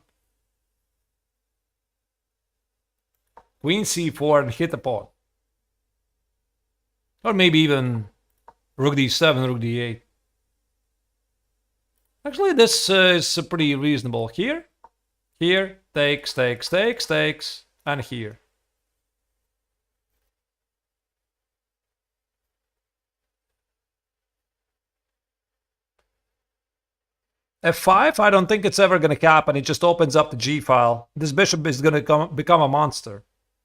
Queen c4 and hit the pawn. Or maybe even rook d7, rook d8. Actually, this is pretty reasonable. Here, here, takes, takes, takes, takes, and here. f5, I don't think it's ever going to cap, and it just opens up the g file. This bishop is going to become a monster.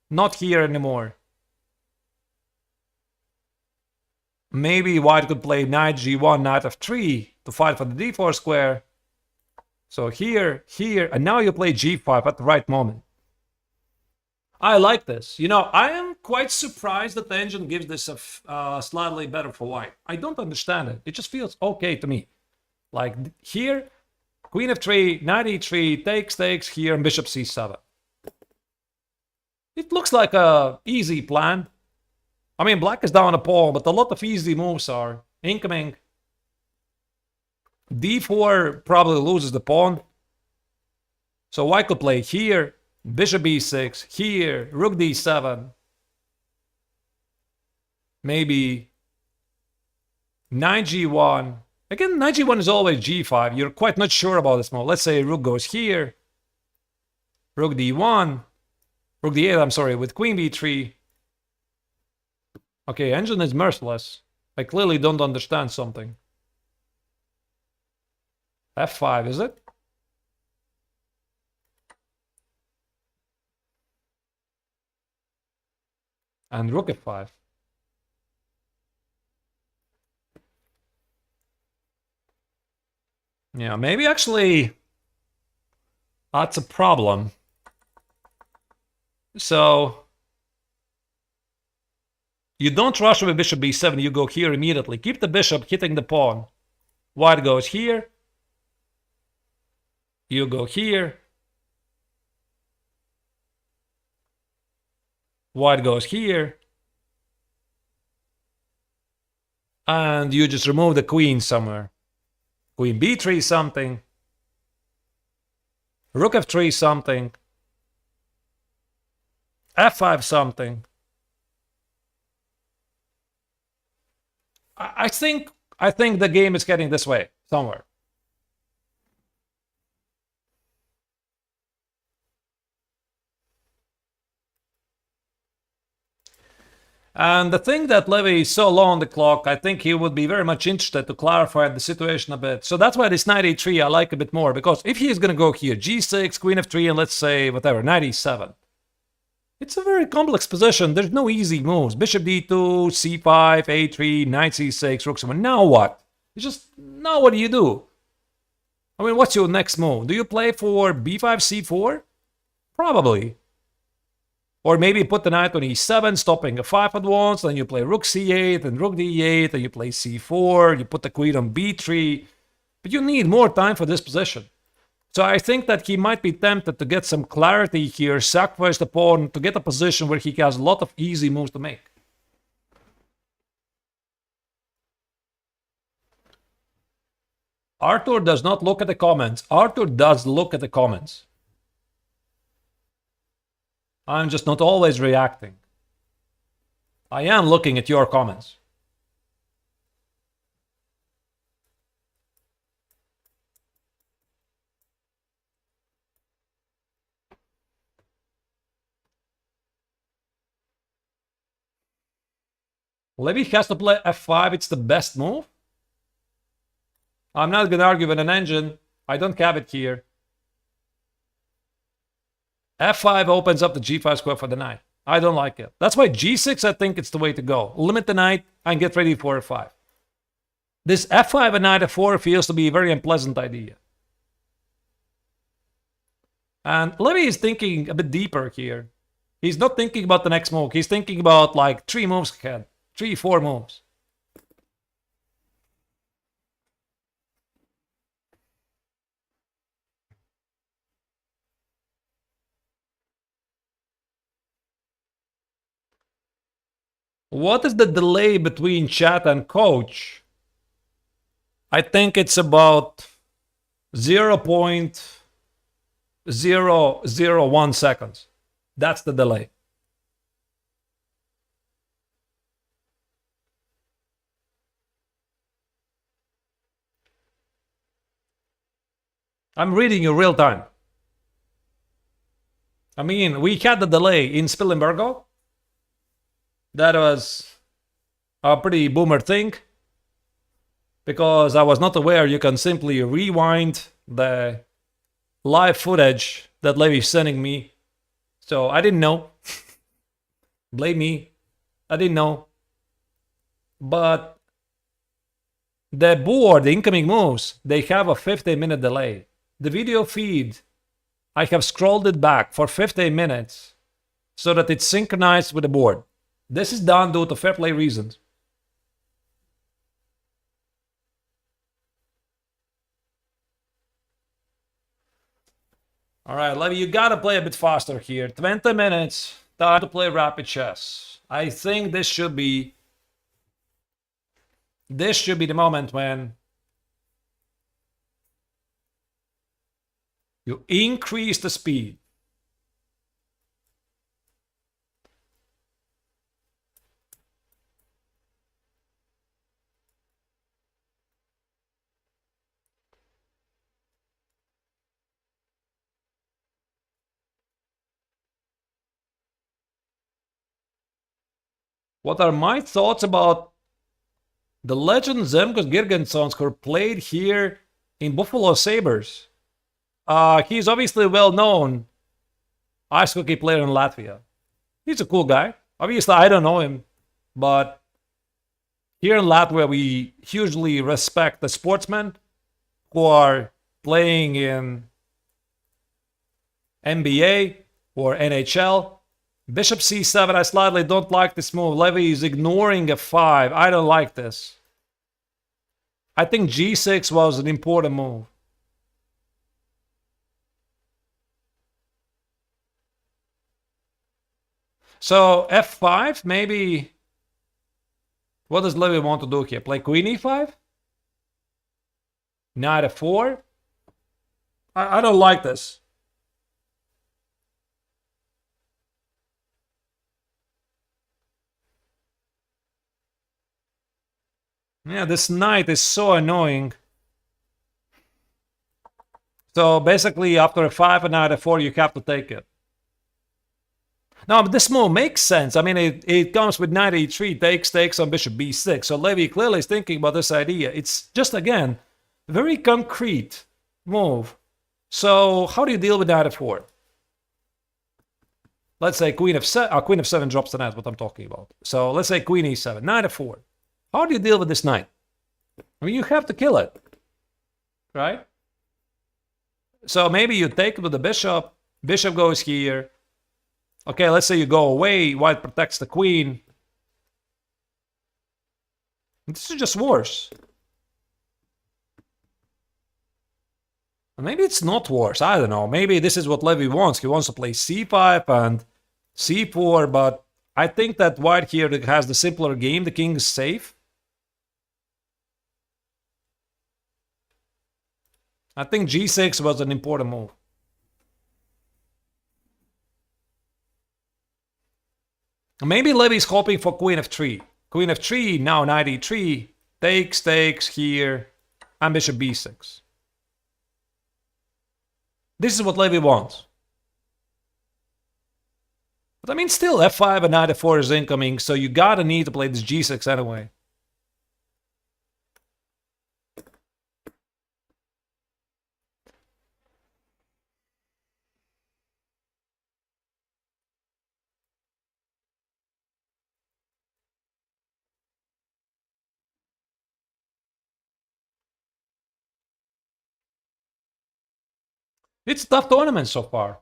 Not here anymore. Maybe white could play knight g1, knight f3 to fight for the d4 square. So here, here, and now you play g5 at the right moment. I like this. You know, I am quite surprised that the engine gives this a slightly better for white. I don't understand it. It just feels okay to me. Like here, queen f3, knight e3, takes, takes, here, and bishop c7. It looks like a easy plan. I mean, black is down a pawn, but a lot of easy moves are incoming. d4 probably loses the pawn. So white could play here, bishop b6, here, rook d7. Maybe knight g1. Again, knight g1 is always g5. You're quite not sure about this move. Let's say rook goes here. Rook d1. Rook d8, I'm sorry, with queen b3. Okay, engine is merciless. I clearly don't understand something. f5, is it? And rook f5. Yeah, maybe actually that's a problem. So you don't rush with bishop b7, you go here immediately. Keep the bishop hitting the pawn. White goes here. You go here. White goes here. And you just remove the queen somewhere. Queen b3 something. Rook f3 something. f5 something. I think the game is getting this way somewhere. And the thing that Levy is so low on the clock, I think he would be very much interested to clarify the situation a bit. So that's why this knight e3 I like a bit more, because if he is going to go here, g6, queen f3, and let's say, whatever, knight e7. It's a very complex position. There's no easy moves. Bishop d2, c5, a3, knight c6, rook c1. Now what? It's just, now what do you do? I mean, what's your next move? Do you play for b5, c4? Probably. Or maybe put the knight on e7, stopping f5 at once, then you play rook c8 and rook d8, and you play c4, you put the queen on b3. But you need more time for this position. So I think that he might be tempted to get some clarity here, sacrifice the pawn to get a position where he has a lot of easy moves to make. Arthur does not look at the comments. Arthur does look at the comments. I'm just not always reacting. I am looking at your comments. Levy has to play f5. It's the best move. I'm not going to argue with an engine. I don't have it here. f5 opens up the g5 square for the knight. I don't like it. That's why g6, I think it's the way to go. Limit the knight and get ready for f5. This f5 and knight f4 feels to be a very unpleasant idea. And Levy is thinking a bit deeper here. He's not thinking about the next move. He's thinking about like 3 moves ahead, 3, 4 moves. What is the delay between chat and coach? I think it's about 0.001 seconds. That's the delay. I'm reading you real time. I mean, we had the delay in Spillenbergo. That was a pretty boomer thing because I was not aware you can simply rewind the live footage that Levy's sending me. So I didn't know. Blame me. I didn't know. But the board, the incoming moves, they have a 15-minute delay. The video feed, I have scrolled it back for 15 minutes so that it's synchronized with the board. This is done due to fair play reasons. All right, Levy, you gotta play a bit faster here. 20 minutes, time to play rapid chess. I think this should be the moment when you increase the speed. What are my thoughts about the legend Zemgus Girgensons who played here in Buffalo Sabres? He's obviously well known ice hockey player in Latvia. He's a cool guy. Obviously, I don't know him, but here in Latvia, we hugely respect the sportsmen who are playing in NBA or NHL. Bishop c7, I slightly don't like this move. Levy is ignoring f5. I don't like this. I think g6 was an important move. So f5, maybe. What does Levy want to do here? Play queen e5? Knight f4? I don't like this. Yeah, this knight is so annoying. So basically, after a 5 and knight f4, you have to take it. Now, this move makes sense. I mean, it comes with knight e3, takes on bishop b6. So Levy clearly is thinking about this idea. It's just, again, a very concrete move. So how do you deal with knight f4? Let's say queen f7 drops the knight, what I'm talking about. So let's say queen e7, knight f4. How do you deal with this knight? I mean, you have to kill it, right? So maybe you take it with the bishop. Bishop goes here. Okay, let's say you go away. White protects the queen. This is just worse. Maybe it's not worse. I don't know. Maybe this is what Levy wants. He wants to play c5 and c4, but I think that white here has the simpler game. The king is safe. I think g6 was an important move. Maybe Levy's hoping for queen f3. Queen f3, now knight e3. Takes here. And bishop b6. This is what Levy wants. But I mean, still, f5 and knight f4 is incoming, so you gotta need to play this g6 anyway. It's a tough tournament so far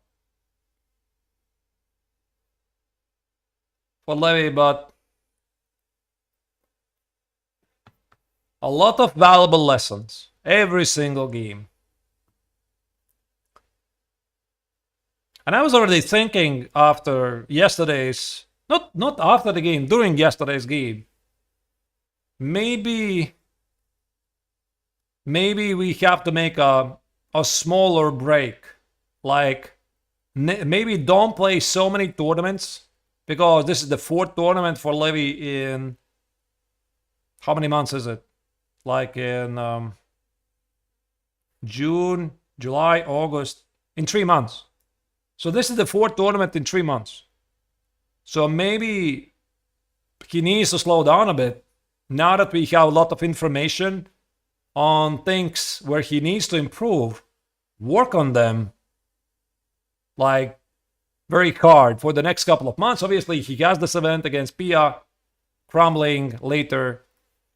for Levy, but a lot of valuable lessons every single game. And I was already thinking after yesterday's, not after the game, during yesterday's game, maybe we have to make a smaller break. Like, maybe don't play so many tournaments, because this is the 4th tournament for Levy in, how many months is it? Like in June, July, August, in 3 months. So this is the 4th tournament in 3 months. So maybe he needs to slow down a bit now that we have a lot of information on things where he needs to improve, work on them like very hard for the next couple of months. Obviously, he has this event against Pia crumbling later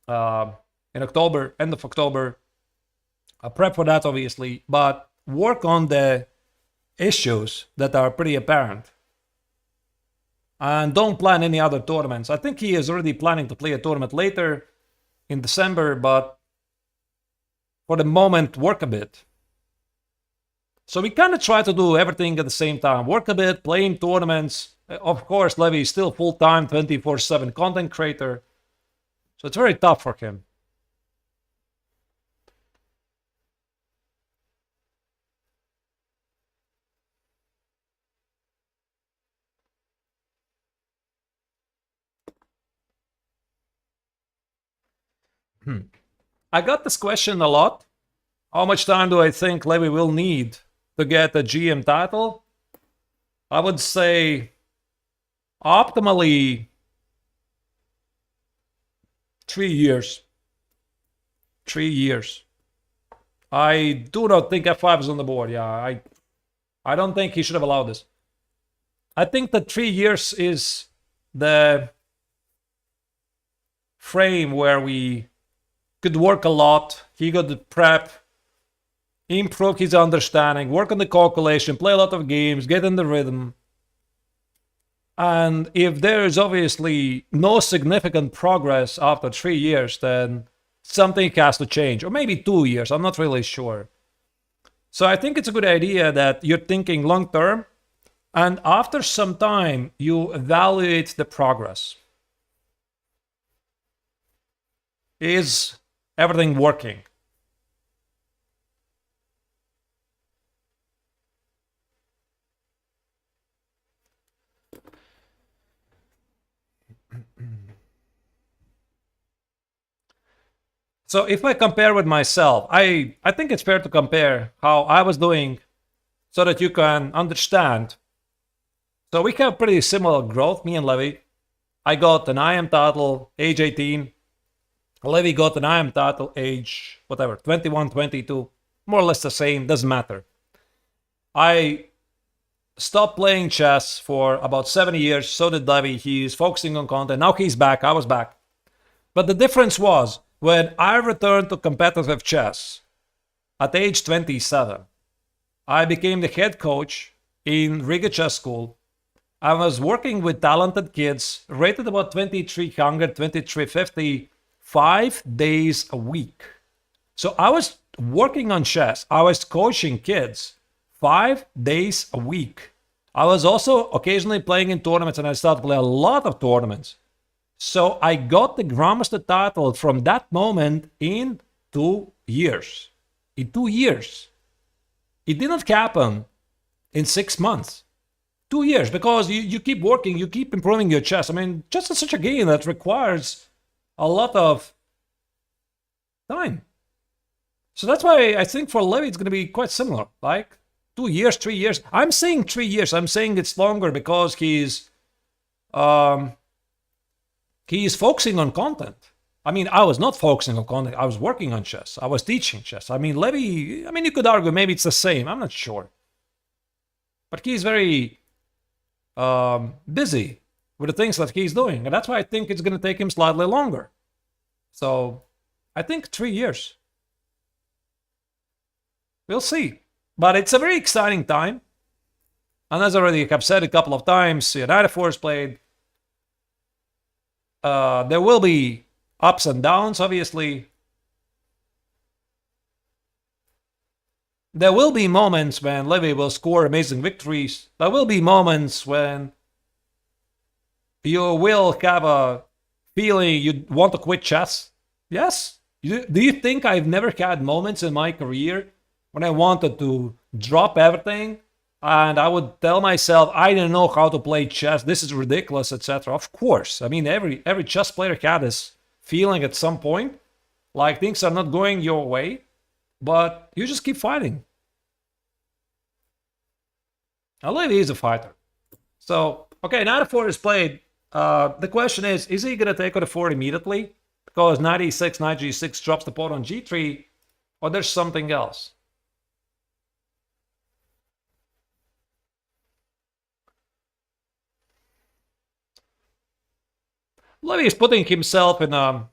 in October, end of October. Prep for that, obviously, but work on the issues that are pretty apparent. And don't plan any other tournaments. I think he is already planning to play a tournament later in December, but for the moment, work a bit. So we kind of try to do everything at the same time. Work a bit, playing tournaments. Of course, Levy is still full-time, 24/7 content creator. So it's very tough for him. I got this question a lot. How much time do I think Levy will need to get a GM title? I would say optimally 3 years. 3 years. I do not think F5 is on the board. Yeah, I don't think he should have allowed this. I think that 3 years is the frame where we could work a lot. He got the prep, improve his understanding, work on the calculation, play a lot of games, get in the rhythm. And if there is obviously no significant progress after 3 years, then something has to change. Or maybe 2 years, I'm not really sure. So I think it's a good idea that you're thinking long term, and after some time, you evaluate the progress. Is everything working? So if I compare with myself, I think it's fair to compare how I was doing so that you can understand. So we have pretty similar growth, me and Levy. I got an IM title age 18. Levy got an IM title age, whatever, 21, 22. More or less the same, doesn't matter. I stopped playing chess for about 7 years, so did Levy. He's focusing on content. Now he's back, I was back. But the difference was, when I returned to competitive chess at age 27, I became the head coach in Riga Chess School. I was working with talented kids, rated about 2300, 2350, 5 days a week. So I was working on chess. I was coaching kids 5 days a week. I was also occasionally playing in tournaments, and I started to play a lot of tournaments. So I got the Grandmaster title from that moment in 2 years. In 2 years. It didn't happen in 6 months. 2 years, because you keep working, you keep improving your chess. I mean, chess is such a game that requires a lot of time. So that's why I think for Levy it's going to be quite similar. Like 2 years, 3 years. I'm saying 3 years. I'm saying it's longer because he's focusing on content. I mean, I was not focusing on content. I was working on chess. I was teaching chess. I mean, Levy, I mean, you could argue maybe it's the same. I'm not sure. But he's very busy with the things that he's doing. And that's why I think it's going to take him slightly longer. So I think 3 years. We'll see. But it's a very exciting time. And as I already have said a couple of times, knight f4 is played. There will be ups and downs, obviously. There will be moments when Levy will score amazing victories. There will be moments when you will have a feeling you want to quit chess. Yes. Do you think I've never had moments in my career when I wanted to drop everything and I would tell myself I didn't know how to play chess, this is ridiculous, etc. Of course. I mean, every chess player had this feeling at some point, like things are not going your way, but you just keep fighting. Now, Levy is a fighter. So, okay, knight f4 is played. The question is he going to take on f4 immediately? Because knight e6, knight g6 drops the pawn on g3, or there's something else? Levy is putting himself in a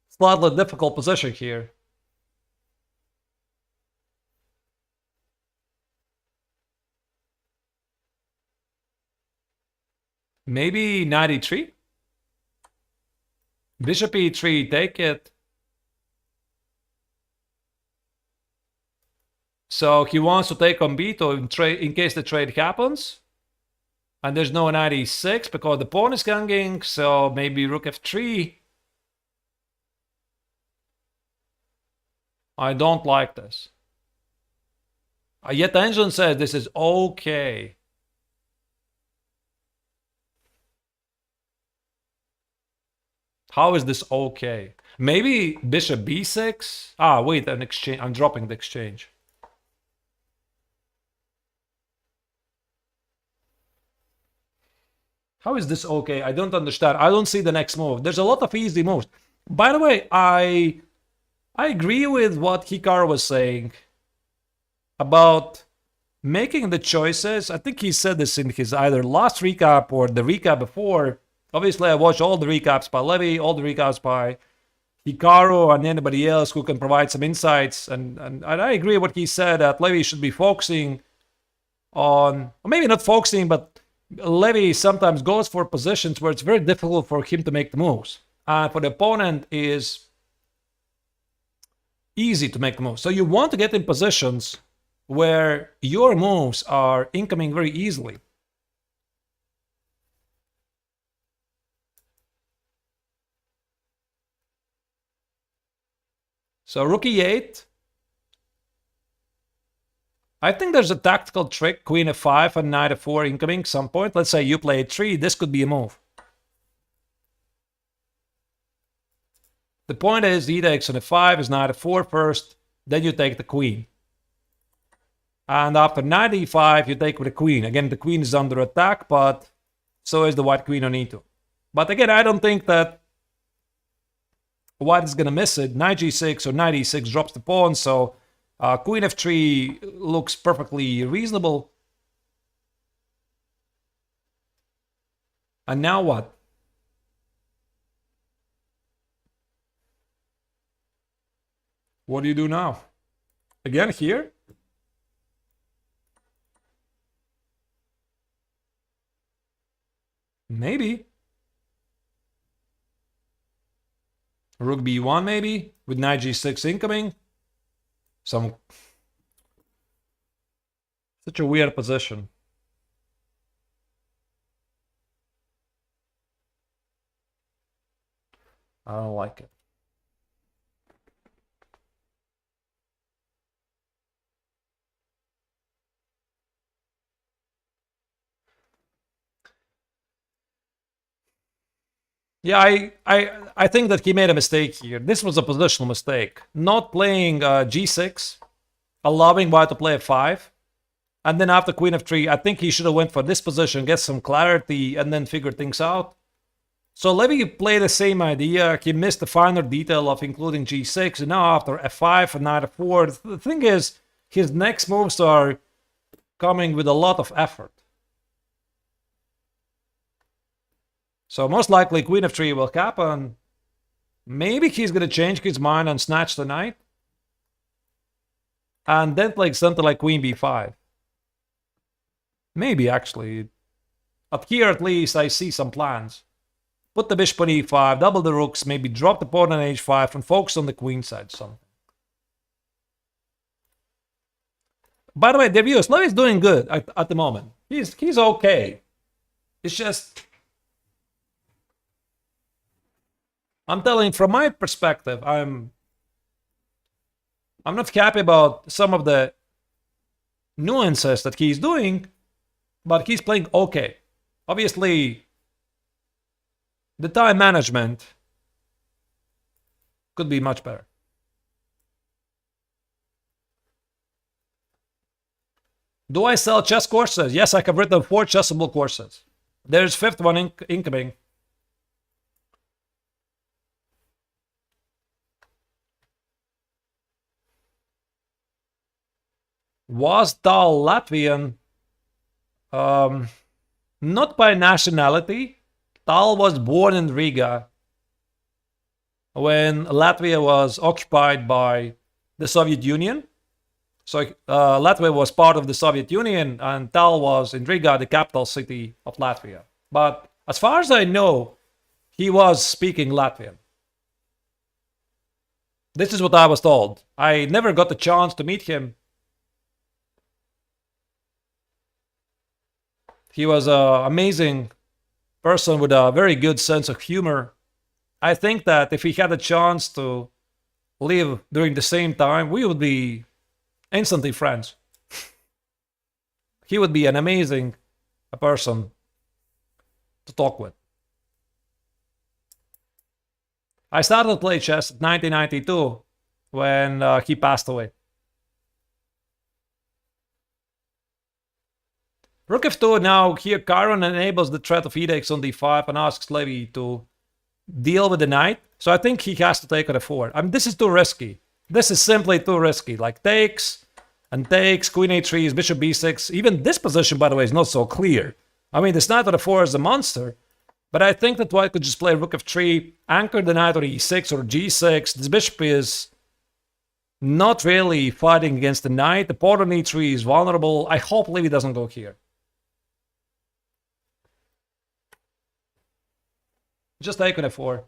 slightly difficult position here. Maybe knight e3? Bishop e3, take it. So he wants to take on b2 in case the trade happens. And there's no knight e6 because the pawn is hanging, so maybe rook f3. I don't like this. Yet Engine says this is okay. How is this okay? Maybe bishop b6? Ah, wait, an exchange. I'm dropping the exchange. How is this okay? I don't understand. I don't see the next move. There's a lot of easy moves. By the way, I agree with what Hikaru was saying about making the choices. I think he said this in his either last recap or the recap before. Obviously, I watched all the recaps by Levy, all the recaps by Hikaru, and anybody else who can provide some insights. And I agree with what he said, that Levy should be focusing on, or maybe not focusing, but Levy sometimes goes for positions where it's very difficult for him to make the moves. And for the opponent is easy to make the moves. So you want to get in positions where your moves are incoming very easily. So rook e8. I think there's a tactical trick, queen f5 and knight f4 incoming some point. Let's say you play a3, this could be a move. The point is, e takes on f5 is knight f4 first, then you take the queen. And after knight e5, you take with the queen. Again, the queen is under attack, but so is the white queen on e2. But again, I don't think that white is going to miss it. Knight g6 or knight e6 drops the pawn, so queen f3 looks perfectly reasonable. And now what? What do you do now? Again here? Maybe. Rook b1 maybe, with knight g6 incoming. Such a weird position. I don't like it. Yeah, I think that he made a mistake here. This was a positional mistake. Not playing g6, allowing white to play f5, and then after queen f3, I think he should have went for this position, get some clarity, and then figure things out. So Levy played the same idea. He missed the finer detail of including g6, and now after f5 and knight f4, the thing is, his next moves are coming with a lot of effort. So most likely queen f3 will happen. Maybe he's going to change his mind and snatch the knight. and then like something like queen b5. Maybe actually. Up here at least I see some plans. Put the bishop on e5, double the rooks, maybe drop the pawn on h5 and focus on the queen side something. By the way, the viewers, Levy's doing good at the moment. He's okay. It's just, I'm telling from my perspective, I'm not happy about some of the nuances that he's doing, but he's playing okay. Obviously, the time management could be much better. Do I sell chess courses? Yes, I have written 4 chessable courses. There's 5th one incoming. Was Tal Latvian? Not by nationality. Tal was born in Riga when Latvia was occupied by the Soviet Union. So Latvia was part of the Soviet Union, and Tal was in Riga, the capital city of Latvia. But as far as I know, he was speaking Latvian. This is what I was told. I never got the chance to meet him. He was an amazing person with a very good sense of humor. I think that if he had a chance to live during the same time, we would be instantly friends. He would be an amazing person to talk with. I started to play chess in 1992 when he passed away. Rook f2, now here Chiron enables the threat of edx on d5 and asks Levy to deal with the knight. So I think he has to take on f4. I mean, this is too risky. This is simply too risky. Like takes and takes, queen a3, bishop b6. Even this position, by the way, is not so clear. I mean, this knight on f4 is a monster. But I think that white could just play rook f3, anchor the knight on e6 or g6. This bishop is not really fighting against the knight. The pawn on e3 is vulnerable. I hope Levy doesn't go here. Just take on f4.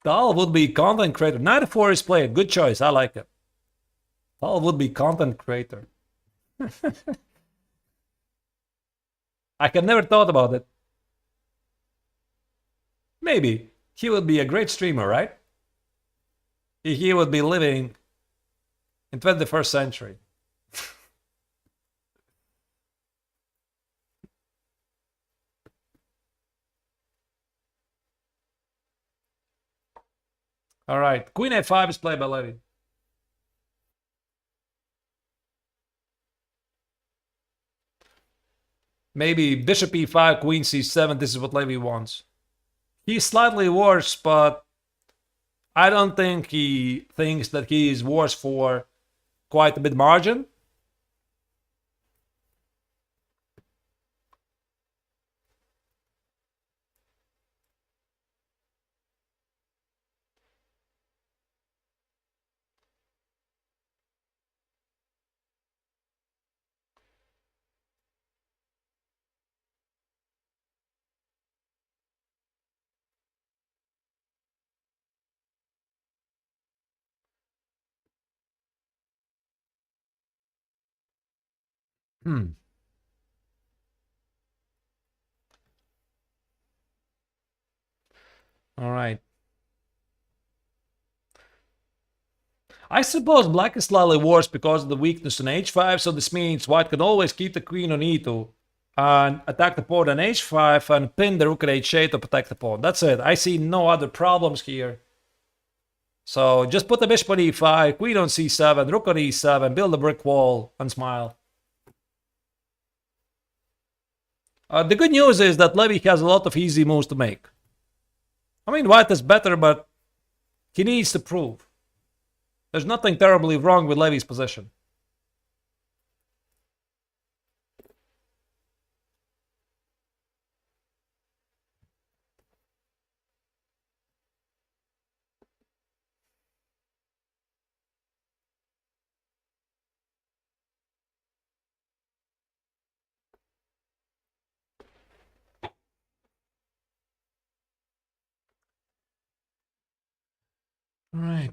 Tal would be content creator. Knight f4 is played. Good choice. I like it. Tal would be content creator. I had never thought about it. Maybe. He would be a great streamer, right? He would be living in 21st century. All right. Queen a5 is played by Levy. Maybe bishop e5, queen c7. This is what Levy wants. He's slightly worse, but I don't think he thinks that he is worse for quite a bit margin. All right. I suppose black is slightly worse because of the weakness on h5, so this means white can always keep the queen on e2 and attack the pawn on h5 and pin the rook at h8 to protect the pawn. That's it. I see no other problems here. So just put the bishop on e5, queen on c7, rook on e7, build a brick wall and smile. The good news is that Levy has a lot of easy moves to make. I mean, white is better, but he needs to prove. There's nothing terribly wrong with Levy's position. All right.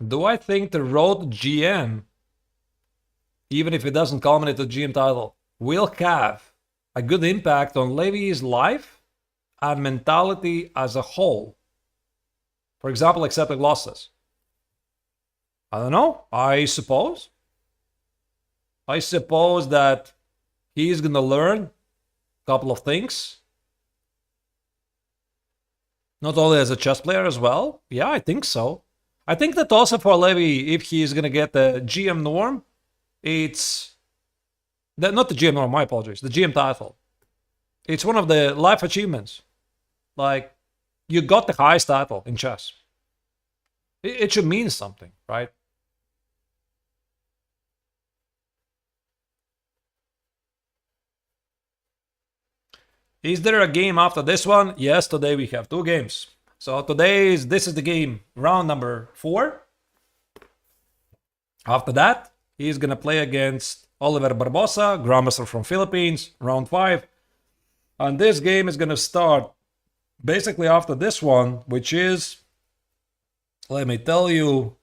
Do I think the road GM, even if it doesn't culminate the GM title, will have a good impact on Levy's life and mentality as a whole? For example, accepting losses. I don't know. I suppose that he's gonna learn a couple of things. Not only as a chess player as well. Yeah, I think so. I think that also for Levy, if he's gonna get the GM norm, it's not the GM norm. My apologies. The GM title. It's one of the life achievements. Like, you got the highest title in chess. It should mean something, right? Is there a game after this one? Yes, today we have 2 games. So this is the game, round number 4. After that, he's gonna play against Oliver Barbosa, Grandmaster from Philippines, round 5. And this game is gonna start basically after this one, which is, let me tell you,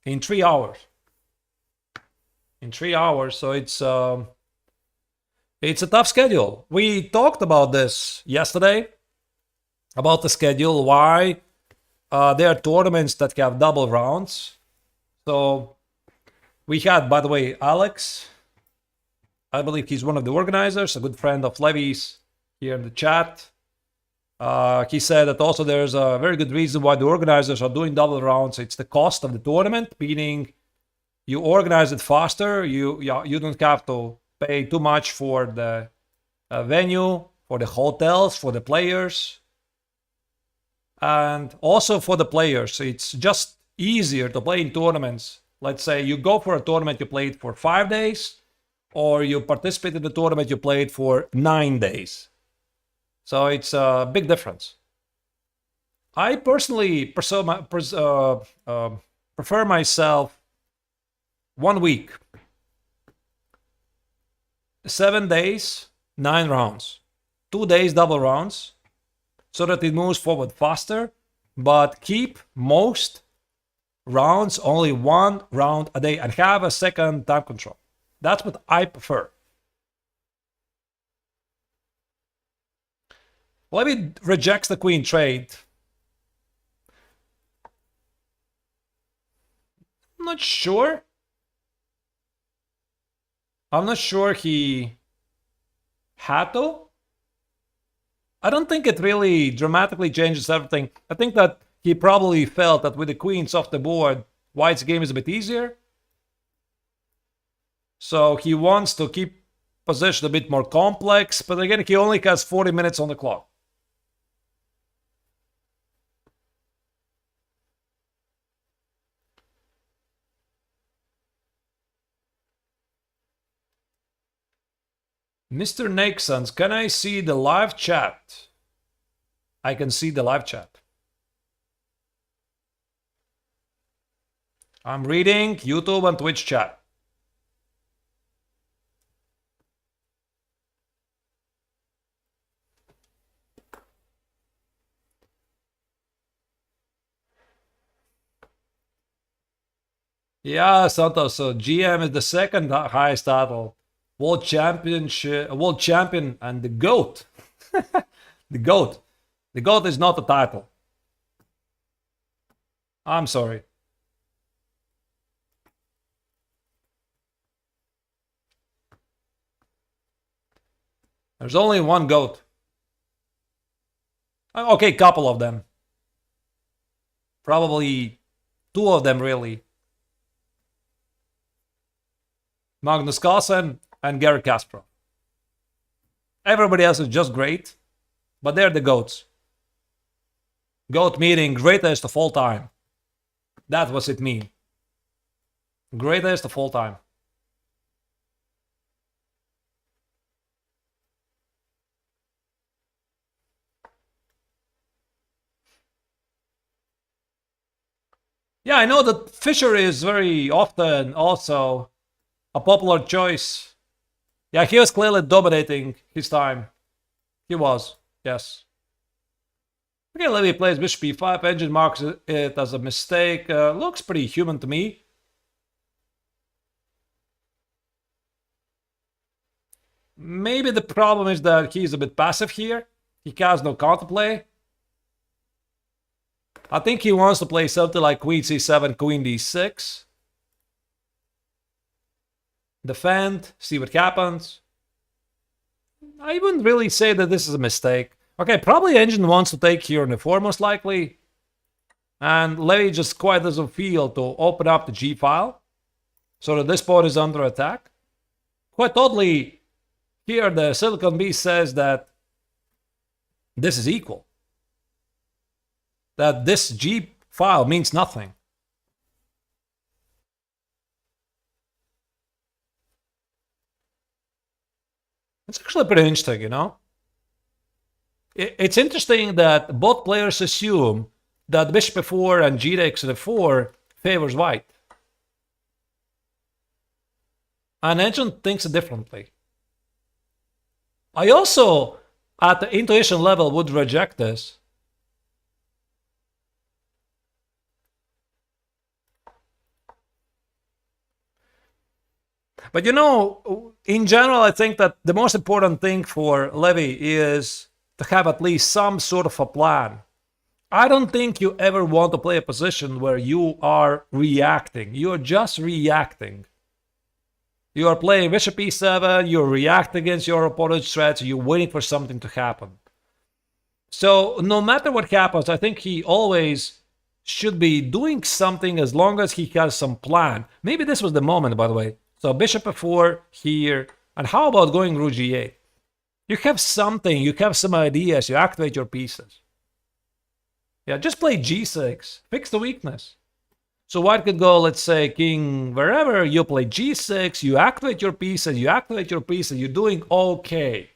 in 3 hours. In 3 hours, so it's a tough schedule. We talked about this yesterday, about the schedule, why there are tournaments that have double rounds. So we had, by the way, Alex. I believe he's one of the organizers, a good friend of Levy's here in the chat. He said that also there's a very good reason why the organizers are doing double rounds. It's the cost of the tournament, meaning you organize it faster. You don't have to pay too much for the venue, for the hotels, for the players. And also for the players, it's just easier to play in tournaments. Let's say you go for a tournament, you played for 5 days, or you participate in the tournament, you played for 9 days. So it's a big difference. I personally prefer myself 1 week. 7 days, 9 rounds. 2 days, double rounds, so that it moves forward faster, but keep most rounds only 1 round a day and have a second time control. That's what I prefer. Levy rejects the queen trade. I'm not sure. I'm not sure he had to. I don't think it really dramatically changes everything. I think that he probably felt that with the queens off the board, White's game is a bit easier. So he wants to keep position a bit more complex, but again, he only has 40 minutes on the clock. Mr. Nixons, can I see the live chat? I can see the live chat. I'm reading YouTube and Twitch chat. Yeah, Santos. So GM is the second highest title. World Championship, World Champion, and the GOAT. The GOAT. The GOAT is not a title. I'm sorry. There's only one GOAT. Okay, couple of them. Probably 2 of them, really. Magnus Carlsen and Gary Kasparov. Everybody else is just great, but they're the GOATs. GOAT meaning greatest of all time. That's what it means. Greatest of all time. Yeah, I know that Fischer is very often also a popular choice Yeah, he was clearly dominating his time. He was, yes. Okay, Levy plays bishop e5. Engine marks it as a mistake. Looks pretty human to me. Maybe the problem is that he's a bit passive here. He has no counterplay. I think he wants to play something like queen c7, queen d6. Defend, see what happens. I wouldn't really say that this is a mistake. Okay, probably Engine wants to take here on the 4 most likely. And Levy just quite doesn't feel to open up the G file. So that this pawn is under attack. Quite oddly, here the Silicon B says that this is equal. That this G file means nothing. It's actually pretty interesting, you know? It's interesting that both players assume that bishop f4 and g takes f4 favors white. And Engine thinks differently. I also, at the intuition level, would reject this. But you know, in general, I think that the most important thing for Levy is to have at least some sort of a plan. I don't think you ever want to play a position where you are reacting. You are just reacting. You are playing bishop e7, you react against your opponent's threats, you're waiting for something to happen. So no matter what happens, I think he always should be doing something as long as he has some plan. Maybe this was the moment, by the way. So bishop f4 here, and how about going rook g8? You have something, you have some ideas, you activate your pieces. Yeah, just play g6, fix the weakness. So white could go, let's say, king wherever, you play g6, you activate your pieces, you're doing okay.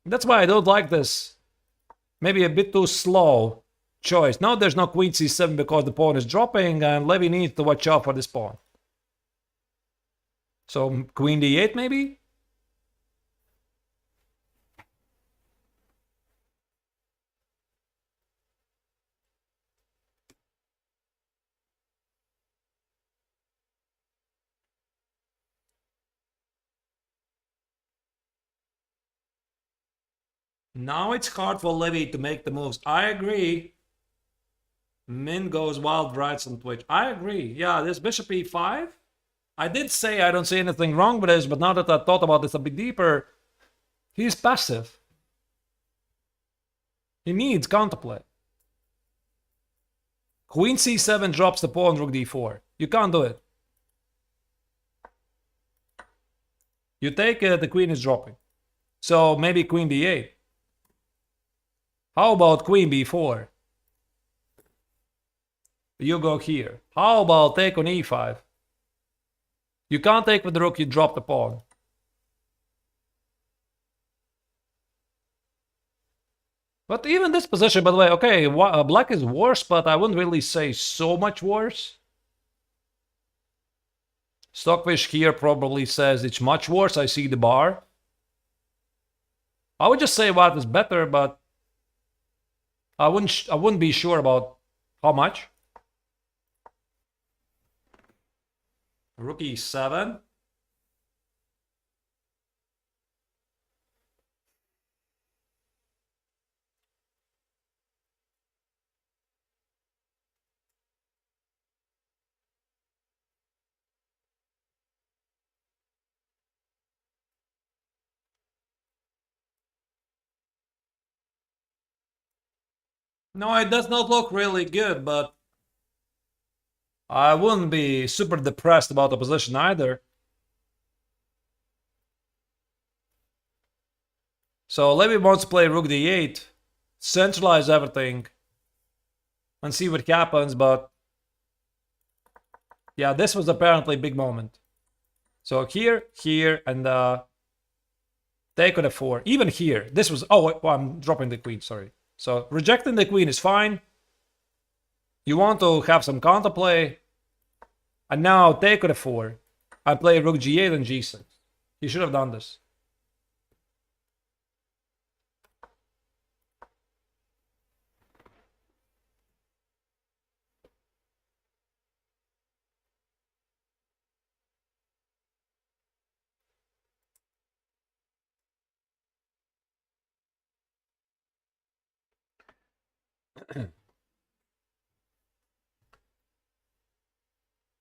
That's why I don't like this. Maybe a bit too slow choice. Now there's no queen c7 because the pawn is dropping, and Levy needs to watch out for this pawn. So queen d8 maybe? Now it's hard for Levy to make the moves. I agree. Min goes wild rights on Twitch. I agree. Yeah, this bishop e5. I did say I don't see anything wrong with this, but now that I thought about this a bit deeper, he's passive. He needs counterplay. Queen c7 drops the pawn, rook d4. You can't do it. You take it, the queen is dropping. So maybe queen d8. How about queen b4? You go here. How about take on e5? You can't take with the rook, you drop the pawn. But even this position, by the way, okay, black is worse, but I wouldn't really say so much worse. Stockfish here probably says it's much worse. I see the bar. I would just say white is better, but I wouldn't be sure about how much. Rook e7. No, it does not look really good, but I wouldn't be super depressed about the position either. So Levy wants to play rook d8, centralize everything, and see what happens, but yeah, this was apparently a big moment. So here, and take on f4. Even here, this was, oh, I'm dropping the queen, sorry. So rejecting the queen is fine. You want to have some counterplay. And now take on f4. I play rook g8 and g6. He should have done this.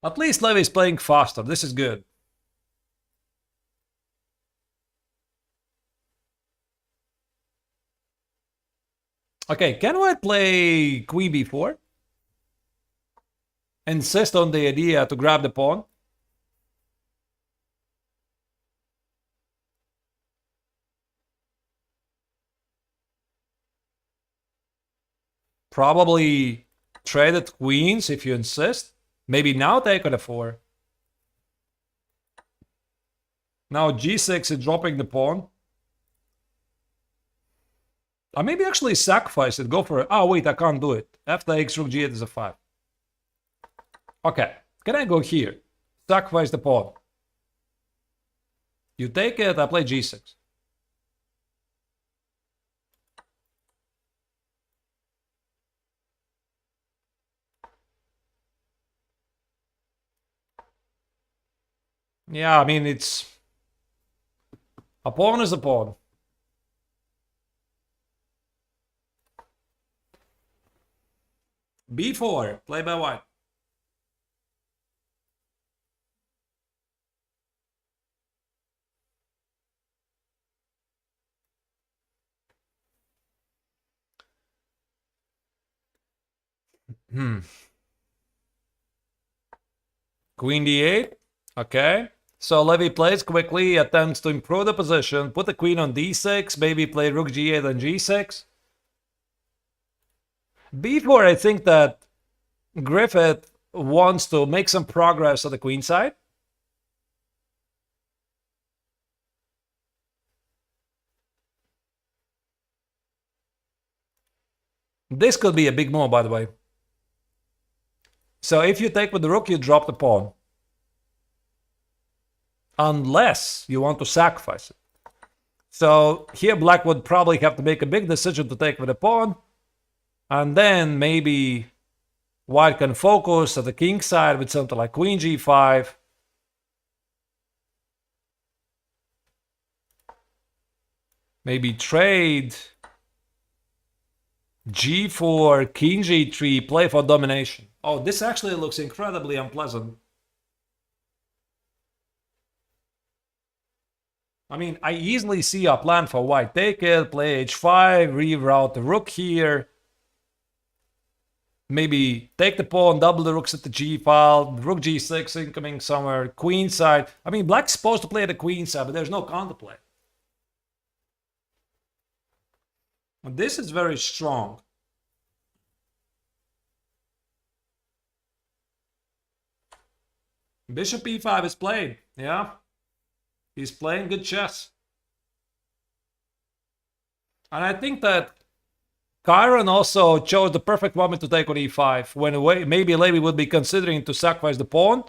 At least Levy is playing faster. This is good. Okay, can White play Queen b4? Insist on the idea to grab the pawn? Probably traded queens if you insist. Maybe now take on a4. Now g6 is dropping the pawn. Or maybe actually sacrifice it, go for it. Oh wait, I can't do it. F takes, rook g8 is a 5. Okay, can I go here? Sacrifice the pawn. You take it, I play g6. Yeah, I mean, it's... a pawn is a pawn. b4, play by white. Queen d8. Okay. So Levy plays quickly, attempts to improve the position, put the queen on d6, maybe play rook g8 and g6. b4, I think that Griffith wants to make some progress on the queen side. This could be a big move, by the way. So if you take with the rook, you drop the pawn. Unless you want to sacrifice it. So here Black would probably have to make a big decision to take with the pawn. And then maybe White can focus at the king side with something like queen g5. Maybe trade g4, king g3, play for domination. Oh, this actually looks incredibly unpleasant. I mean, I easily see a plan for white. Take it, play h5, reroute the rook here. Maybe take the pawn, double the rooks at the g file, rook g6 incoming somewhere, queen side. I mean, black's supposed to play the queen side, but there's no counterplay. This is very strong. Bishop e5 is played, yeah. He's playing good chess. And I think that Chiron also chose the perfect moment to take on e5, when maybe Levy would be considering to sacrifice the pawn.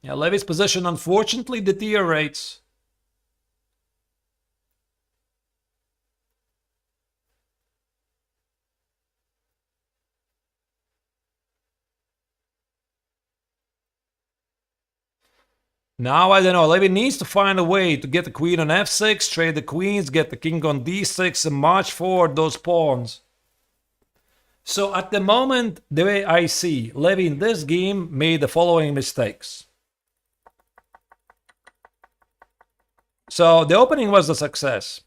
Yeah, Levy's position unfortunately deteriorates. Now, I don't know, Levy needs to find a way to get the queen on f6, trade the queens, get the king on d6, and march forward those pawns. So at the moment, the way I see, Levy in this game made the following mistakes. So the opening was a success.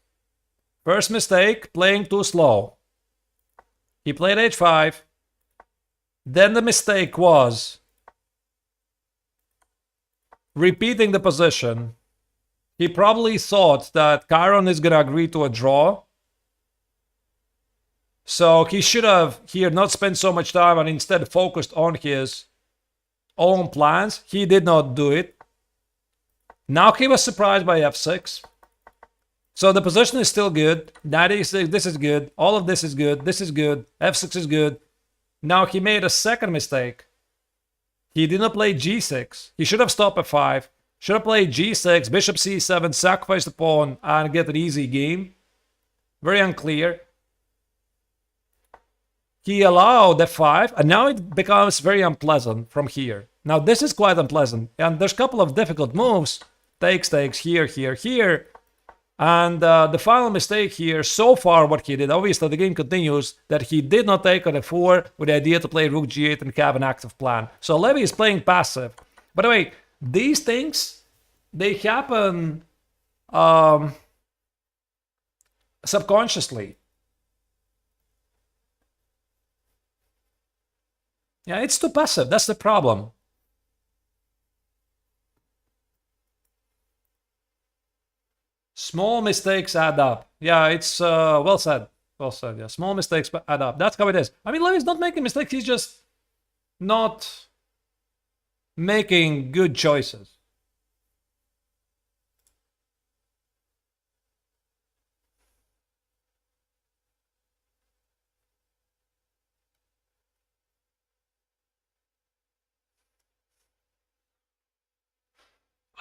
First mistake, playing too slow. He played h5. Then the mistake was repeating the position. He probably thought that Chiron is going to agree to a draw. So he should have here not spent so much time and instead focused on his own plans. He did not do it. Now he was surprised by f6. So the position is still good. Knight e6, this is good. All of this is good. This is good. f6 is good. Now he made a second mistake. He did not play g6. He should have stopped f5. Should have played g6, bishop c7, sacrifice the pawn, and get an easy game. Very unclear. He allowed f5, and now it becomes very unpleasant from here. Now this is quite unpleasant, and there's a couple of difficult moves. Takes, here, here. And the final mistake here, so far what he did, obviously the game continues, that he did not take on f4 with the idea to play rook g8 and have an active plan. So Levy is playing passive. By the way, these things, they happen subconsciously. Yeah, it's too passive. That's the problem. Small mistakes add up. Yeah, it's well said. Well said. Yeah, small mistakes add up. That's how it is. I mean, Levy's not making mistakes. He's just not making good choices.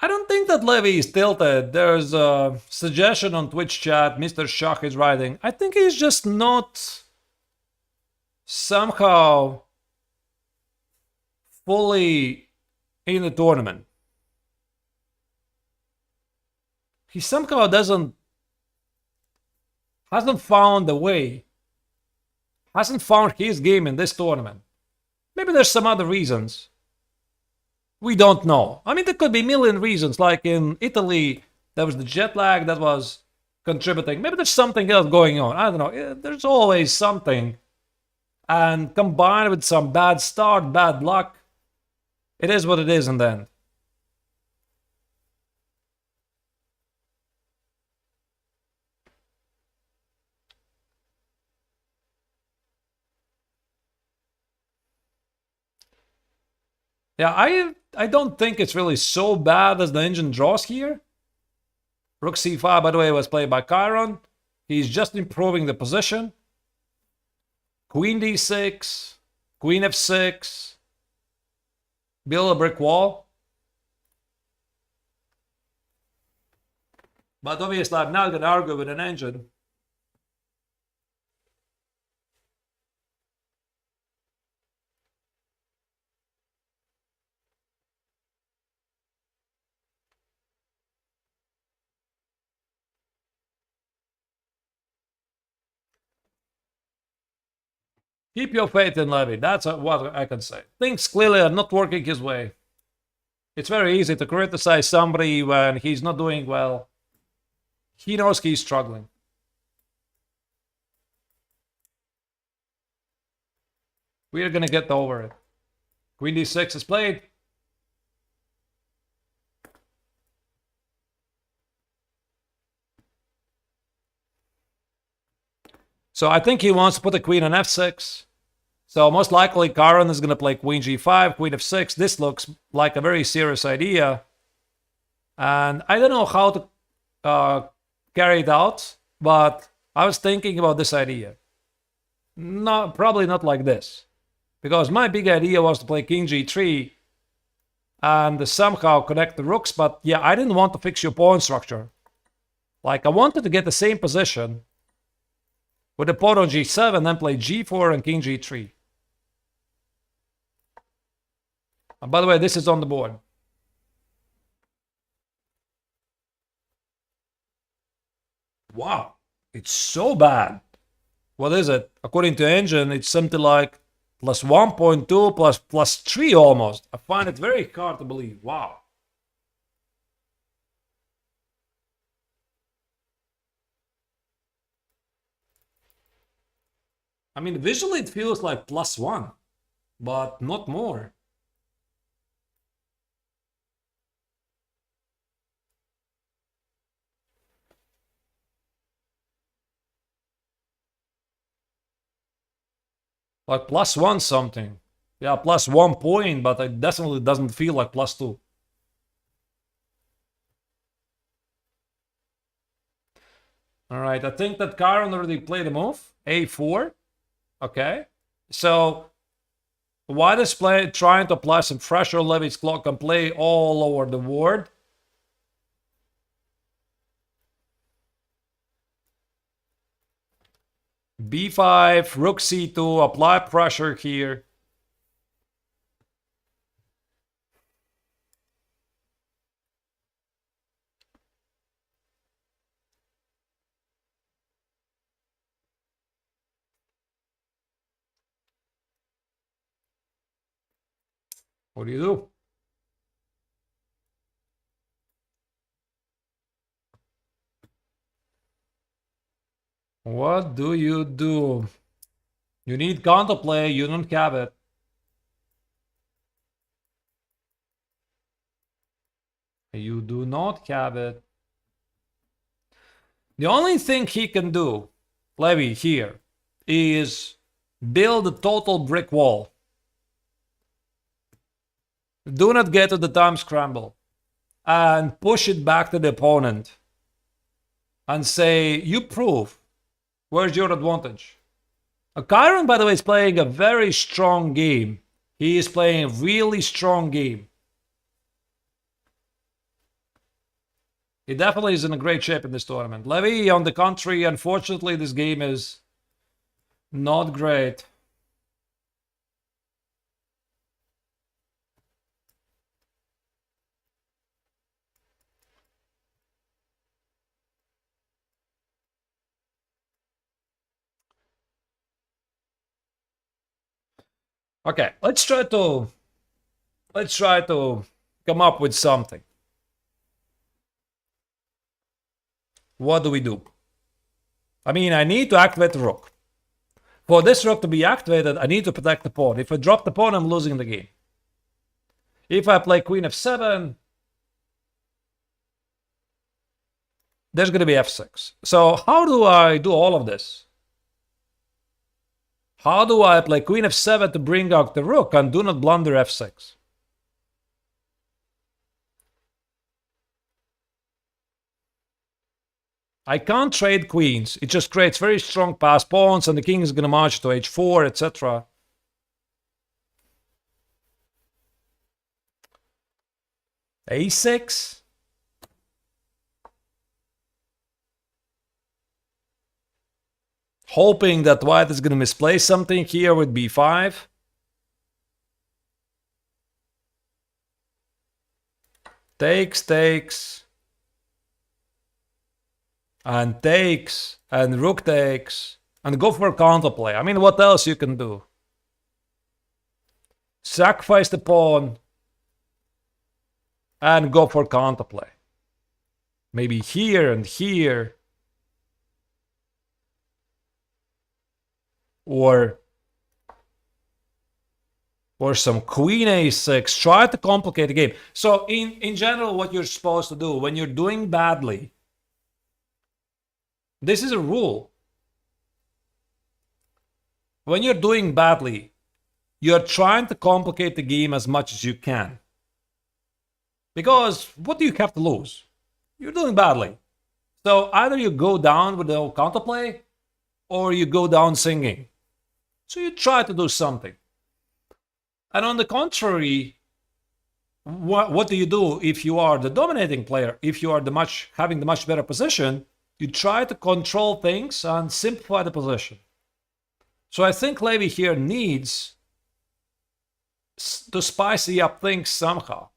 I don't think that Levy is tilted. There's a suggestion on Twitch chat. Mr. Shach is writing. I think he's just not somehow fully in the tournament. He somehow hasn't found a way, hasn't found his game in this tournament. Maybe there's some other reasons. We don't know. I mean, there could be a million reasons. Like in Italy, there was the jet lag that was contributing. Maybe there's something else going on. I don't know. There's always something. And combined with some bad start, bad luck, it is what it is in the end. Yeah, I don't think it's really so bad as the engine draws here. Rook c5, by the way, was played by Chiron. He's just improving the position. Queen d6, queen f6, build a brick wall. But obviously I'm not going to argue with an engine. Keep your faith in Levy. That's what I can say. Things clearly are not working his way. It's very easy to criticize somebody when he's not doing well. He knows he's struggling. We are going to get over it. Queen d6 is played. So I think he wants to put the queen on f6. So most likely Chiron is going to play queen g5, queen f6. This looks like a very serious idea. And I don't know how to carry it out, but I was thinking about this idea. Probably not like this. Because my big idea was to play king g3 and somehow connect the rooks. But yeah, I didn't want to fix your pawn structure. Like, I wanted to get the same position with the pawn on g7, then play g4 and king g3. And by the way, this is on the board. Wow, it's so bad. What is it? According to engine, it's something like plus 1.2 plus 3 almost. I find it very hard to believe. Wow. I mean, visually it feels like plus 1, but not more. Like plus 1 something. Yeah, plus 1 point, but it definitely doesn't feel like plus 2. All right, I think that Chiron already played a move. A4. Okay. So White is trying to apply some pressure. Levy's clock can play all over the board. B5, rook c2, apply pressure here. What do you do? What do you do? You need counterplay, you don't have it. You do not have it. The only thing he can do, Levy, here, is build a total brick wall. Do not get to the time scramble. And push it back to the opponent. And say, you prove. Where's your advantage? Chiron, by the way, is playing a very strong game. He is playing a really strong game. He definitely is in a great shape in this tournament. Levy, on the contrary, unfortunately, this game is not great. Okay, let's try to come up with something. What do we do? I mean, I need to activate the rook. For this rook to be activated, I need to protect the pawn. If I drop the pawn, I'm losing the game. If I play queen f7, there's going to be f6. So how do I do all of this? How do I play queen f7 to bring out the rook and do not blunder f6? I can't trade queens. It just creates very strong pass pawns and the king is going to march to h4, etc. a6. Hoping that white is going to misplay something here with b5. Takes, takes. And takes, and rook takes, and go for counterplay. I mean, what else you can do? Sacrifice the pawn, and go for counterplay. Maybe here and here. Or some queen a6. Try to complicate the game. So in general, what you're supposed to do when you're doing badly, this is a rule. When you're doing badly, you're trying to complicate the game as much as you can. Because what do you have to lose? You're doing badly. So either you go down with no counterplay, or you go down singing. So you try to do something. And on the contrary, what do you do if you are the dominating player? If you are having the much better position, you try to control things and simplify the position. So I think Levy here needs to spicy up things somehow.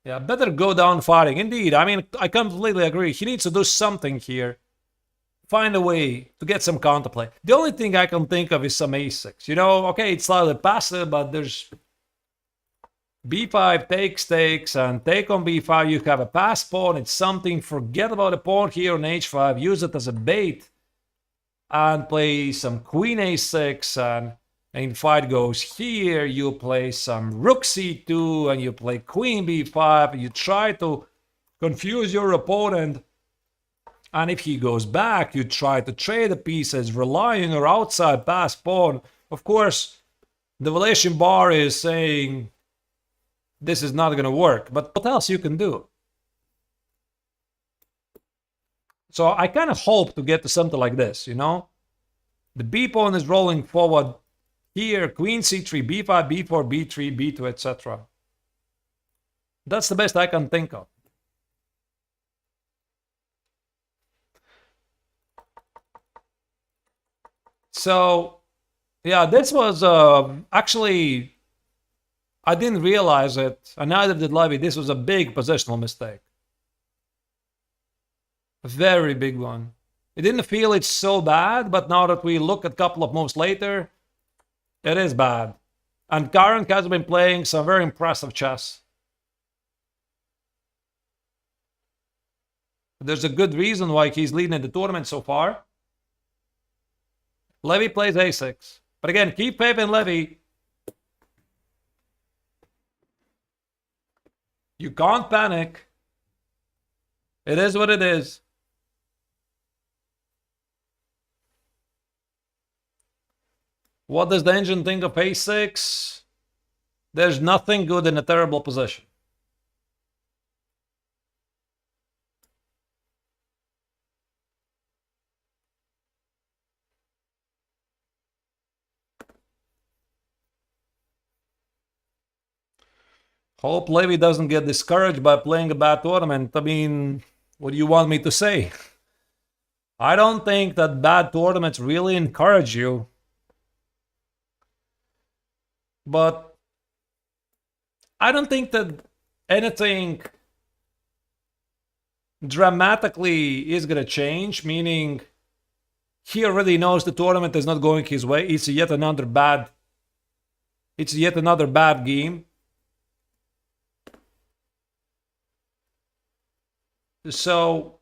Yeah, better go down fighting. Indeed, I mean, I completely agree. He needs to do something here. Find a way to get some counterplay. The only thing I can think of is some a6. You know, okay, it's slightly passive, but there's b5 takes, and take on b5. You have a pass pawn. It's something. Forget about the pawn here on h5. Use it as a bait and play some queen a6. And in fight goes here. You play some rook c2 and you play queen b5. You try to confuse your opponent. And if he goes back, you try to trade the pieces, relying on your outside pass pawn. Of course, the valuation bar is saying this is not going to work. But what else you can do? So I kind of hope to get to something like this, you know? The b pawn is rolling forward here, queen c3, b5, b4, b3, b2, etc. That's the best I can think of. So, yeah, this was actually, I didn't realize it, and neither did Levy. This was a big positional mistake. A very big one. It didn't feel it's so bad, but now that we look at a couple of moves later, it is bad. And Karen has been playing some very impressive chess. There's a good reason why he's leading the tournament so far. Levy plays a6. But again, keep faith in Levy. You can't panic. It is what it is. What does the engine think of a6? There's nothing good in a terrible position. Hope Levy doesn't get discouraged by playing a bad tournament. I mean, what do you want me to say? I don't think that bad tournaments really encourage you. But I don't think that anything dramatically is going to change, meaning he already knows the tournament is not going his way. It's yet another bad game. So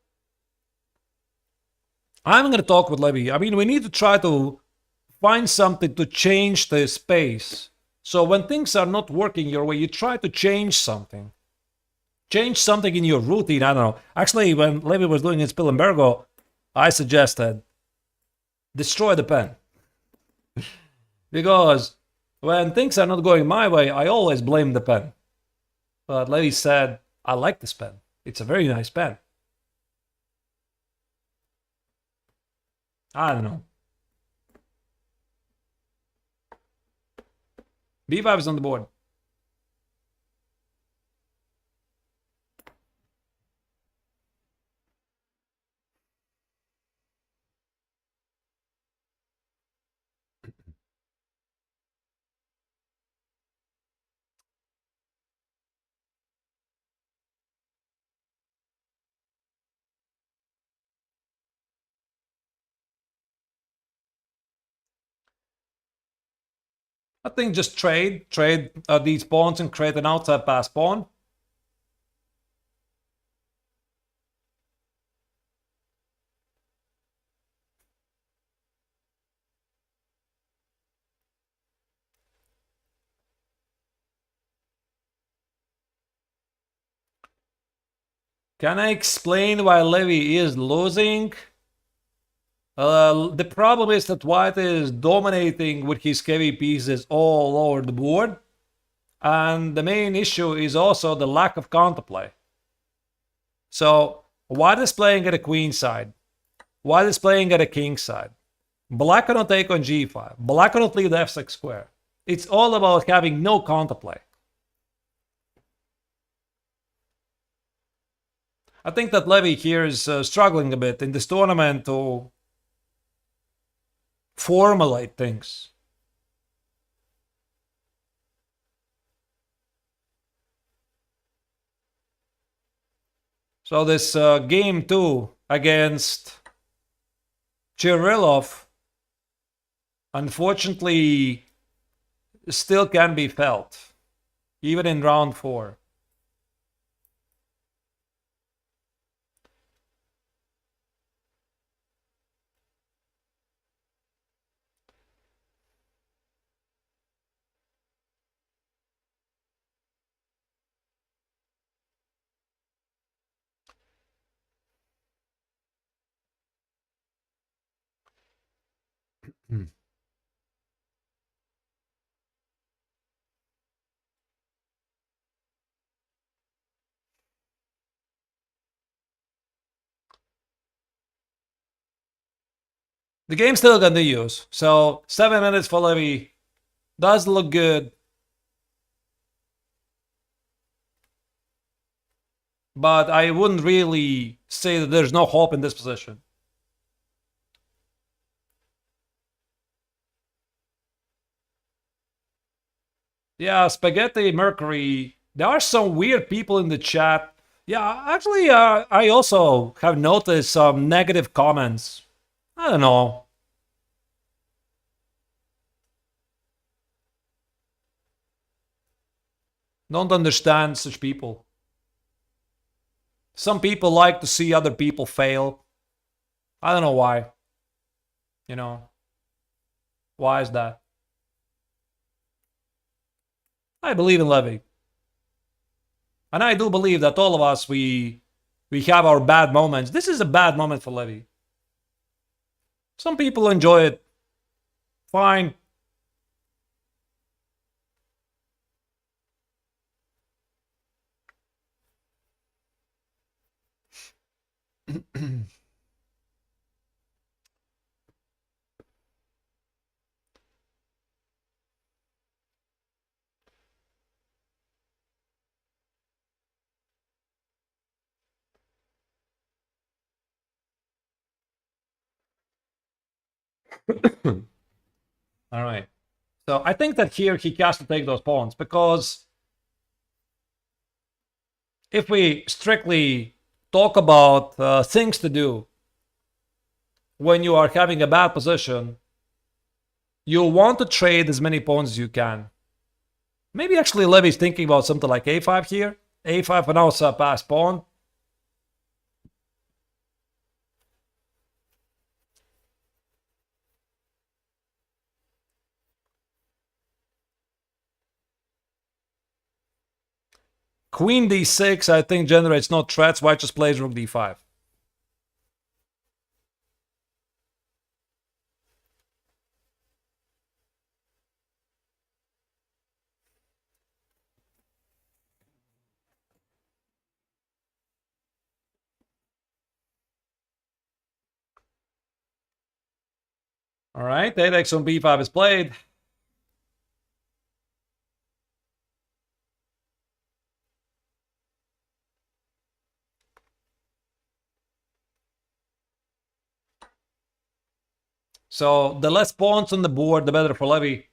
I'm going to talk with Levy. I mean, we need to try to find something to change the space. So when things are not working your way, you try to change something. Change something in your routine. I don't know. Actually, when Levy was doing his Spilimbergo, I suggested destroy the pen. Because when things are not going my way, I always blame the pen. But Levy said, I like this pen. It's a very nice pen. I don't know. B5 is on the board. I think just trade these pawns and create an outside pass pawn. Can I explain why Levy is losing? The problem is that White is dominating with his heavy pieces all over the board. And the main issue is also the lack of counterplay. So White is playing at a queen side. White is playing at a king side. Black cannot take on g5. Black cannot leave the f6 square. It's all about having no counterplay. I think that Levy here is struggling a bit in this tournament to formulate things. So this game 2 against Chirillov, unfortunately, still can be felt, even in round 4. The game still continues. So 7 minutes for Levy. Does look good. But I wouldn't really say that there's no hope in this position. Yeah, Spaghetti Mercury. There are some weird people in the chat. Yeah, actually, I also have noticed some negative comments. I don't know. Don't understand such people. Some people like to see other people fail. I don't know why. You know, why is that? I believe in Levy. And I do believe that all of us, we have our bad moments. This is a bad moment for Levy. Some people enjoy it. Fine. All right. So I think that here he has to take those pawns because if we strictly talk about things to do when you are having a bad position, you'll want to trade as many pawns as you can. Maybe actually Levy's thinking about something like a5 here. a5 and also a pass pawn. Queen d6, I think, generates no threats. White just plays rook d5. All right, 8x on b5 is played. So the less pawns on the board, the better for Levy.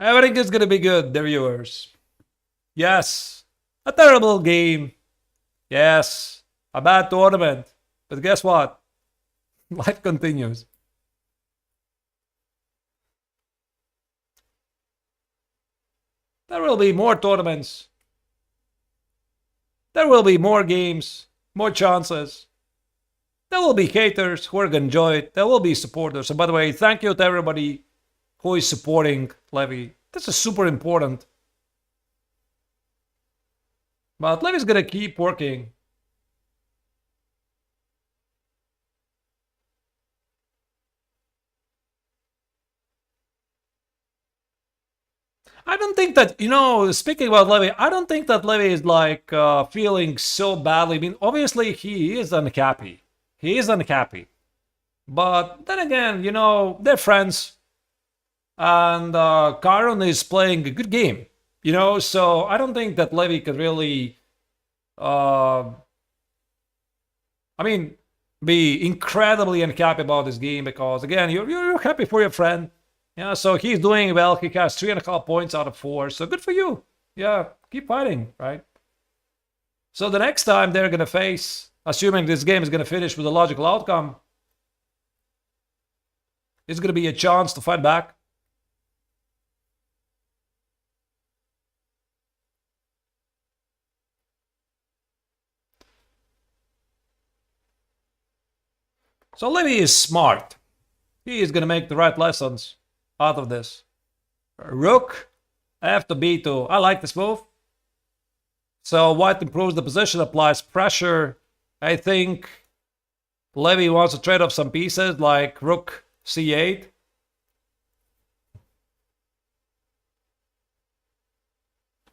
Everything is gonna be good, dear viewers. Yes, a terrible game. Yes, a bad tournament. But guess what? Life continues. There will be more tournaments. There will be more games, more chances. There will be haters who are gonna enjoy it. There will be supporters. And by the way, thank you to everybody who is supporting Levy. This is super important. But Levy's gonna keep working. I don't think that, speaking about Levy, I don't think that Levy is like feeling so badly. I mean, obviously he is unhappy. He is unhappy. But then again, they're friends. And Caron is playing a good game. So I don't think that Levy could really, be incredibly unhappy about this game because, again, you're happy for your friend. Yeah, so he's doing well. He has 3.5 points out of 4. So good for you. Yeah, keep fighting, right? So the next time they're going to face, assuming this game is going to finish with a logical outcome, it's going to be a chance to fight back. So Levy is smart. He is going to make the right lessons out of this. Rook F to B2. I like this move. So white improves the position, applies pressure. I think Levy wants to trade off some pieces like rook c8.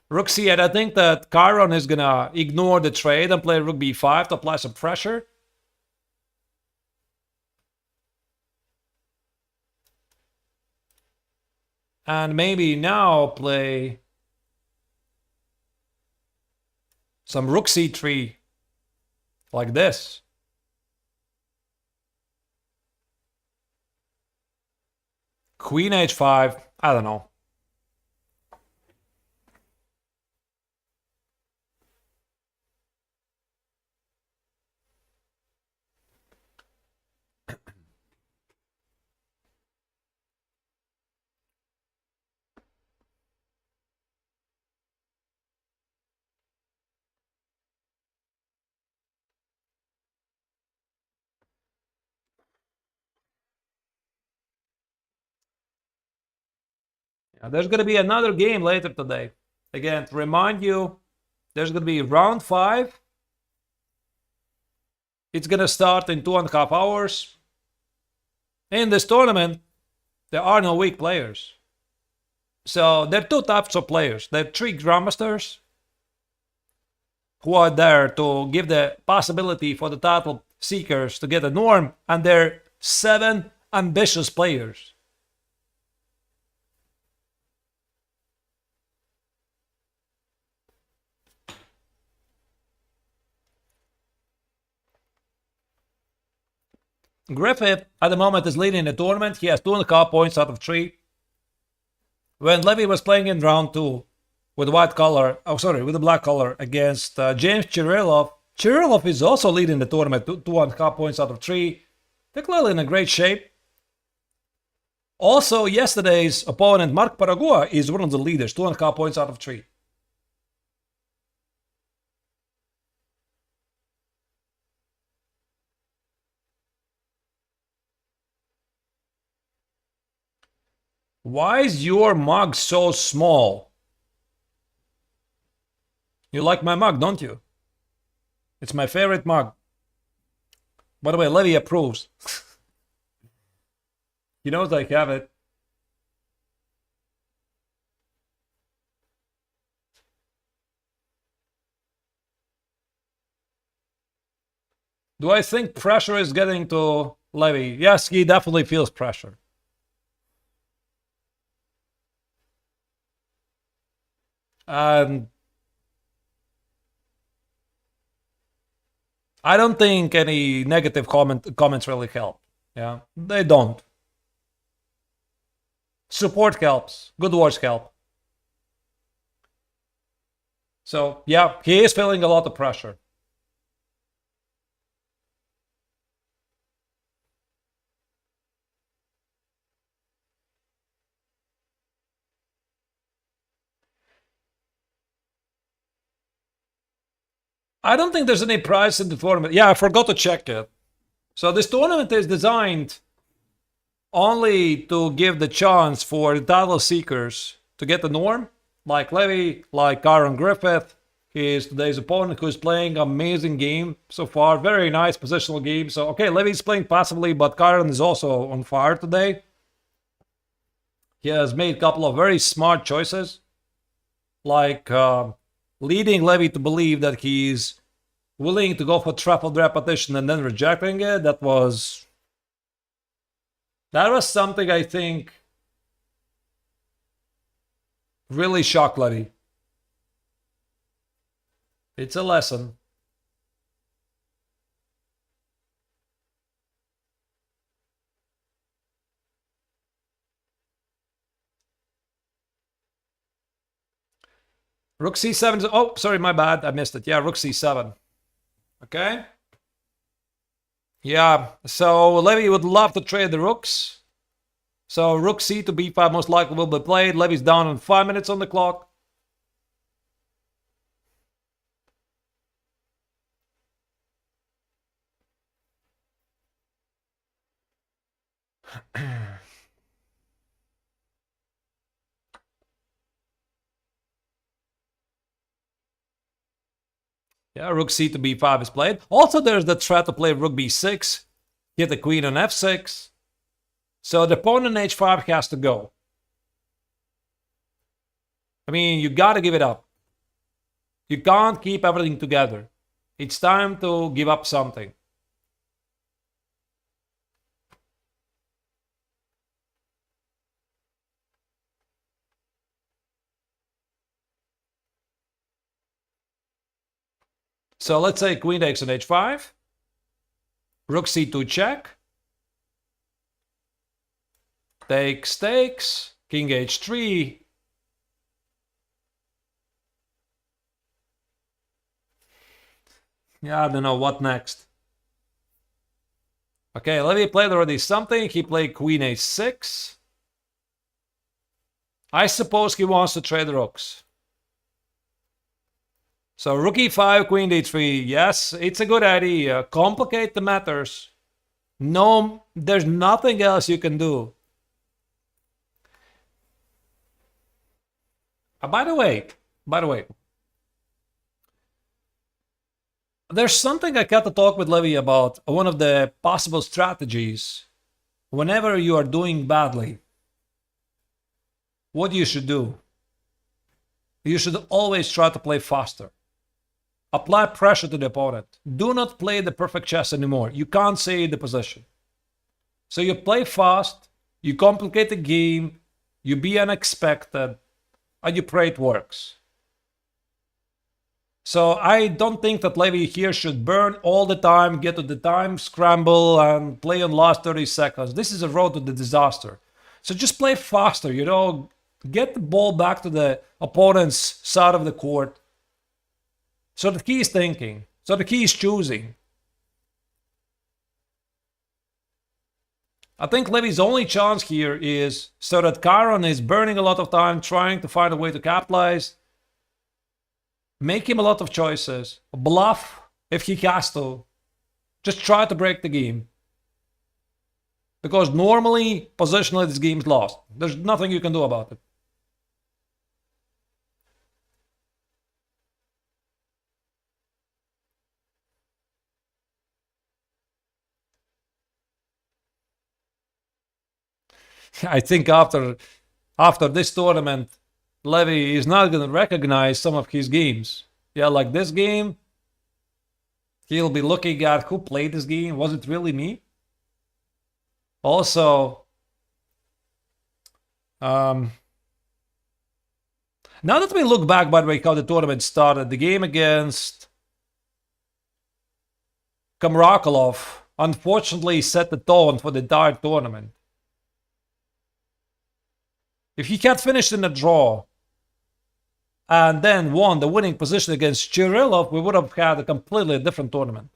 Rook c8, I think that Chiron is gonna ignore the trade and play rook b5 to apply some pressure. And maybe now play some rook c3 like this. Queen h5, I don't know. There's going to be another game later today. Again, to remind you, there's going to be round 5. It's going to start in 2.5 hours. In this tournament, there are no weak players. So there are 2 types of players. There are 3 grandmasters who are there to give the possibility for the title seekers to get a norm, and there are 7 ambitious players. Griffith at the moment is leading the tournament. He has 2.5 points out of 3. When Levy was playing in round 2 with white color, with the black color against James Chirillov, Chirillov is also leading the tournament, 2.5 points out of 3. They're clearly in a great shape. Also, yesterday's opponent, Mark Paragua, is one of the leaders, 2.5 points out of 3. Why is your mug so small? You like my mug, don't you? It's my favorite mug. By the way, Levy approves. He knows I have it. Do I think pressure is getting to Levy? Yes, he definitely feels pressure. And I don't think any negative comments really help. Yeah, they don't. Support helps. Good words help. So yeah, he is feeling a lot of pressure. I don't think there's any prize in the tournament. Yeah, I forgot to check it. So this tournament is designed only to give the chance for the title seekers to get the norm, like Levy, like Aaron Griffith. He is today's opponent, who is playing amazing game so far. Very nice positional game. So, okay, Levy's playing passively, but Karen is also on fire today. He has made a couple of very smart choices, like leading Levy to believe that he's willing to go for triple repetition and then rejecting it. That was something I think really shocked Levy. It's a lesson. Rook c7. Oh, sorry, my bad. I missed it. Yeah, rook c7. Okay. Yeah, so Levy would love to trade the rooks. So rook c to b5 most likely will be played. Levy's down on 5 minutes on the clock. Yeah, rook c to b5 is played. Also, there's the threat to play rook b6, hit the queen on f6. So the pawn on h5 has to go. I mean, you gotta give it up. You can't keep everything together. It's time to give up something. So let's say queen takes on h5, rook c2 check, takes, king h3. Yeah, I don't know what next. Okay, Levy played already something. He played queen h6. I suppose he wants to trade rooks. So rook e5, queen d3. Yes, it's a good idea. Complicate the matters. No, there's nothing else you can do. By the way, there's something I got to talk with Levy about. One of the possible strategies whenever you are doing badly, what you should do. You should always try to play faster. Apply pressure to the opponent. Do not play the perfect chess anymore. You can't say the position. So you play fast, you complicate the game, you be unexpected, and you pray it works. So I don't think that Levy here should burn all the time, get to the time scramble, and play on last 30 seconds. This is a road to the disaster. So just play faster, you know, get the ball back to the opponent's side of the court. So the key is thinking. So the key is choosing. I think Levy's only chance here is so that Chiron is burning a lot of time trying to find a way to capitalize. Make him a lot of choices. Bluff if he has to. Just try to break the game. Because normally, positionally, this game is lost. There's nothing you can do about it. I think after this tournament, Levy is not going to recognize some of his games. Yeah, like this game, he'll be looking at who played this game. Was it really me? Also, now that we look back, by the way, how the tournament started, the game against Kamrakalov unfortunately set the tone for the entire tournament. If he had finished in a draw and then won the winning position against Chirillov, we would have had a completely different tournament.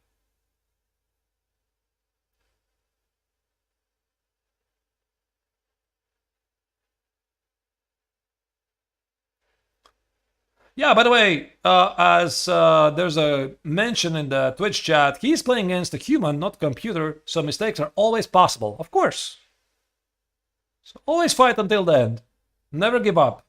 Yeah, by the way, as there's a mention in the Twitch chat, he's playing against a human, not a computer, so mistakes are always possible, of course. So always fight until the end. Never give up.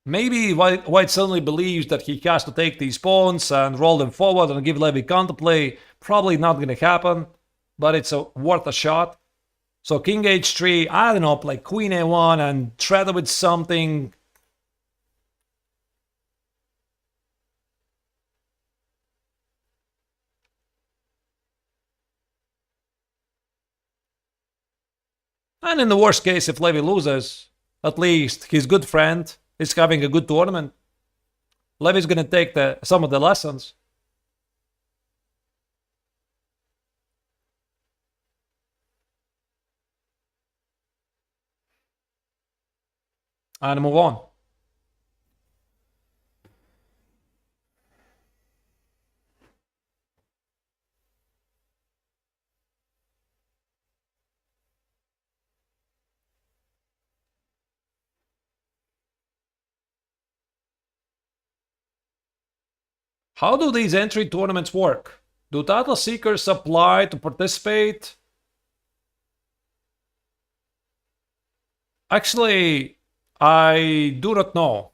Maybe White suddenly believes that he has to take these pawns and roll them forward and give Levy counterplay. Probably not going to happen, but it's worth a shot. So king h3, I don't know, play queen a1 and threat with something. And in the worst case, if Levy loses, at least his good friend is having a good tournament. Levy's going to take some of the lessons. And move on. How do these entry tournaments work? Do title seekers apply to participate? Actually, I do not know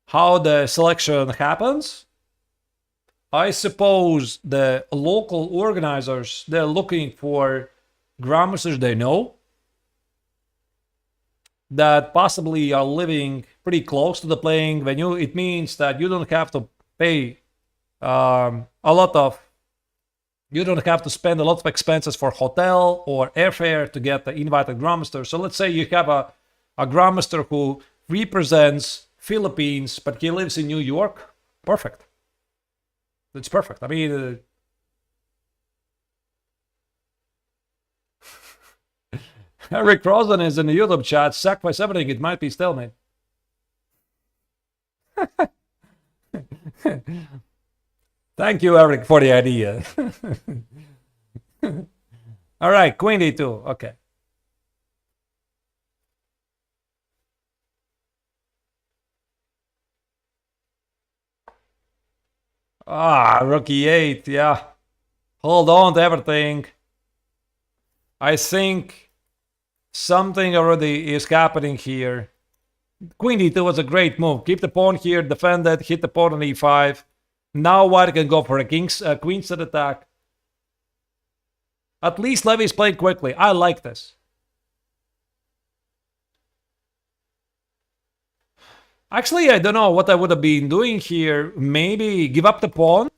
how the selection happens. I suppose the local organizers, they're looking for grandmasters they know that possibly are living pretty close to the playing venue. It means that you don't have to pay a lot of, you don't have to spend a lot of expenses for hotel or airfare to get the invited grandmaster. So let's say you have a grandmaster who represents Philippines, but he lives in New York. Perfect. It's perfect. I mean, Eric Rosen is in the YouTube chat. Sacrifice everything. It might be stalemate. Thank you, Eric, for the idea. All right, Queen D2. Okay. Rook E8. Yeah. Hold on to everything. I think something already is happening here. Queen D2 was a great move. Keep the pawn here, defend it, hit the pawn on E5. Now White can go for a queen's attack. At least Levy's playing quickly. I like this. Actually, I don't know what I would have been doing here. Maybe give up the pawn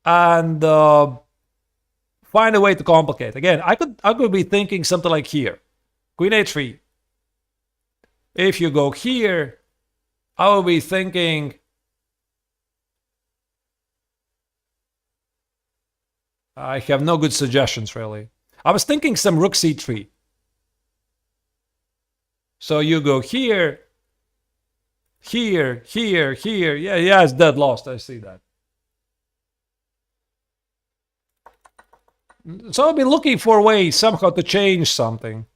and find a way to complicate. Again, I could be thinking something like here. Queen A3. If you go here, I will be thinking I have no good suggestions, really. I was thinking some rook c3. So you go here, here, here, here. Yeah, it's dead lost. I see that. So I've been looking for a way somehow to change something.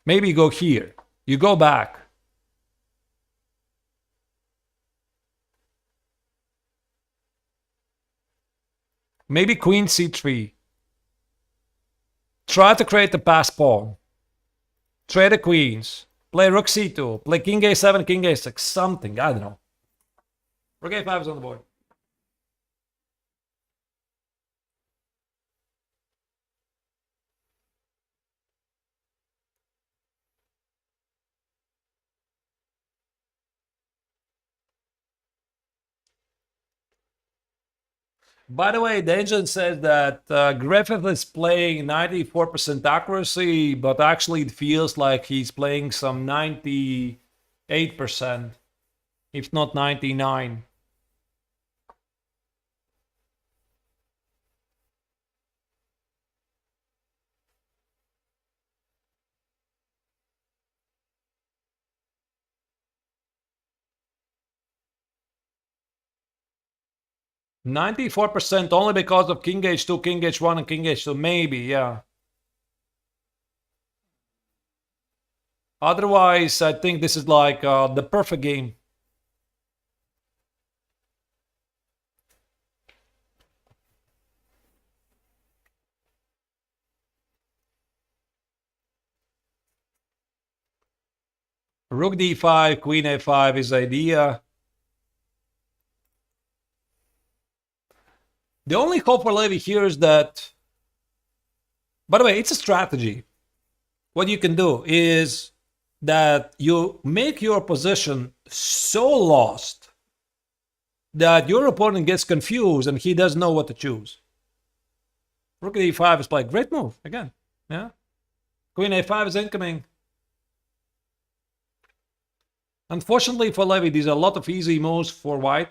Maybe you go here. You go back. Maybe queen c3. Try to create the pass pawn. Trade the queens. Play rook c2. Play king a7, king a6. Something. I don't know. Rook a5 is on the board. By the way, the engine says that Griffith is playing 94% accuracy, but actually it feels like he's playing some 98%, if not 99%. %94% only because of king h2, king h1, and king h2. Maybe, yeah. Otherwise, I think this is like the perfect game. Rook d5, queen a5 is the idea. The only hope for Levy here is that, by the way, it's a strategy. What you can do is that you make your position so lost that your opponent gets confused and he doesn't know what to choose. Rook e5 is played. Great move, again. Yeah. Queen a5 is incoming. Unfortunately for Levy, these are a lot of easy moves for White.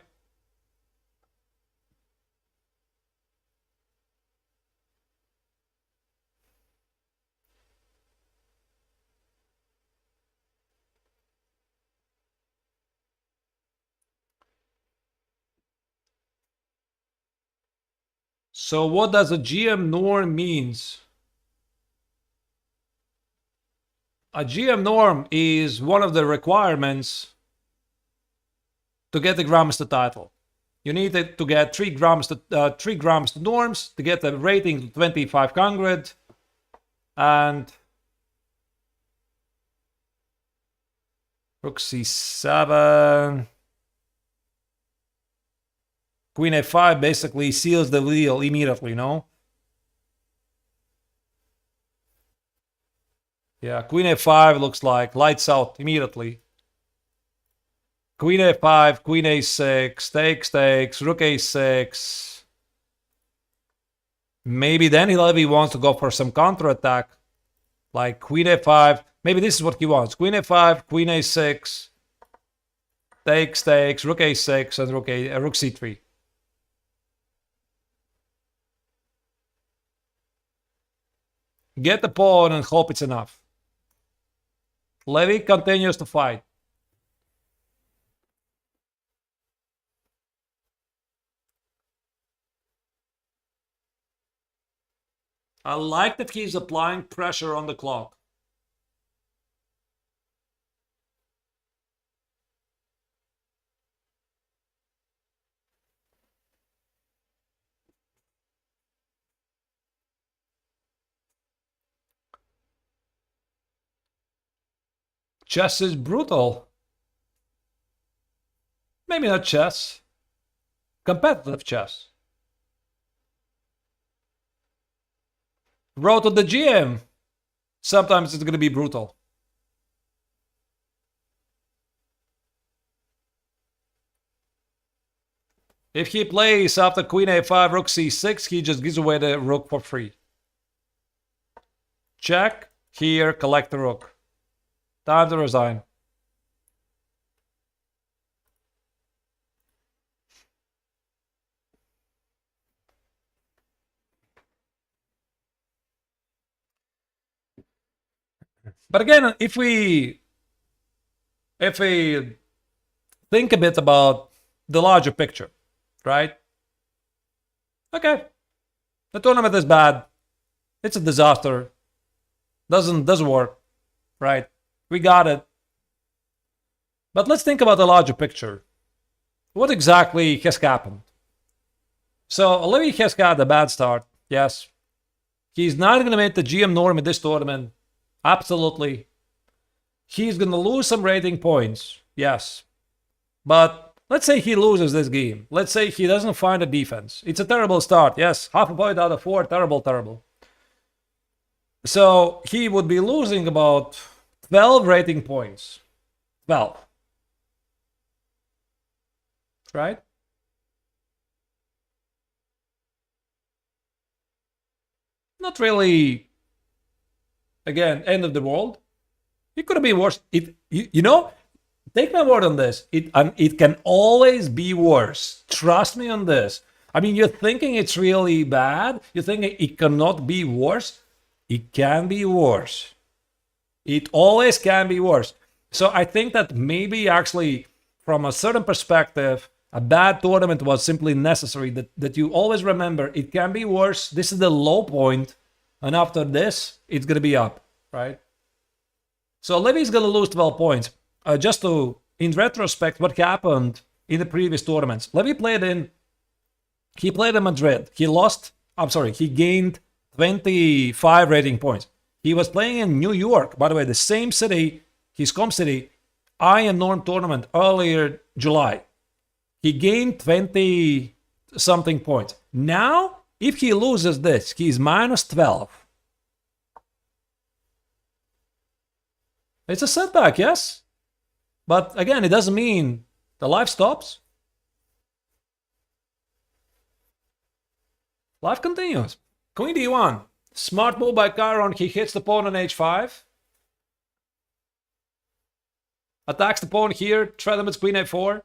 So what does a GM norm means? A GM norm is one of the requirements to get the Grandmaster title. You need it to get 3 grams to norms to get the rating to 2500, and rook c7, queen a5 basically seals the deal immediately, no? Yeah, queen a5 looks like lights out immediately. Queen a5, queen a6, takes, rook a6. Maybe then Levy wants to go for some counterattack, like queen a5. Maybe this is what he wants. Queen a5, queen a6, takes, rook a6, and rook c3. Get the pawn and hope it's enough. Levy continues to fight. I like that he's applying pressure on the clock. Chess is brutal. Maybe not chess. Competitive chess. Road to the GM. Sometimes it's going to be brutal. If he plays after queen a5, rook c6, he just gives away the rook for free. Check. Here, collect the rook. Time to resign. But again, if we think a bit about the larger picture, right? Okay, the tournament is bad. It's a disaster. Doesn't work, right? We got it. But let's think about the larger picture. What exactly has happened? So Levy has got a bad start. Yes, he's not going to make the GM norm in this tournament. Absolutely. He's going to lose some rating points. Yes. But let's say he loses this game. Let's say he doesn't find a defense. It's a terrible start. Yes, half a point out of 4. Terrible, terrible. So he would be losing about 12 rating points. 12. Right? Not really, again, end of the world. It could have been worse. You know, take my word on this. It can always be worse. Trust me on this. I mean, you're thinking it's really bad. You're thinking it cannot be worse. It can be worse. It always can be worse. So I think that maybe actually, from a certain perspective, a bad tournament was simply necessary. That you always remember it can be worse. This is the low point, and after this, it's gonna be up, right? So Levy's gonna lose 12 points. Just to, in retrospect, what happened in the previous tournaments. Levy played in Madrid. He lost. I'm sorry. He gained 25 rating points. He was playing in New York, by the way, the same city, his home city, I and Norm tournament earlier July. He gained 20 something points. Now, if he loses this, he's minus 12. It's a setback, yes. But again, it doesn't mean the life stops. Life continues. Queen d1. Smart move by Chiron. He hits the pawn on h5. Attacks the pawn here. Threat limits queen a4.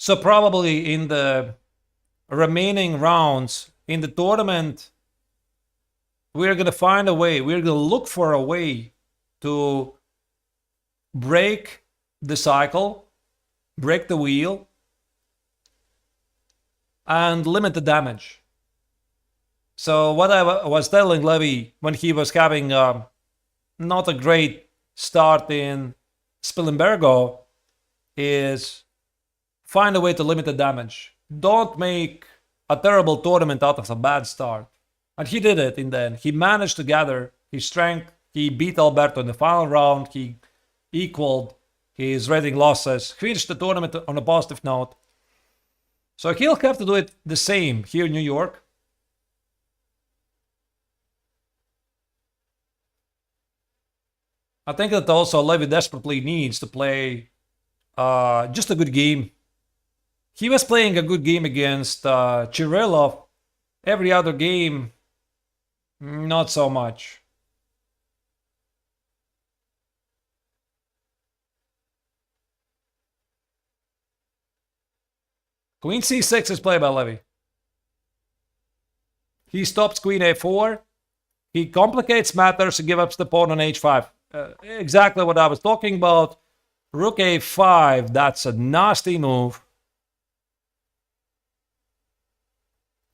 So probably in the remaining rounds in the tournament, we're going to find a way, we're going to look for a way to break the cycle, break the wheel, and limit the damage. So what I was telling Levy when he was having not a great start in Spilimbergo is find a way to limit the damage. Don't make a terrible tournament out of a bad start. And he did it in the end. He managed to gather his strength. He beat Alberto in the final round. He equaled his rating losses. Finished the tournament on a positive note. So he'll have to do it the same here in New York. I think that also Levy desperately needs to play just a good game. He was playing a good game against Chirillov. Every other game, not so much. Queen c6 is played by Levy. He stops queen a4. He complicates matters to give up the pawn on h5. Exactly what I was talking about. Rook a5, that's a nasty move.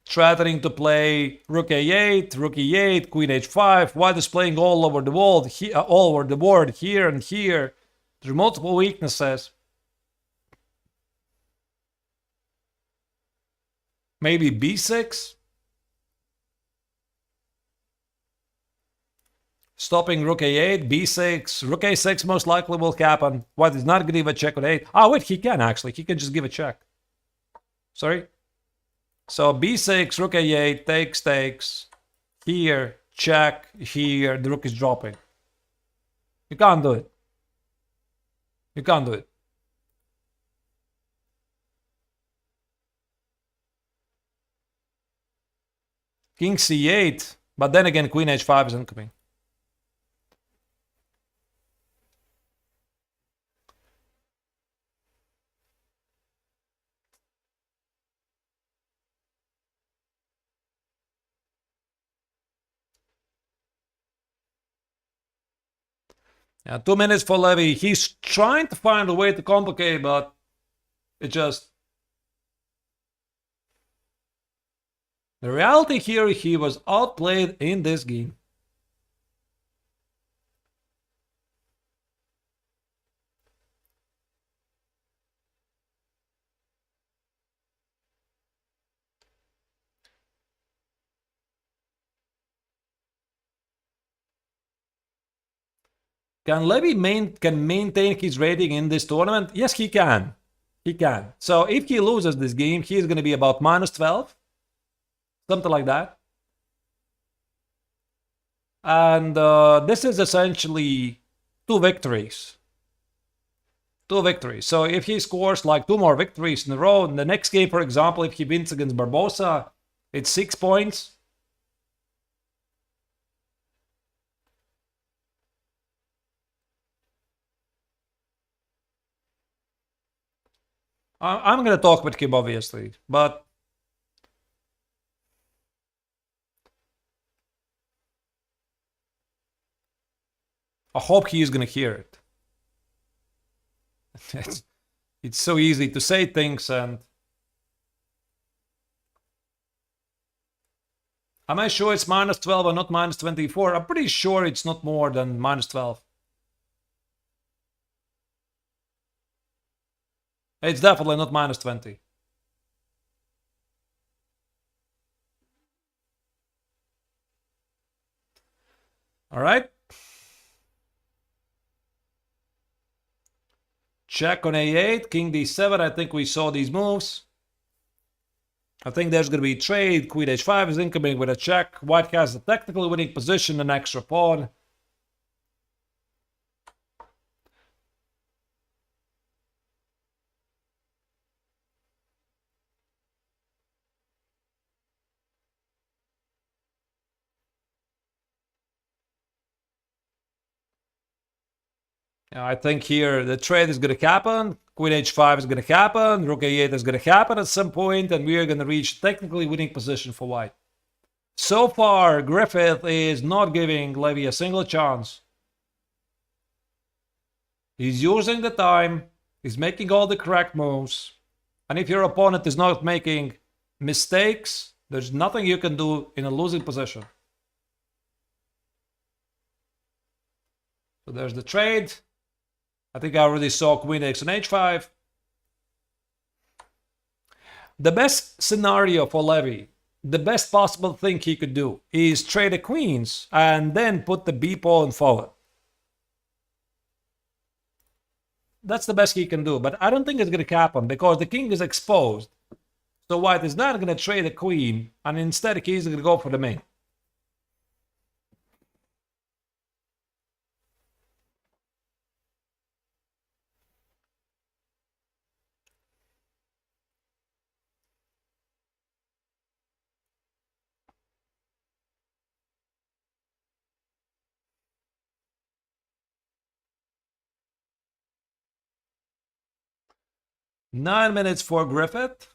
Threatening to play rook a8, rook e8, queen h5. White is playing all over the world, all over the board, here and here. There are multiple weaknesses. Maybe b6. Stopping rook a8, b6, rook a6 most likely will happen. White is not going to give a check on 8. Oh, wait, he can actually. He can just give a check. Sorry. So b6, rook a8, takes. Here, check. Here, the rook is dropping. You can't do it. You can't do it. King c8, but then again, queen h5 is incoming. Yeah, 2 minutes for Levy. He's trying to find a way to complicate, but it just... The reality here, he was outplayed in this game. Can Levy maintain his rating in this tournament? Yes, he can. He can. So if he loses this game, he's going to be about minus 12. Something like that. And this is essentially 2 victories. 2 victories. So if he scores like 2 more victories in a row, in the next game, for example, if he wins against Barbosa, it's 6 points. I'm going to talk with him, obviously, but I hope he is going to hear it. It's so easy to say things, and am I sure it's minus 12 or not minus 24? I'm pretty sure it's not more than minus 12. It's definitely not minus 20. All right. Check on a8, king d7. I think we saw these moves. I think there's going to be trade. Queen h5 is incoming with a check. White has a technically winning position, an extra pawn. I think here the trade is going to happen. Queen h5 is going to happen. Rook a8 is going to happen at some point, and we are going to reach technically winning position for white. So far, Griffith is not giving Levy a single chance. He's using the time. He's making all the correct moves. And if your opponent is not making mistakes, there's nothing you can do in a losing position. So there's the trade. I think I already saw Queen X and H5. The best scenario for Levy, the best possible thing he could do, is trade the queens and then put the B pawn forward. That's the best he can do, but I don't think it's going to happen because the king is exposed. So white is not going to trade the queen, and instead he's going to go for the main. Nine minutes for Griffith.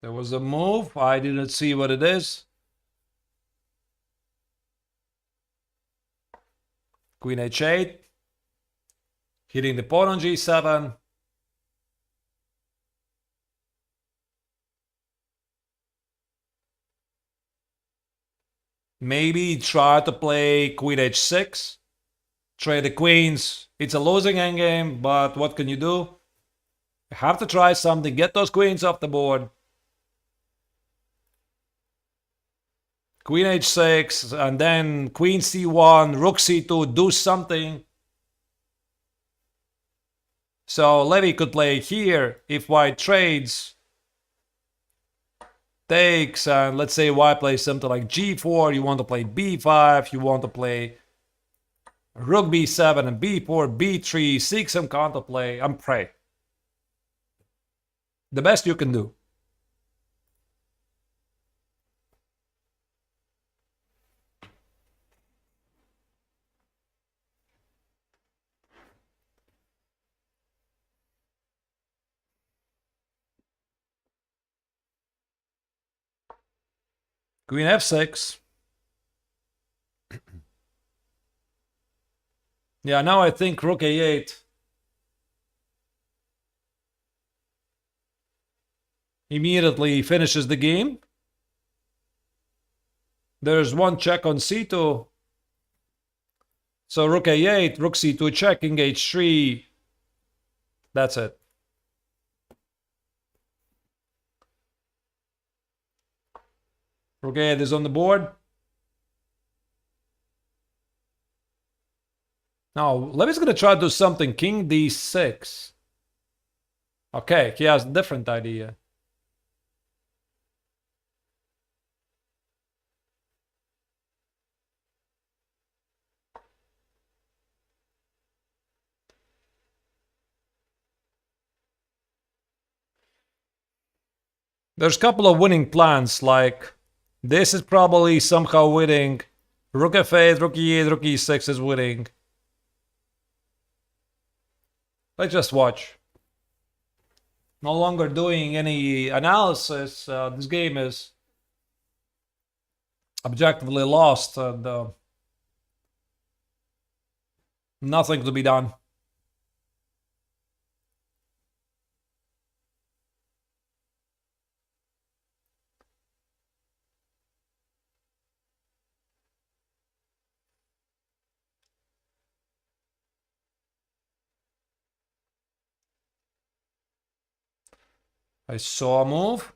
There was a move. I didn't see what it is. Queen h8. Hitting the pawn on g7. Maybe try to play Queen h6. Trade the queens. It's a losing endgame, but what can you do? You have to try something. Get those queens off the board. Queen h6, and then Queen c1, Rook c2, do something. So Levy could play here if white trades, takes, and let's say white plays something like g4, you want to play b5, you want to play Rook b7 and b4, b3, seek some counterplay, and pray. The best you can do. Queen f6. Yeah, now I think Rook a8. Immediately finishes the game. There's one check on c2. So Rook a8, Rook c2 checking, h3. That's it. Rook a8 is on the board. Now, Levy's going to try to do something. King d6. Okay, he has a different idea. There's a couple of winning plans, like this is probably somehow winning. Rook f8, Rook e8, Rook e6 is winning. Let's just watch. No longer doing any analysis. This game is objectively lost, and nothing to be done. I saw a move.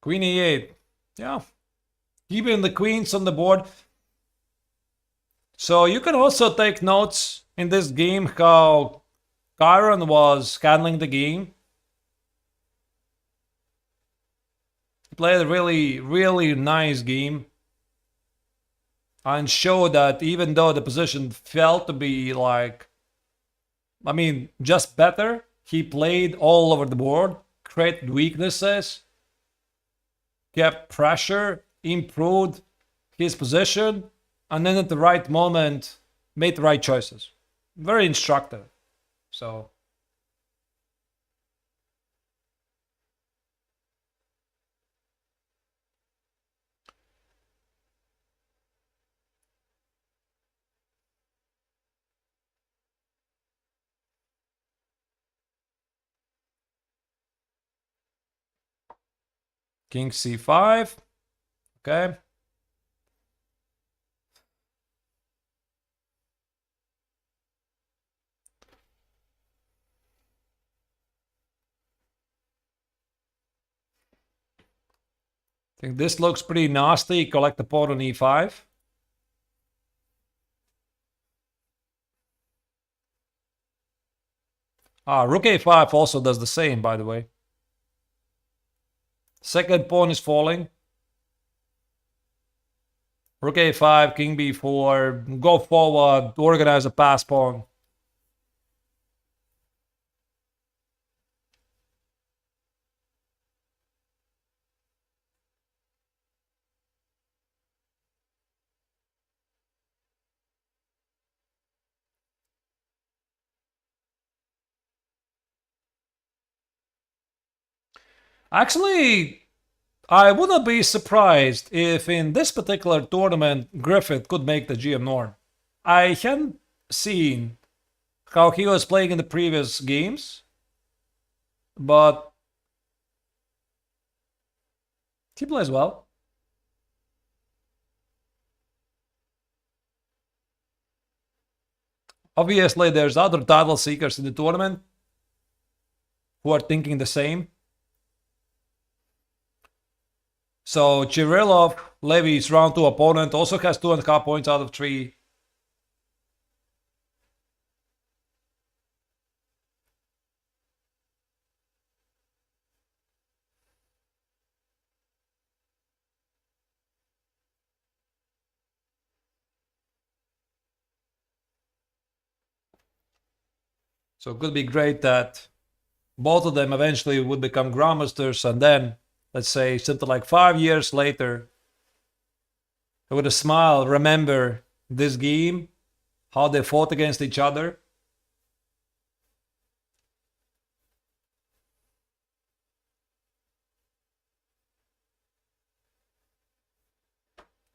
Queen e8. Yeah. Keeping the queens on the board. So you can also take notes in this game how Kyron was handling the game. He played a really, really nice game and showed that even though the position felt to be like, I mean, just better, he played all over the board, created weaknesses, kept pressure, improved his position, and then at the right moment made the right choices. Very instructive. So King c5. Okay. I think this looks pretty nasty. Collect the pawn on e5. Rook a5 also does the same, by the way. Second pawn is falling. Rook a5, king b4, go forward, organize a pass pawn. Actually, I wouldn't be surprised if in this particular tournament Griffith could make the GM norm. I hadn't seen how he was playing in the previous games, but he plays well. Obviously, there's other title seekers in the tournament who are thinking the same. So Chirilov, Levy's round 2 opponent, also has 2.5 points out of 3. So it could be great that both of them eventually would become grandmasters, and then, let's say, something like 5 years later, with a smile, remember this game, how they fought against each other.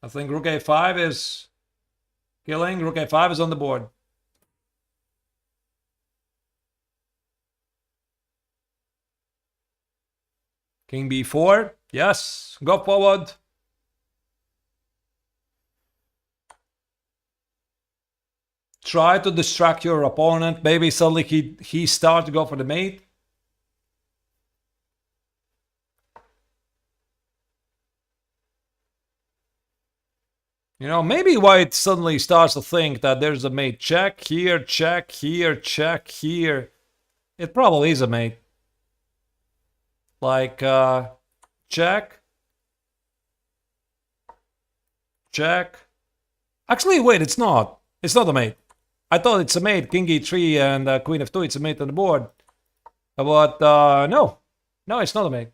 I think Rook a5 is killing. Rook a5 is on the board. King b4. Yes, go forward. Try to distract your opponent. Maybe suddenly he starts to go for the mate. You know, maybe White suddenly starts to think that there's a mate. Check here, check here, check here. It probably is a mate. Like, check. Check. Actually, wait, it's not. It's not a mate. I thought it's a mate. King e3 and queen f2, it's a mate on the board. But, no. No, it's not a mate.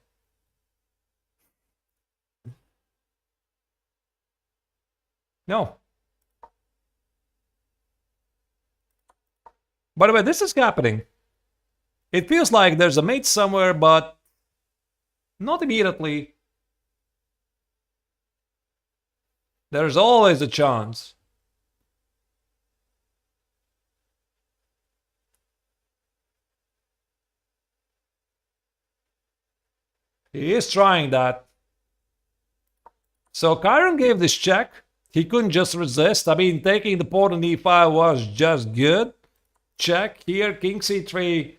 No. By the way, this is happening. It feels like there's a mate somewhere, but not immediately. There's always a chance. He is trying that. So Chiron gave this check. He couldn't just resist. I mean, taking the pawn on e5 was just good. Check here, king c3.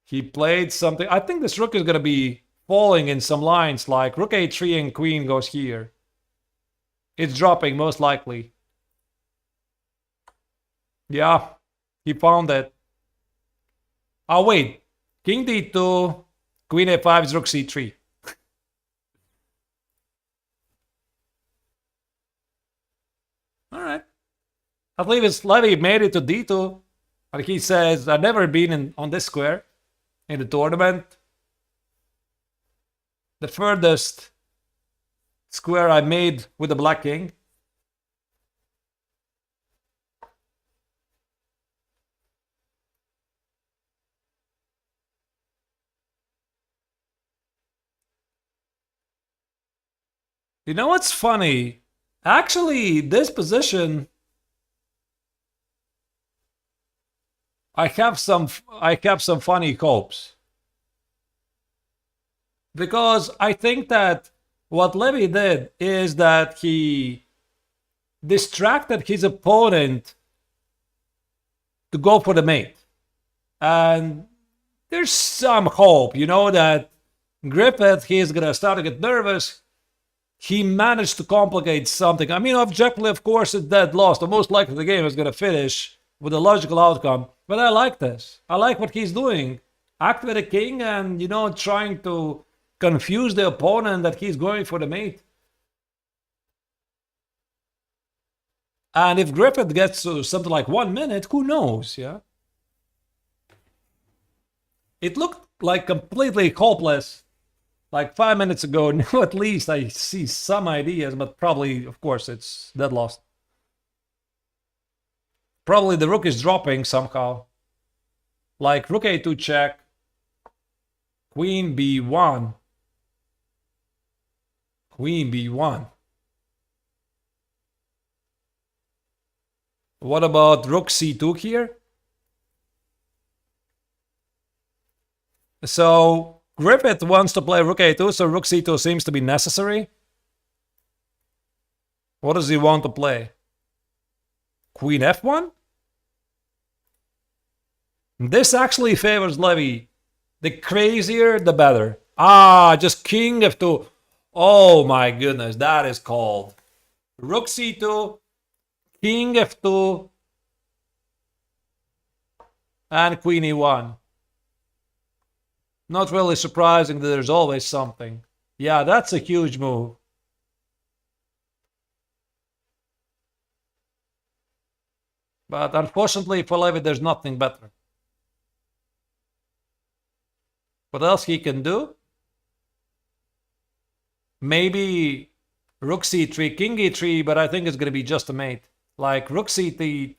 He played something. I think this rook is going to be falling in some lines, like rook a3 and queen goes here. It's dropping, most likely. Yeah, he found it. Oh, wait. King d2, queen a5 is rook c3. All right. At least Levy made it to d2. And he says, I've never been on this square in the tournament. The furthest square I made with the black king. You know what's funny? Actually, this position, I have some funny hopes. Because I think that what Levy did is that he distracted his opponent to go for the mate. And there's some hope, you know, that Griffith, he's gonna start to get nervous. He managed to complicate something. I mean, objectively, of course, it's dead lost. The most likely the game is gonna finish with a logical outcome. But I like this. I like what he's doing. Activate a king and, you know, trying to confuse the opponent that he's going for the mate. And if Griffith gets to something like 1 minute, who knows, yeah? It looked like completely hopeless like 5 minutes ago. Now at least I see some ideas, but probably, of course, it's dead lost. Probably the rook is dropping somehow. Like rook a2 check, queen b1. Queen b1. What about rook c2 here? So Griffith wants to play rook a2, so rook c2 seems to be necessary. What does he want to play? Queen f1? This actually favors Levy. The crazier, the better. Ah, just king f2. Oh my goodness, that is cold. Rook c2, king f2, and queen e1. Not really surprising that there's always something. Yeah, that's a huge move. But unfortunately for Levy, there's nothing better. What else he can do? Maybe rook c3, king e3, but I think it's going to be just a mate. Like rook c3,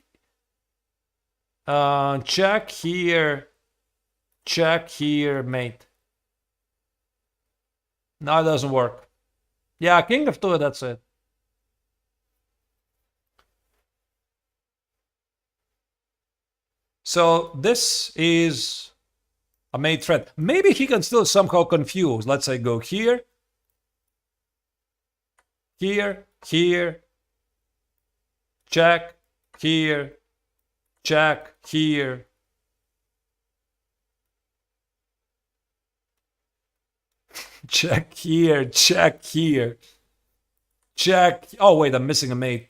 check here, mate. No, it doesn't work. Yeah, king f2, that's it. So this is a mate threat. Maybe he can still somehow confuse. Let's say go here, here, here, check, here, check, here. Check here, check here, check. Oh, wait, I'm missing a mate.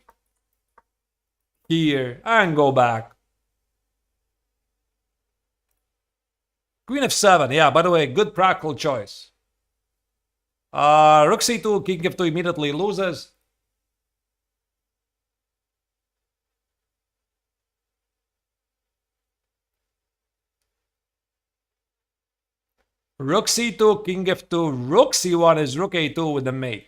Here, and go back. Queen f7, yeah, by the way, good practical choice. Rook c2, king f2 immediately loses. Rook c2, king f2, rook c1 is rook a2 with the mate.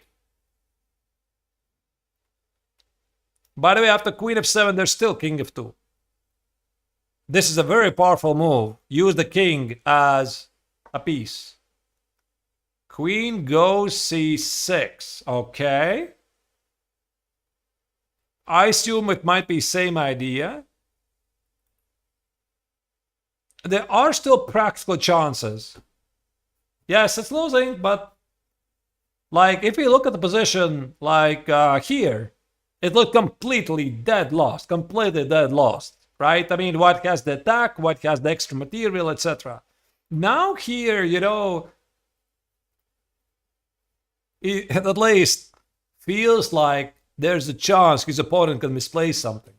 By the way, after queen f7, there's still king f2. This is a very powerful move. Use the king as a piece. Queen goes c6. Okay. I assume it might be same idea. There are still practical chances. Yes, it's losing, but like if you look at the position like here, it looked completely dead lost, right? I mean, white has the attack, white has the extra material, etc. Now here, you know, it at least feels like there's a chance his opponent can misplay something.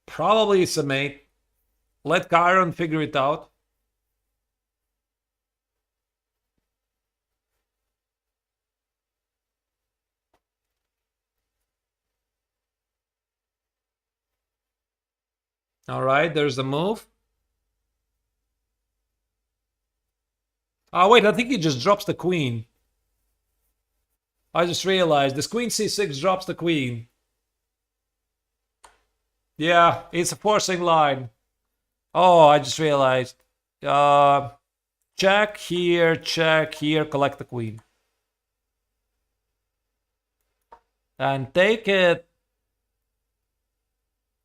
Probably it's a mate. Let Chiron figure it out. All right, there's the move. Oh, wait, I think he just drops the queen. I just realized this queen c6 drops the queen. Yeah, it's a forcing line. Oh, I just realized. Check here, collect the queen. And take it.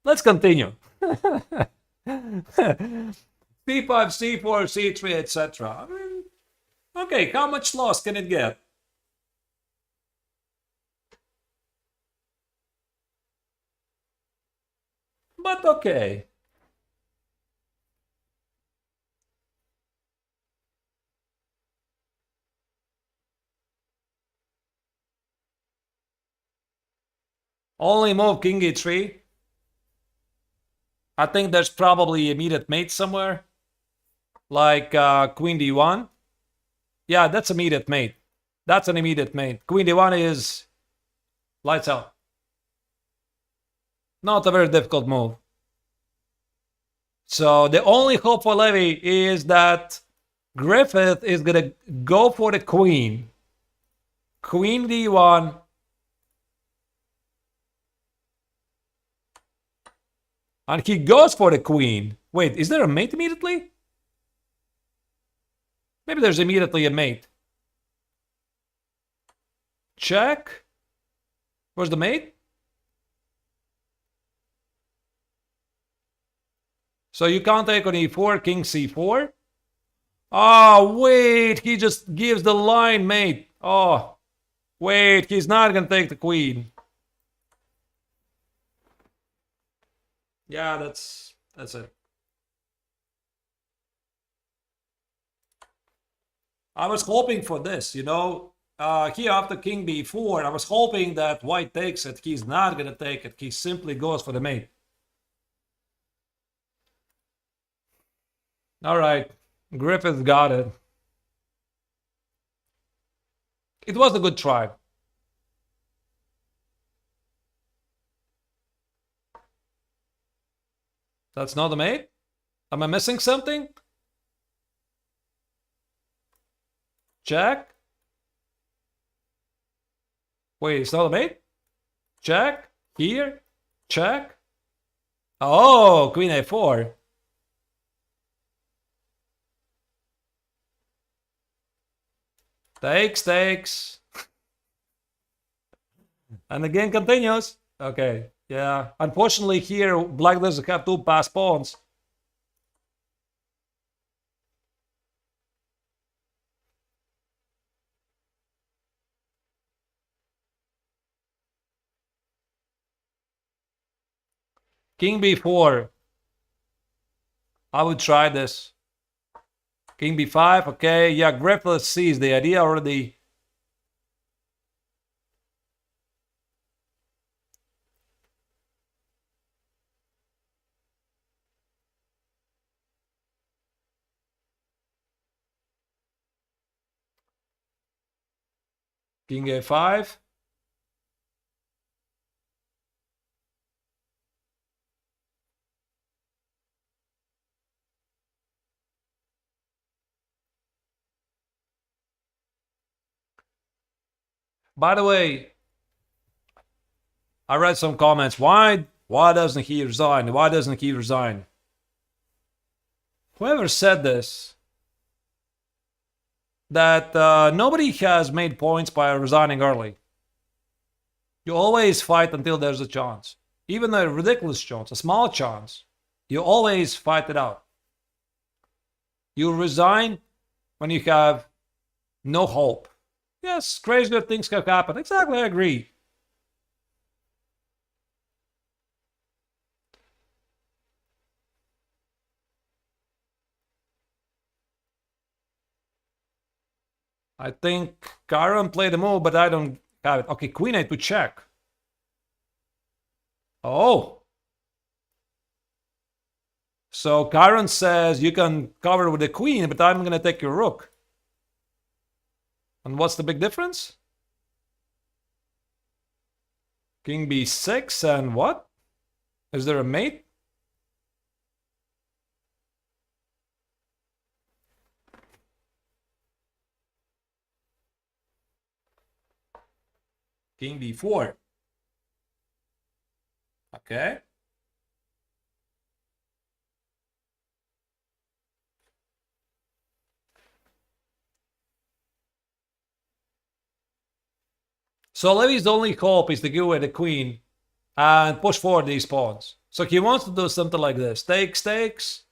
Let's continue. c5, c4, c3, etc. I mean, okay, how much loss can it get? But okay. Only move king e3. I think there's probably immediate mate somewhere. Like queen d1. Yeah, that's immediate mate. That's an immediate mate. Queen d1 is lights out. Not a very difficult move. So the only hope for Levy is that Griffith is gonna go for the queen. Queen d1. And he goes for the queen. Wait, is there a mate immediately? Maybe there's immediately a mate. Check. Where's the mate? So you can't take on e4, king c4. Oh, wait, he just gives the line, mate. Oh, wait, he's not gonna take the queen. Yeah, that's it. I was hoping for this, you know. Here after king b4, I was hoping that white takes it. He's not gonna take it. He simply goes for the mate. All right, Griffith got it. It was a good try. That's not a mate? Am I missing something? Check. Wait, it's not a mate? Check. Here. Check. Oh, queen a4. Takes. And the game continues. Okay, yeah. Unfortunately here, black doesn't have two passed pawns. King b4. I would try this. King b5, okay. Yeah, Griffith sees the idea already. King a5. By the way, I read some comments. Why doesn't he resign? Why doesn't he resign? Whoever said this, that nobody has made points by resigning early. You always fight until there's a chance. Even a ridiculous chance, a small chance, you always fight it out. You resign when you have no hope. Yes, crazy good things can happen. Exactly, I agree. I think Karen played the move, but I don't have it. Okay, queen a to check. Oh. So Karen says you can cover with the queen, but I'm going to take your rook. And what's the big difference? King b6 and what? Is there a mate? King d4. Okay. So Levy's only hope is to give away the queen and push forward these pawns. So he wants to do something like this. Takes, takes.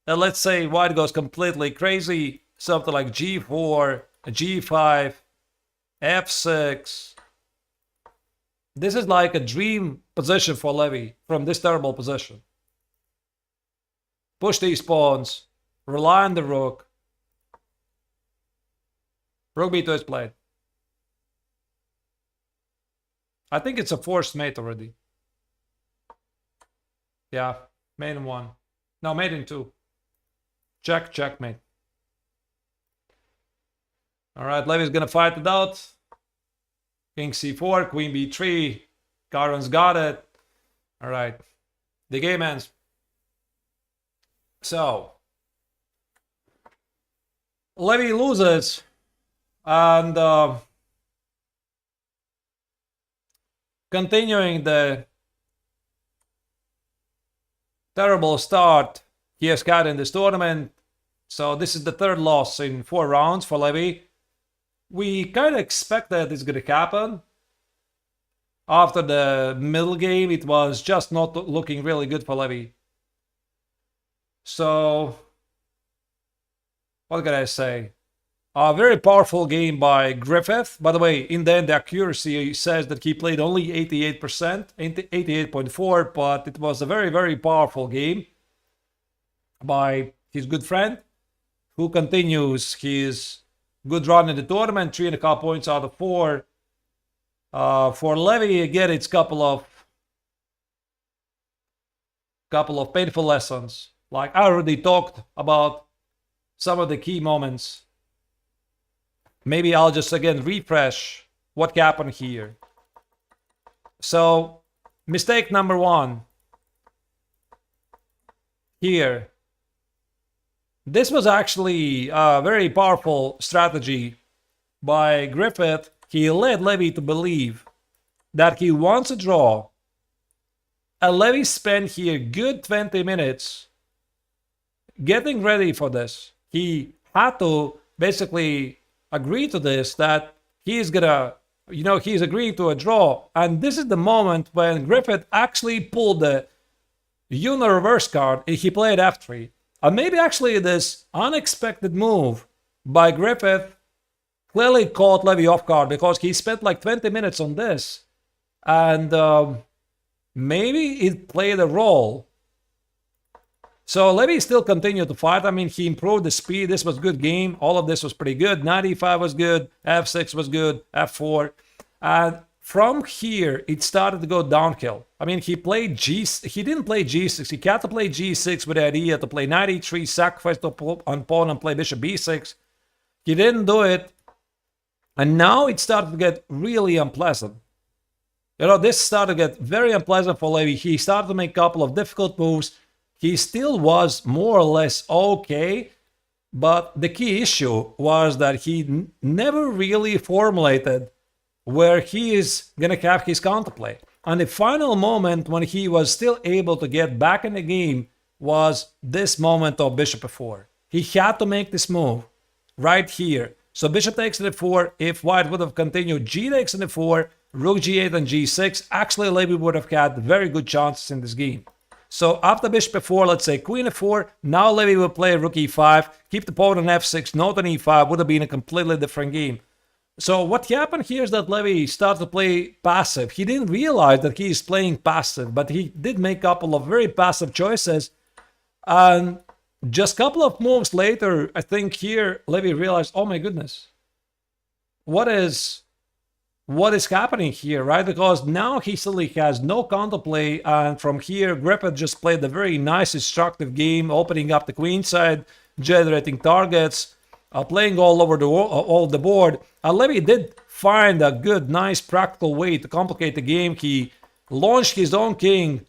And let's say white goes completely crazy. Something like g4, g5, f6. This is like a dream position for Levy from this terrible position. Push these pawns. Rely on the rook. Rook b2 is played. I think it's a forced mate already. Yeah, mate in 1. No, mate in 2. Check, checkmate. Alright, Levy's gonna fight it out. King c4, queen b3. Karen's got it. Alright, the game ends. So, Levy loses, and continuing the terrible start he has got in this tournament. So this is the third loss in 4 rounds for Levy. We kind of expected it's going to happen. After the middle game, it was just not looking really good for Levy. So, what can I say? A very powerful game by Griffith. By the way, in the end, the accuracy says that he played only 88%, 88.4%, but it was a very, very powerful game by his good friend, who continues his good run in the tournament, 3.5 points out of 4. For Levy, again, it's couple of painful lessons. Like I already talked about some of the key moments. Maybe I'll just again refresh what happened here. So, mistake number 1 here. This was actually a very powerful strategy by Griffith. He led Levy to believe that he wants a draw. And Levy spent here good 20 minutes getting ready for this. He had to basically agree to this, that he's gonna, he's agreeing to a draw. And this is the moment when Griffith actually pulled the Una reverse card and he played f3. And maybe actually this unexpected move by Griffith clearly caught Levy off guard, because he spent like 20 minutes on this. And maybe it played a role. So Levy still continued to fight. I mean, he improved the speed. This was a good game. All of this was pretty good. Knight e5 was good. f6 was good. f4. And from here, it started to go downhill. I mean, he didn't play g6. He had to play g6 with the idea to play knight e3, sacrifice the pawn and play bishop b6. He didn't do it. And now it started to get really unpleasant. This started to get very unpleasant for Levy. He started to make a couple of difficult moves. He still was more or less okay, but the key issue was that he never really formulated where he is going to have his counterplay. And the final moment when he was still able to get back in the game was this moment of bishop f4. He had to make this move right here. So bishop takes to f4. If white would have continued, g takes to f4, rook g8 and g6, actually Levy would have had very good chances in this game. So after bishop f4, let's say queen f4, now Levy will play rook e5, keep the pawn on f6, note on e5, would have been a completely different game. So what happened here is that Levy started to play passive. He didn't realize that he is playing passive, but he did make a couple of very passive choices. And just a couple of moves later, I think here Levy realized, oh my goodness, what is happening here, right? Because now he suddenly has no counterplay, and from here Griffith just played a very nice instructive game, opening up the queen side, generating targets, playing all over the board. Levy did find a good, nice, practical way to complicate the game. He launched his own king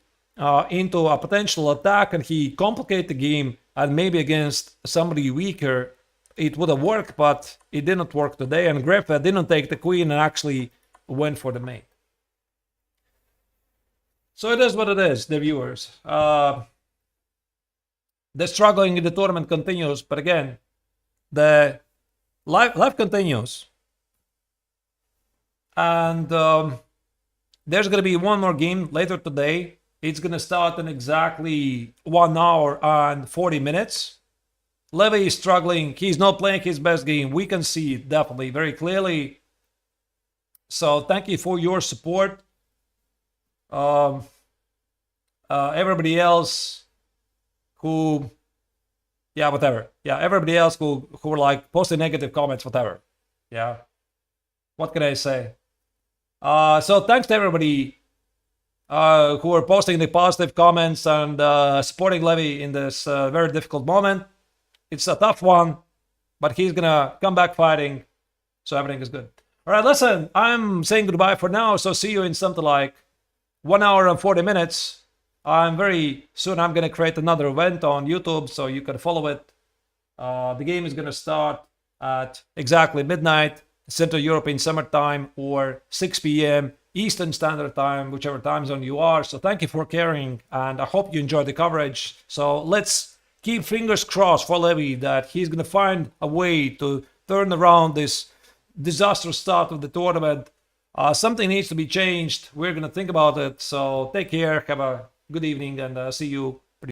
into a potential attack, and he complicated the game, and maybe against somebody weaker it would have worked, but it didn't work today, and Griffith didn't take the queen and actually went for the mate. So it is what it is, the viewers. The struggling in the tournament continues, but again, the life continues. And there's going to be one more game later today. It's going to start in exactly 1 hour and 40 minutes. Levy is struggling. He's not playing his best game. We can see it definitely very clearly. So thank you for your support. Everybody else who, yeah, whatever. Yeah, everybody else who were like posting negative comments, whatever. Yeah. What can I say? So thanks to everybody who are posting the positive comments and supporting Levy in this very difficult moment. It's a tough one, but he's gonna come back fighting, so everything is good. All right, listen, I'm saying goodbye for now, so see you in something like 1 hour and 40 minutes. I'm gonna create another event on YouTube, so you can follow it. The game is gonna start at exactly midnight, Central European Summertime, or 6 p.m. Eastern Standard Time, whichever time zone you are. So thank you for caring, and I hope you enjoyed the coverage. So let's keep fingers crossed for Levy that he's going to find a way to turn around this disastrous start of the tournament. Something needs to be changed. We're going to think about it. So take care. Have a good evening, and see you